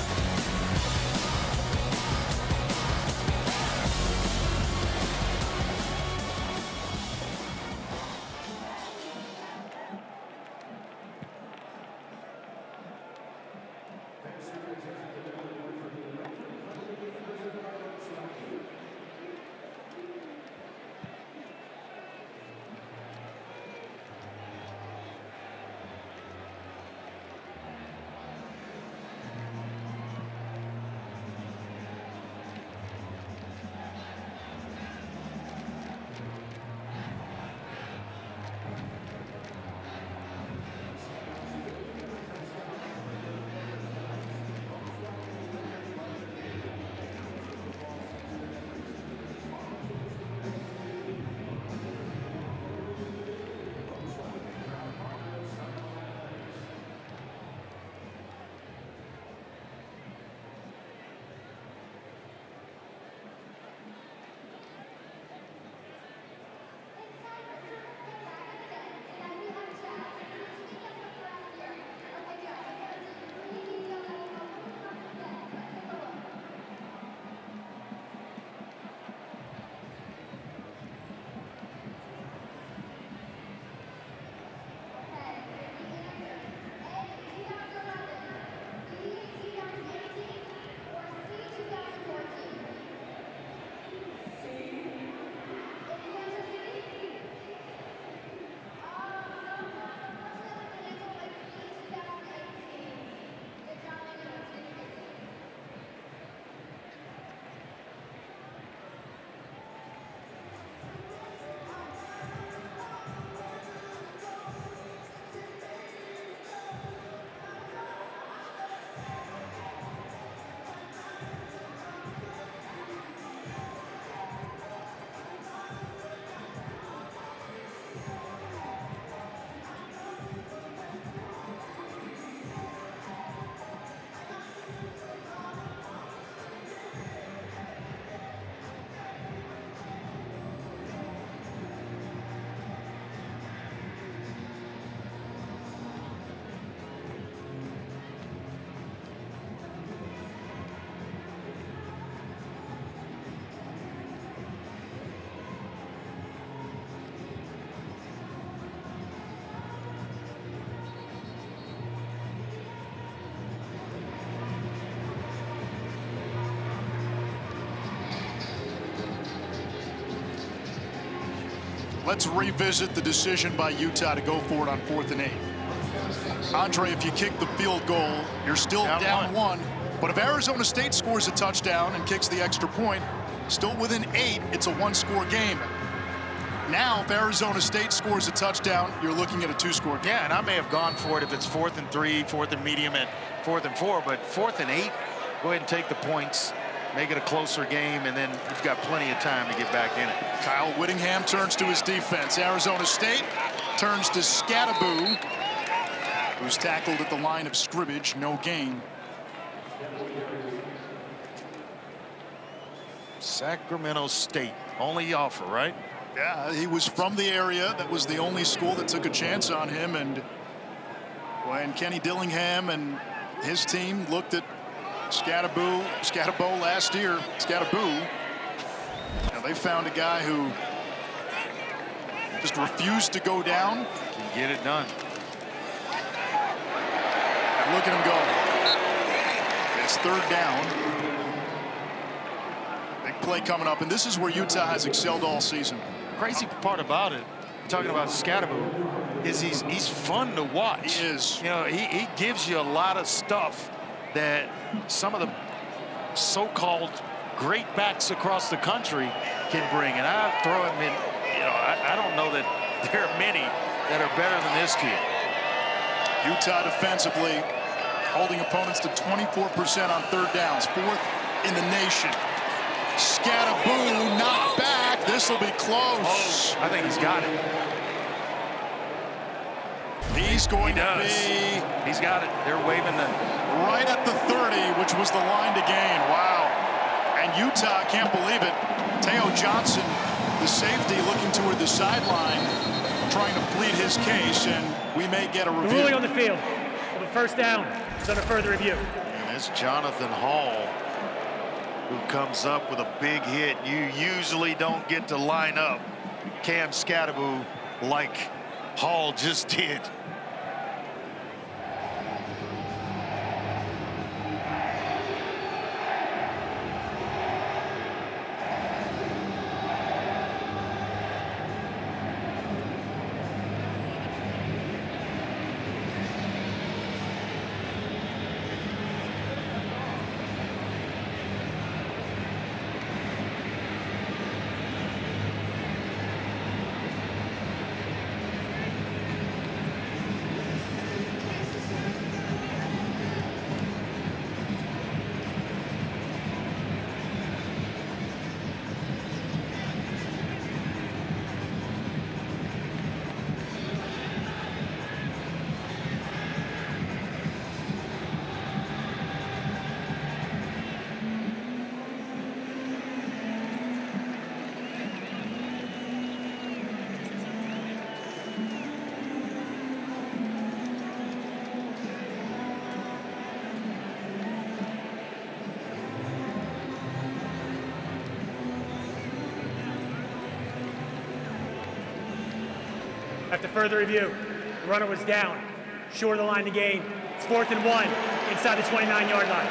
Let's revisit the decision by Utah to go for it on 4th and 8. Andre, if you kick the field goal, you're still down one. But if Arizona State scores a touchdown and kicks the extra point, still within 8, it's a 1-score game. Now, if Arizona State scores a touchdown, you're looking at a 2-score game. Yeah, and I may have gone for it if it's 4th and 3, 4th and medium, and 4th and 4. But 4th and 8, go ahead and take the points, make it a closer game, and then you've got plenty of time to get back in it. Kyle Whittingham turns to his defense. Arizona State turns to Skattebo, who's tackled at the line of scrimmage, no gain. Sacramento State, only offer, right? Yeah, he was from the area. That was the only school that took a chance on him. And when Kenny Dillingham and his team looked at Skattebo last year, they found a guy who just refused to go down. Can get it done. And look at him go. It's 3rd down. Big play coming up, and this is where Utah has excelled all season. Crazy part about it, talking about Skattebo, is he's fun to watch. He is. You know, he gives you a lot of stuff that some of the so-called great backs across the country can bring. And I throw him in, you know, I don't know that there are many that are better than this kid. Utah defensively holding opponents to 24% on 3rd downs, 4th in the nation. Skattebo not back. This will be close. I think he's got it. He's going to be. He's got it. They're waving the. Right at the 30, which was the line to gain. Wow. And Utah can't believe it. Teo Johnson, the safety, looking toward the sideline, trying to plead his case, and we may get a review. The ruling on the field of a 1st down is under further review. And it's Jonathan Hall who comes up with a big hit. You usually don't get to line up Cam Skattebo like Hall just did. After further review, the runner was down, short of the line to gain. It's 4th and 1 inside the 29-yard line.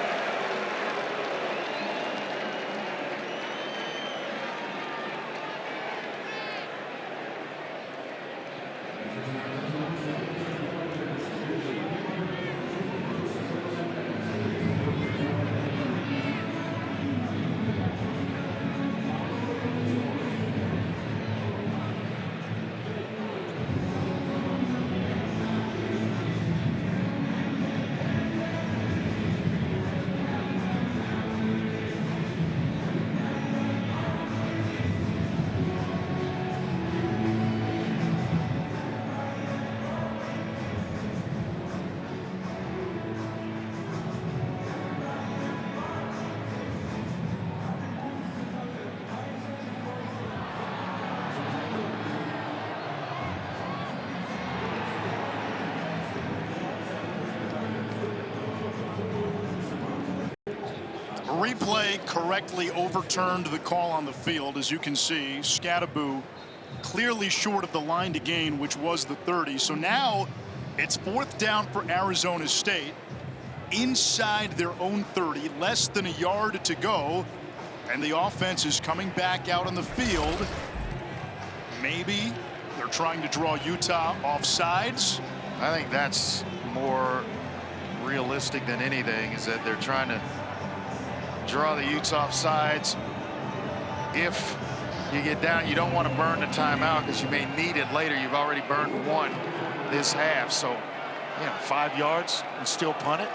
Replay correctly overturned the call on the field. As you can see, Skattebo clearly short of the line to gain, which was the 30. So now it's 4th down for Arizona State inside their own 30, less than a yard to go, and the offense is coming back out on the field. Maybe they're trying to draw Utah off sides. I think that's more realistic than anything, is that they're trying to draw the Utes off sides. If you get down, you don't want to burn the timeout because you may need it later. You've already burned one this half. So, 5 yards and still punt it.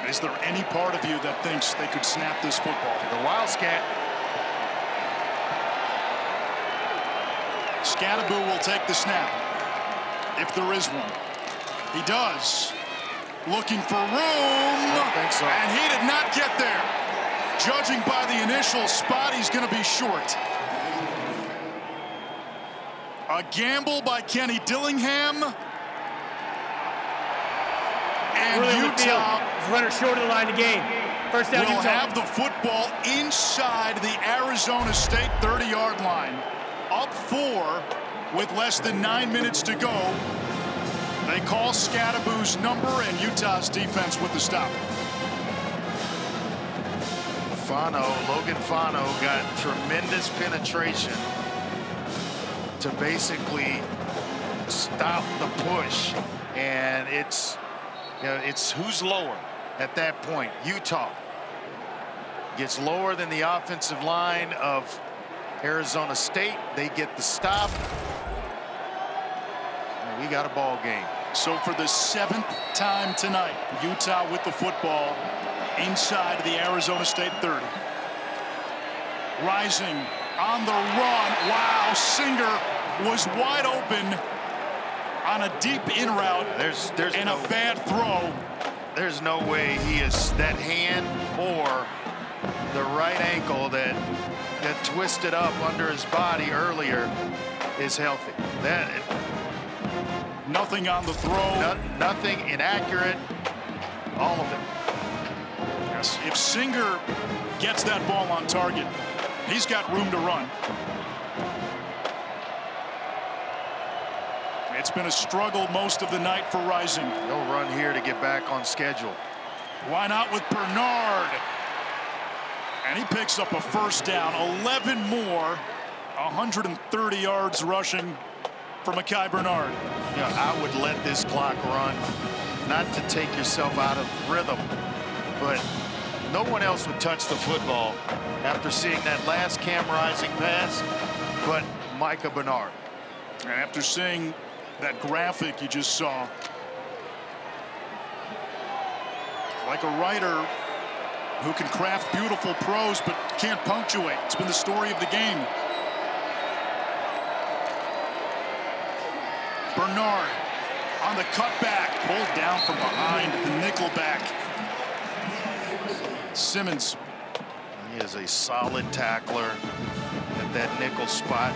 Is there any part of you that thinks they could snap this football? The Wildcat. Scatterboo will take the snap, if there is one. He does. Looking for room. I don't think so. And he did not get there. Judging by the initial spot, he's going to be short. A gamble by Kenny Dillingham. And really Utah runner short of the line to gain. First down, will Utah. have the football inside the Arizona State 30-yard line. Up 4 with less than 9 minutes to go. They call Scatterboo's number, and Utah's defense with the stop. Logan Fano got tremendous penetration to basically stop the push, and it's who's lower at that point. Utah gets lower than the offensive line of Arizona State. They get the stop. And we got a ball game. So for the 7th time tonight, Utah with the football inside the Arizona State 30. Rising on the run. Wow, Singer was wide open on a deep in route. There's and a bad throw. There's no way he is that hand or the right ankle that twisted up under his body earlier is healthy. Nothing on the throw. Nothing inaccurate. All of it. Yes. If Singer gets that ball on target, he's got room to run. It's been a struggle most of the night for Rising. They'll run here to get back on schedule. Why not with Bernard? And he picks up a first down. 11 more. 130 yards rushing for Mekhi Bernard. I would let this clock run, not to take yourself out of rhythm, but no one else would touch the football after seeing that last Cam Rising pass, but Micah Bernard. And after seeing that graphic you just saw, like a writer who can craft beautiful prose but can't punctuate. It's been the story of the game. Bernard on the cutback, pulled down from behind the nickel back. Simmons. He is a solid tackler at that nickel spot.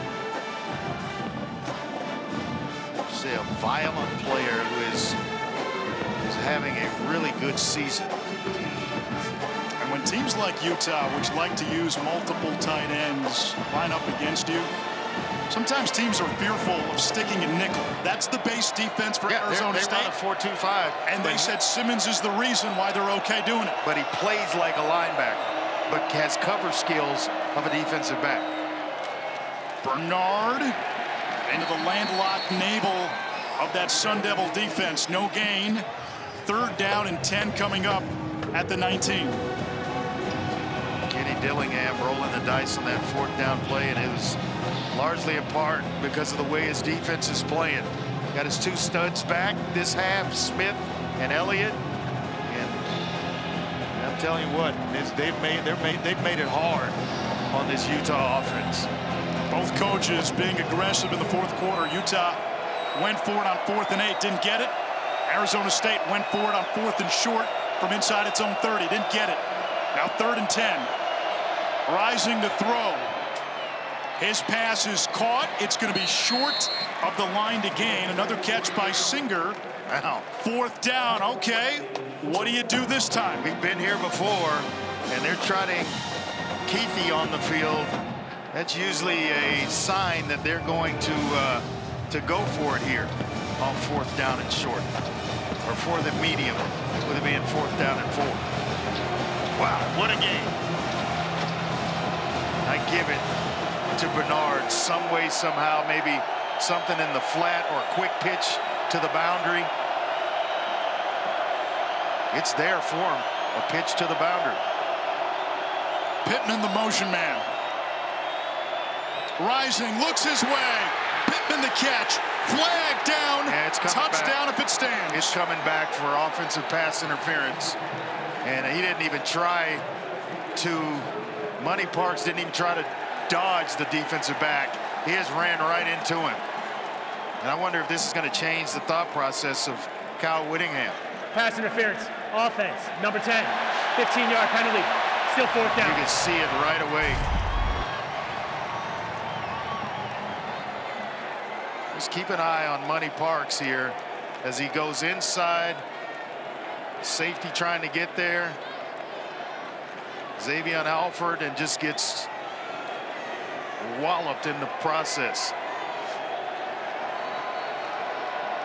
See a violent player who is having a really good season. And when teams like Utah, which like to use multiple tight ends, line up against you, sometimes teams are fearful of sticking a nickel. That's the base defense for Arizona State. They run a 4-2-5. And they said Simmons is the reason why they're okay doing it. But he plays like a linebacker, but has cover skills of a defensive back. Bernard into the landlocked navel of that Sun Devil defense. No gain. 3rd down and 10 coming up at the 19. Kenny Dillingham rolling the dice on that 4th down play, and it was largely in part because of the way his defense is playing. Got his 2 studs back this half, Smith and Elliott. And I'm telling you what, they've made it hard on this Utah offense. Both coaches being aggressive in the 4th quarter. Utah went for it on 4th and 8, didn't get it. Arizona State went for it on 4th and short from inside its own 30, didn't get it. Now 3rd and 10. Rising to throw. His pass is caught. It's going to be short of the line to gain. Another catch by Singer. Wow. 4th down. Okay, what do you do this time? We've been here before, and they're trotting Keithy on the field. That's usually a sign that they're going to go for it here on 4th down and short, or 4th and medium, with it being 4th down and 4. Wow, what a game. I give it to Bernard some way, somehow, maybe something in the flat or a quick pitch to the boundary. It's there for him, a pitch to the boundary. Pittman, the motion man. Rising, looks his way. Pittman the catch. Flag down. Yeah, it's coming touchdown back. if it stands. It's coming back for offensive pass interference. And he didn't even try to, Money Parks didn't even try to dodge the defensive back. He just ran right into him. And I wonder if this is going to change the thought process of Kyle Whittingham. Pass interference, offense, number 10, 15-yard penalty, still 4th down. You can see it right away. Just keep an eye on Money Parks here as he goes inside. Safety trying to get there. Xavier Alford, and just gets walloped in the process.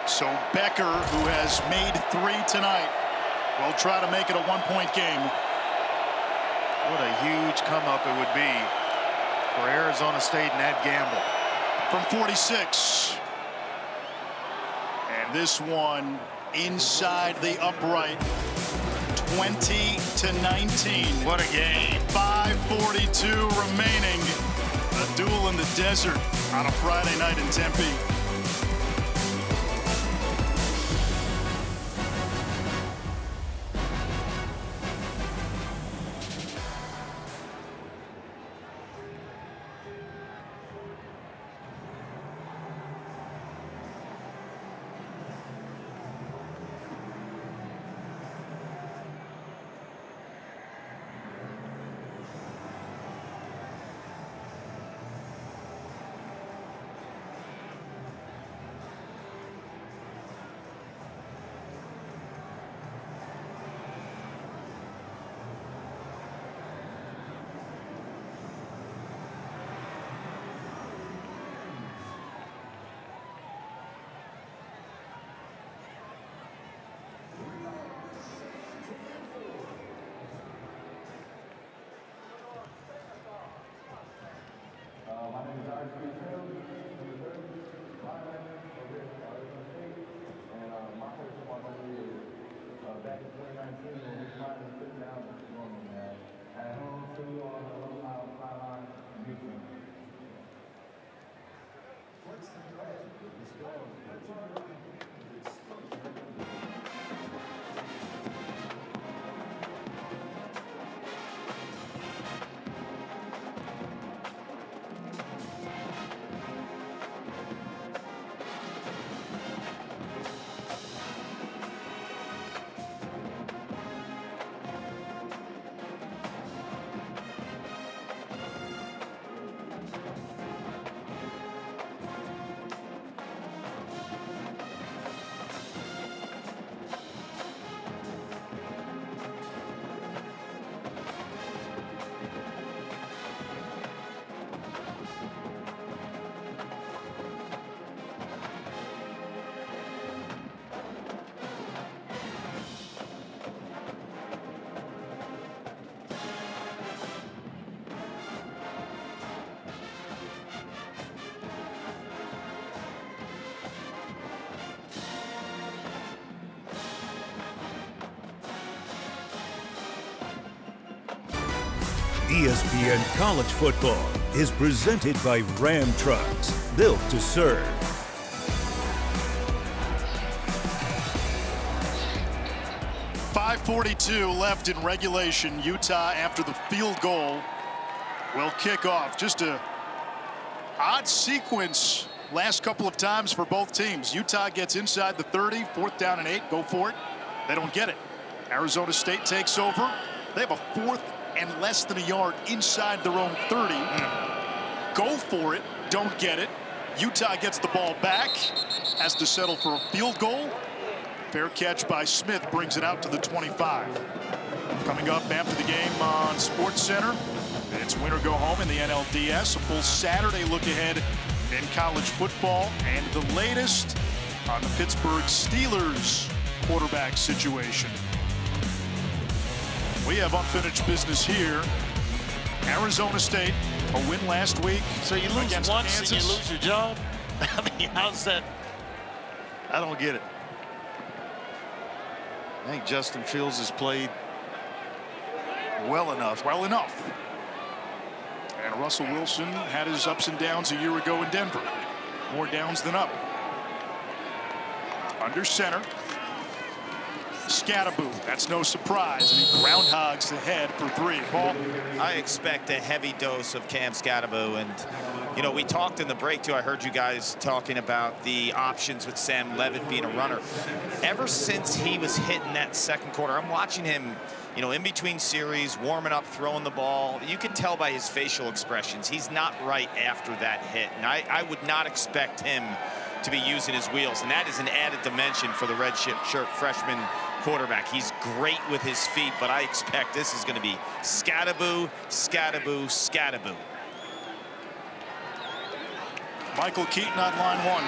So Becker, who has made 3 tonight, will try to make it a 1-point game. What a huge come up it would be for Arizona State and Ed Gamble. From 46. And this one inside the upright. 20-19. What a game. 5:42 remaining. A duel in the desert on a Friday night in Tempe. ESPN College Football is presented by Ram Trucks, built to serve. .542 left in regulation. Utah, after the field goal, will kick off. Just a odd sequence last couple of times for both teams. Utah gets inside the 30, 4th down and 8, go for it. They don't get it. Arizona State takes over. They have a 4th and less than a yard inside their own 30. Go for it, don't get it. Utah gets the ball back, has to settle for a field goal. Fair catch by Smith brings it out to the 25. Coming up after the game on SportsCenter, it's win or go home in the NLDS. A full Saturday look ahead in college football and the latest on the Pittsburgh Steelers quarterback situation. We have unfinished business here. Arizona State A win last week. So you lose against once Kansas. and you lose your job? I mean, how's that? I don't get it. I think Justin Fields has played well enough. Well enough. And Russell Wilson had his ups and downs a year ago in Denver. More downs than up. Under center. Scatterboo. That's no surprise. And he groundhogs ahead for 3. Paul? I expect a heavy dose of Cam Scatterboo. And, you know, we talked in the break, too. I heard you guys talking about the options with Sam Levitt being a runner. Ever since he was hitting that second quarter, I'm watching him, you know, in between series, warming up, throwing the ball. You can tell by his facial expressions. He's not right after that hit. And I would not expect him to be using his wheels. And that is an added dimension for the red shirt freshman quarterback. He's great with his feet, but I expect this is going to be Scatterboo, Scatterboo, Scatterboo. Michael Keaton on line 1.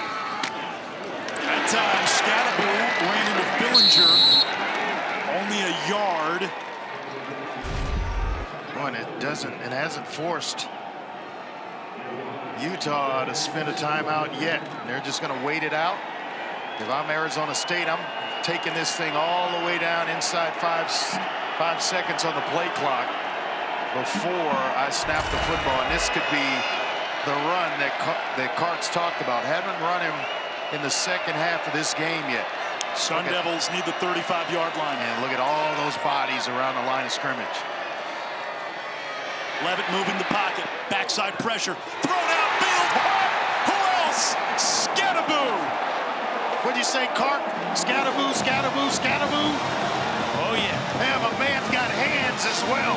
That time, Scatterboo ran into Billinger. Only a yard. Well, and it hasn't forced Utah to spend a timeout yet. They're just going to wait it out. If I'm Arizona State, I'm taking this thing all the way down inside 5 seconds on the play clock before I snap the football. And this could be the run that Kartz talked about. Haven't run him in the second half of this game yet. Sun Devils need the 35-yard line. And look at all those bodies around the line of scrimmage. Levitt moving the pocket. Backside pressure. Thrown outfield. Who else? Scatterboo. What'd you say, Cart? Scatterboo, Scatterboo, Scatterboo. Oh, yeah. Yeah, my man's got hands as well.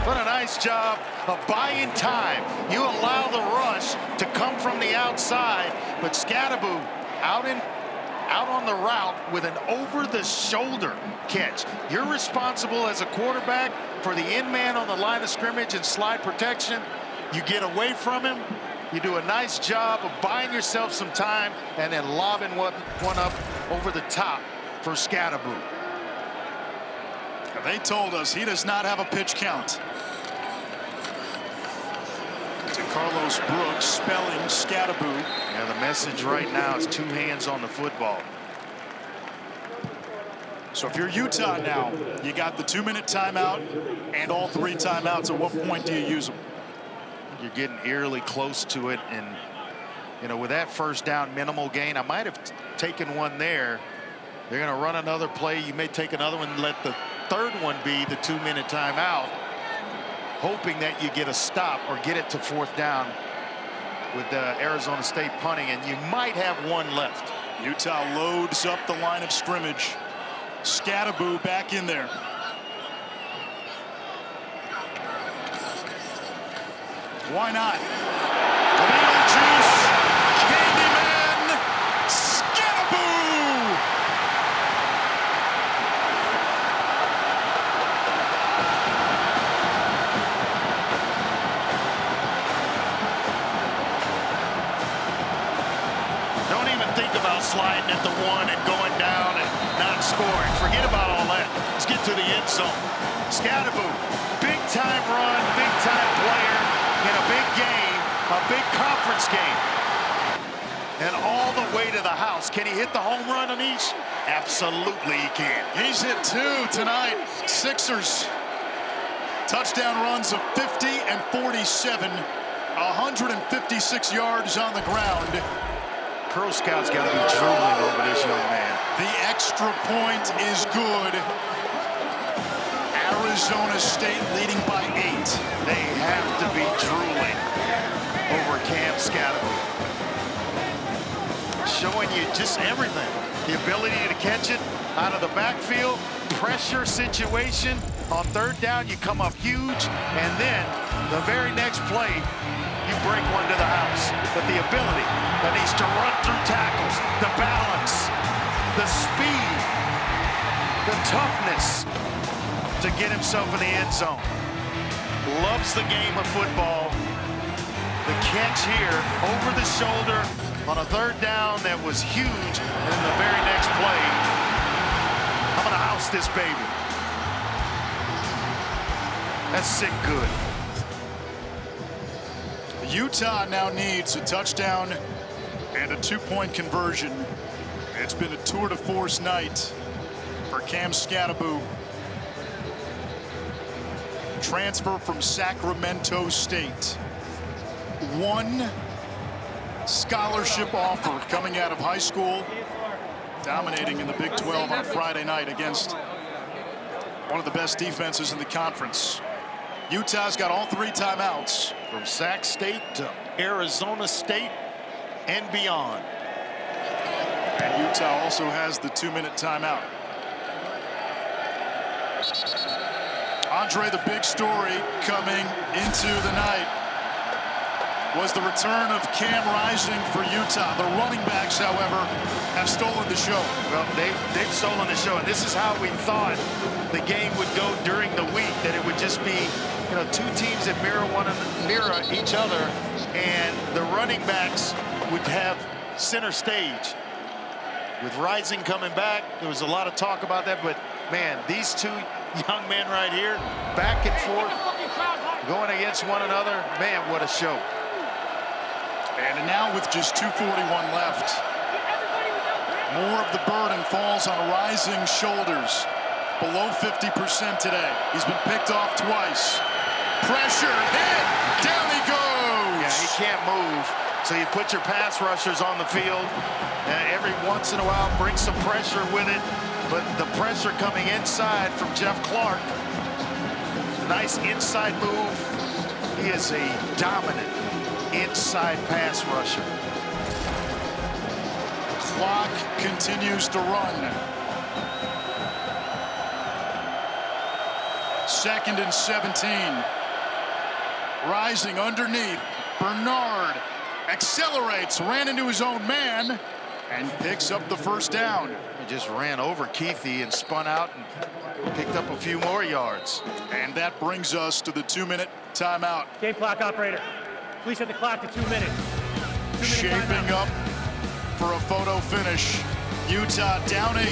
What a nice job of buying time. You allow the rush to come from the outside, but Scatterboo out on the route with an over-the-shoulder catch. You're responsible as a quarterback for the end man on the line of scrimmage and slide protection. You get away from him. You do a nice job of buying yourself some time and then lobbing one up over the top for Scatterboo. They told us he does not have a pitch count. To Carlos Brooks, spelling Scatterboo. Yeah, the message right now is 2 hands on the football. So if you're Utah now, you got the 2-minute timeout and all 3 timeouts. At what point do you use them? You're getting eerily close to it, and you know, with that first down minimal gain, I might have taken one there. They're going to run another play. You may take another one and let the third one be the 2-minute timeout, hoping that you get a stop or get it to 4th down with Arizona State punting, and you might have one left. Utah loads up the line of scrimmage. Scatterboo back in there. Why not? Beetlejuice, Candyman, Scatterboo! Don't even think about sliding at the 1 and going down and not scoring. Forget about all that. Let's get to the end zone. Scatterboo, big-time run, big-time player in a big game, a big conference game. And all the way to the house. Can he hit the home run on each? Absolutely he can. He's hit 2 tonight. Sixers. Touchdown runs of 50 and 47. 156 yards on the ground. Pro Scouts got to be drooling over this young man. The extra point is good. Arizona State leading by 8. They have to be drooling over Cam Scatterboo. Showing you just everything. The ability to catch it out of the backfield, pressure situation. On 3rd down, you come up huge, and then the very next play, you break one to the house. But the ability that needs to run through tackles, the balance, the speed, the toughness to get himself in the end zone. Loves the game of football. The catch here over the shoulder on a 3rd down that was huge. And in the very next play, I'm going to house this baby. That's sick good. Utah now needs a touchdown and a 2-point conversion. It's been a tour de force night for Cam Skattebo. Transfer from Sacramento State. One scholarship offer coming out of high school, dominating in the Big 12 on a Friday night against one of the best defenses in the conference. Utah's got all 3 timeouts. From Sac State to Arizona State and beyond. And Utah also has the 2-minute timeout. Andre, the big story coming into the night was the return of Cam Rising for Utah. The running backs, however, have stolen the show. Well, they've stolen the show, and this is how we thought the game would go during the week, that it would just be, you know, 2 teams that mirror each other, and the running backs would have center stage. With Rising coming back, there was a lot of talk about that, but man, these 2 young men right here, back and forth, going against one another, man, what a show. And now with just 2:41 left, more of the burden falls on Rising's shoulders. Below 50% today. He's been picked off twice. Pressure, hit, down he goes. Yeah, he can't move. So you put your pass rushers on the field, and every once in a while bring some pressure with it. But the pressure coming inside from Jeff Clark. Nice inside move. He is a dominant inside pass rusher. Clock continues to run. 2nd and 17. Rising underneath. Bernard accelerates, ran into his own man, and picks up the first down. He just ran over Keithy and spun out and picked up a few more yards. And that brings us to the 2-minute timeout. Game clock operator, please set the clock to 2 minutes. 2-minute Shaping timeout. up for a photo finish. Utah down 8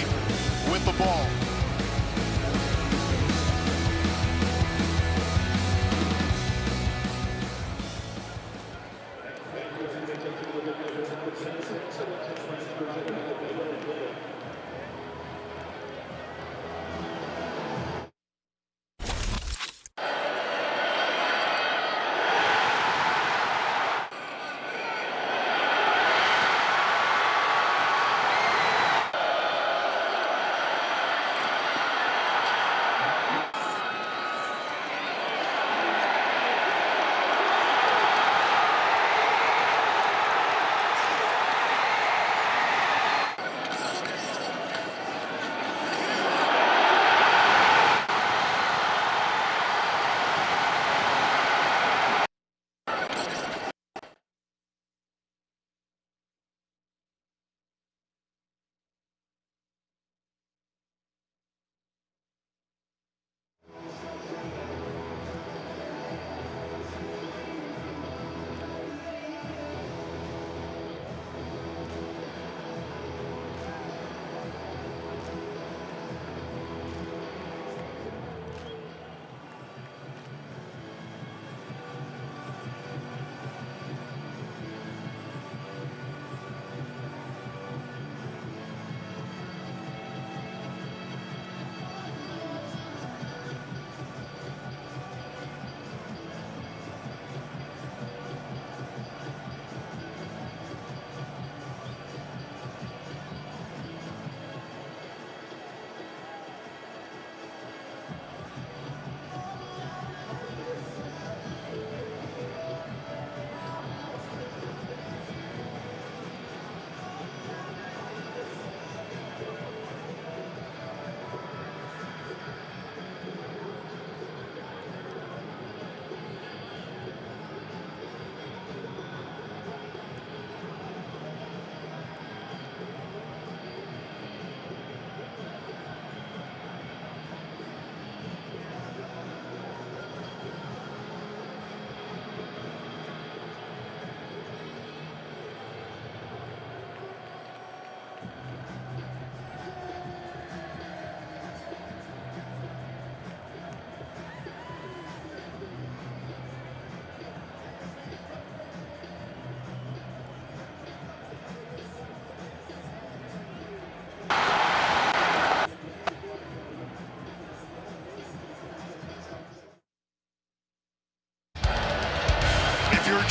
with the ball.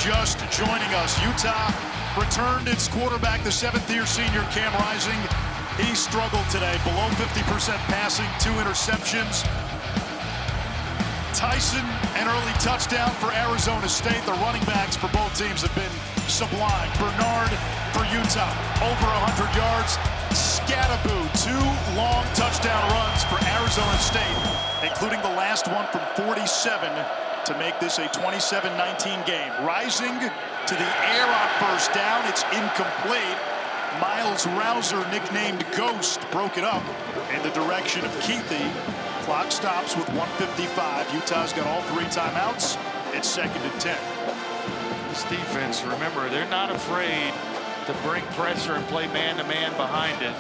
just joining us, Utah returned its quarterback, the seventh-year senior Cam Rising. He struggled today, below 50% passing, 2 interceptions. Tyson, an early touchdown for Arizona State. The running backs for both teams have been sublime. Bernard for Utah, over 100 yards. Scadaboo, 2 long touchdown runs for Arizona State, including the last one from 47 to make this a 27-19 game. Rising to the air on first down. It's incomplete. Miles Rouser, nicknamed Ghost, broke it up in the direction of Keithy. Clock stops with 1:55. Utah's got all 3 timeouts. It's 2nd and 10. This defense, remember, they're not afraid to bring pressure and play man-to-man behind it.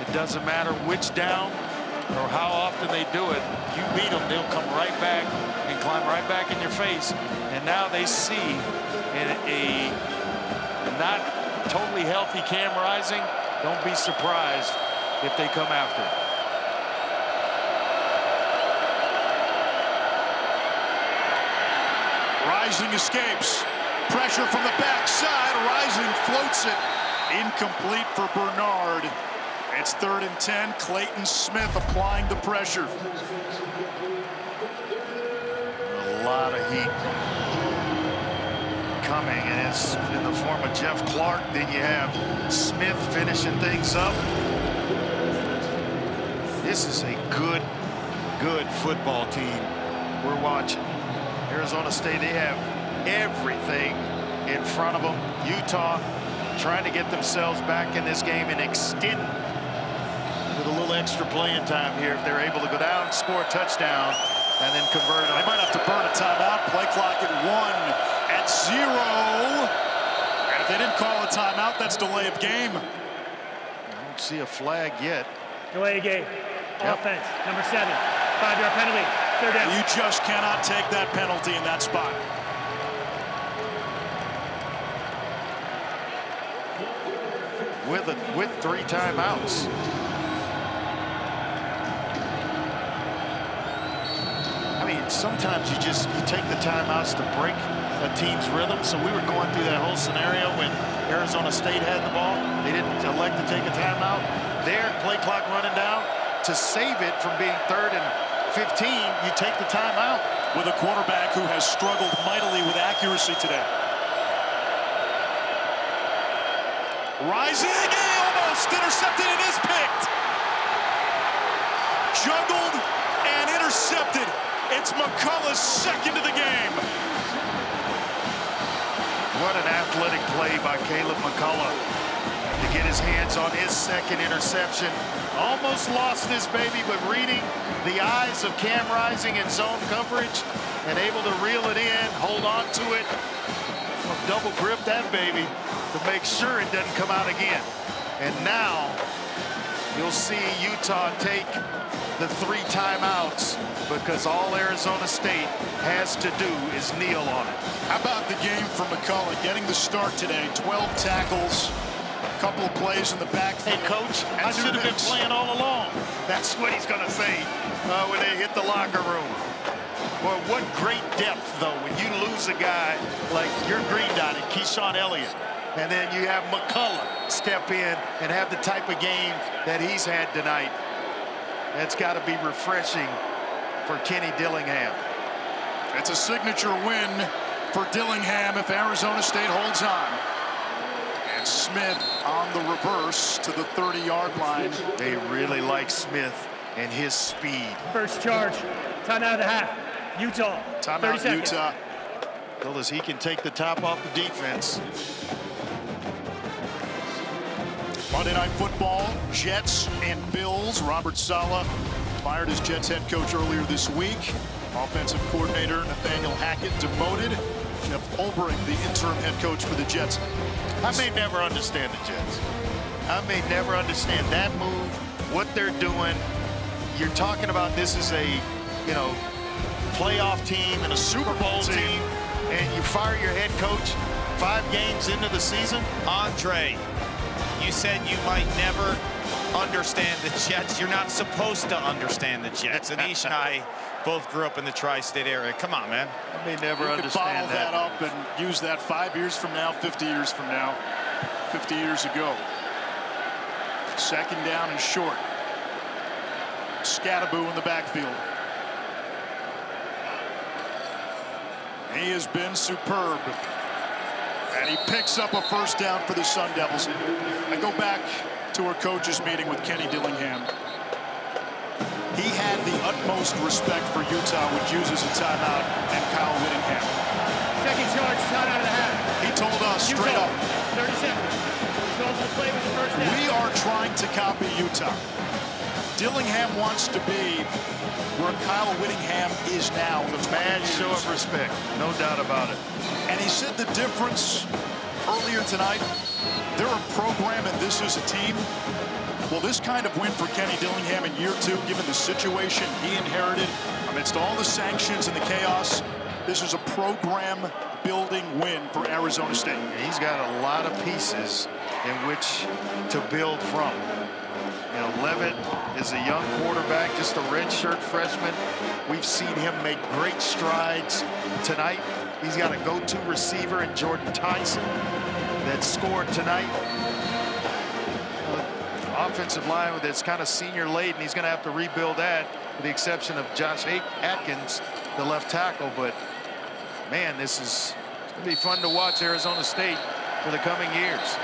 It doesn't matter which down or how often they do it. You beat them, they'll come right back and climb right back in your face. And now they see in a not totally healthy Cam Rising. Don't be surprised if they come after it. Rising escapes. Pressure from the backside. Rising floats it. Incomplete for Bernard. It's 3rd and 10. Clayton Smith applying the pressure. A lot of heat coming, and it's in the form of Jeff Clark. Then you have Smith finishing things up. This is a good football team we're watching. Arizona State, they have everything in front of them. Utah trying to get themselves back in this game and extend with a little extra playing time here if they're able to go down, score a touchdown, and then convert. They might have to burn a timeout. Play clock at 1, at 0. And if they didn't call a timeout, that's delay of game. I don't see a flag yet. Delay of game. Offense, number 7. 5-yard penalty. 3rd down. You just cannot take that penalty in that spot. With 3 timeouts. I mean, sometimes you take the timeouts to break a team's rhythm. So we were going through that whole scenario when Arizona State had the ball. They didn't elect to take a timeout. There, play clock running down. To save it from being 3rd and 15, you take the timeout. With a quarterback who has struggled mightily with accuracy today. Rising, almost intercepted, and is picked. Juggled and intercepted. It's McCullough's 2nd of the game. What an athletic play by Caleb McCullough to get his hands on his 2nd interception. Almost lost this baby, but reading the eyes of Cam Rising in zone coverage and able to reel it in, hold on to it, double grip that baby to make sure it doesn't come out again. And now you'll see Utah take the 3 timeouts because all Arizona State has to do is kneel on it. How about the game for McCullough getting the start today? 12 tackles. A couple of plays in the backfield. Hey, Coach, I should have been playing all along. That's what he's going to say when they hit the locker room. Well, what great depth, though, when you lose a guy like your Green Dot and Keyshawn Elliott, and then you have McCullough step in and have the type of game that he's had tonight. That's got to be refreshing for Kenny Dillingham. It's a signature win for Dillingham if Arizona State holds on. And Smith on the reverse to the 30-yard line. They really like Smith and his speed. First charge. Timeout of the half. Utah. Timeout Utah. Well, as he can take the top off the defense. Monday Night Football, Jets and Bills. Robert Saleh fired as Jets head coach earlier this week. Offensive coordinator Nathaniel Hackett demoted. Jeff Ulbrich, the interim head coach for the Jets. I may never understand the Jets. I may never understand that move, what they're doing. You're talking about this is a, playoff team and a Super Bowl team, and you fire your head coach 5 games into the season? Andre, you said you might never understand the Jets. You're not supposed to understand the Jets. Anish and I both grew up in the tri-state area. Come on, man. I may never You could understand bottle that up and use that 5 years from now, 50 years from now, 50 years ago. Second down and short. Skattebo in the backfield. He has been superb. And he picks up a first down for the Sun Devils. I go back to our coaches meeting with Kenny Dillingham. He had the utmost respect for Utah, which uses a timeout, and Kyle Whittingham. Second charge, shot out of the half. He told us straight up, 30 seconds. Results of the play was the first down. we are trying to copy Utah. Dillingham wants to be where Kyle Whittingham is now. It's a bad show of respect, no doubt about it. And he said the difference earlier tonight, they're a program and this is a team. Well, this kind of win for Kenny Dillingham in year 2, given the situation he inherited amidst all the sanctions and the chaos, this is a program-building win for Arizona State. He's got a lot of pieces in which to build from. You know, Levitt is a young quarterback, just a redshirt freshman. We've seen him make great strides tonight. He's got a go-to receiver in Jordan Tyson that scored tonight. Offensive line that's kind of senior laden. He's going to have to rebuild that, with the exception of Josh Atkins, the left tackle. But man, this is going to be fun to watch Arizona State for the coming years.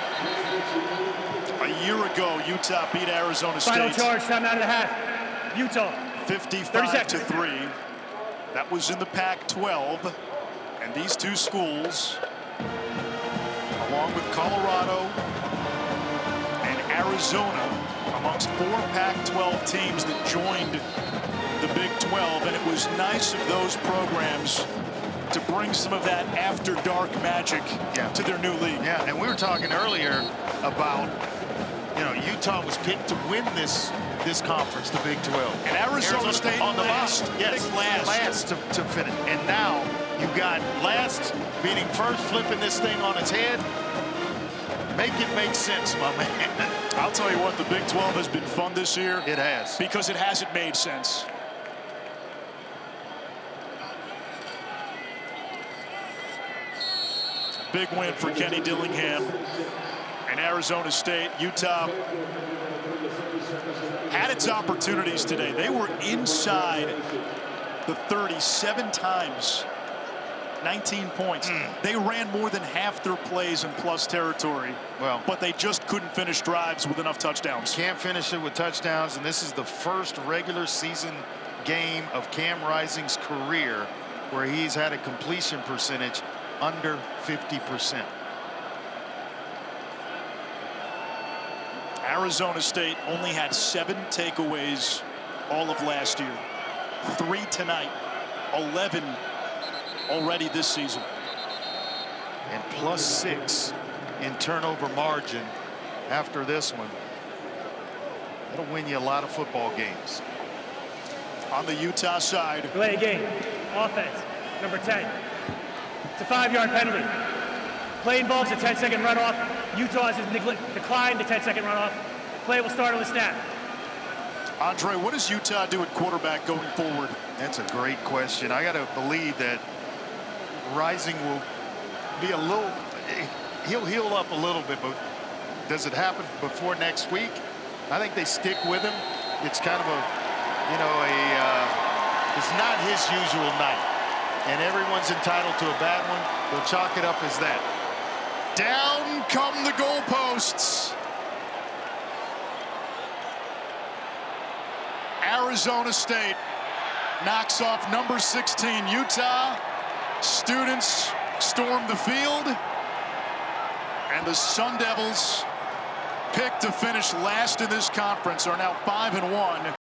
A year ago, Utah beat Arizona State. Final charge, time out of the half. Utah. 55-3. That was in the Pac-12. And these two schools, along with Colorado and Arizona, amongst 4 Pac-12 teams that joined the Big 12. And it was nice of those programs to bring some of that after-dark magic to their new league. Yeah, and we were talking earlier about, you know, Utah was picked to win this conference, the Big 12. And Arizona State on the last. Yes, last to finish. And now you got last beating first, flipping this thing on its head. Make it make sense, my man. I'll tell you what, the Big 12 has been fun this year. It has. Because it hasn't made sense. Big win for Kenny Dillingham and Arizona State. Utah had its opportunities today. They were inside the 37 times, 19 points. They ran more than half their plays in plus territory, but they just couldn't finish drives with enough touchdowns. Can't finish it with touchdowns, and this is the first regular season game of Cam Rising's career where he's had a completion percentage under 50%. Arizona State only had 7 takeaways all of last year. 3 tonight, 11 already this season. And +6 in turnover margin after this one. That'll win you a lot of football games. On the Utah side. Delay game. Offense. Number 10. It's a 5-yard penalty. Play involves a 10-second runoff. Utah has declined the 10-second runoff. Play will start on the snap. Andre, what does Utah do at quarterback going forward? That's a great question. I got to believe that Rising will be a little, he'll heal up a little bit, but does it happen before next week? I think they stick with him. It's kind of a, you know, it's not his usual night. And everyone's entitled to a bad one. They'll chalk it up as that. Down come the goalposts. Arizona State knocks off number 16 Utah. Students storm the field. And the Sun Devils, picked to finish last in this conference, are now 5-1.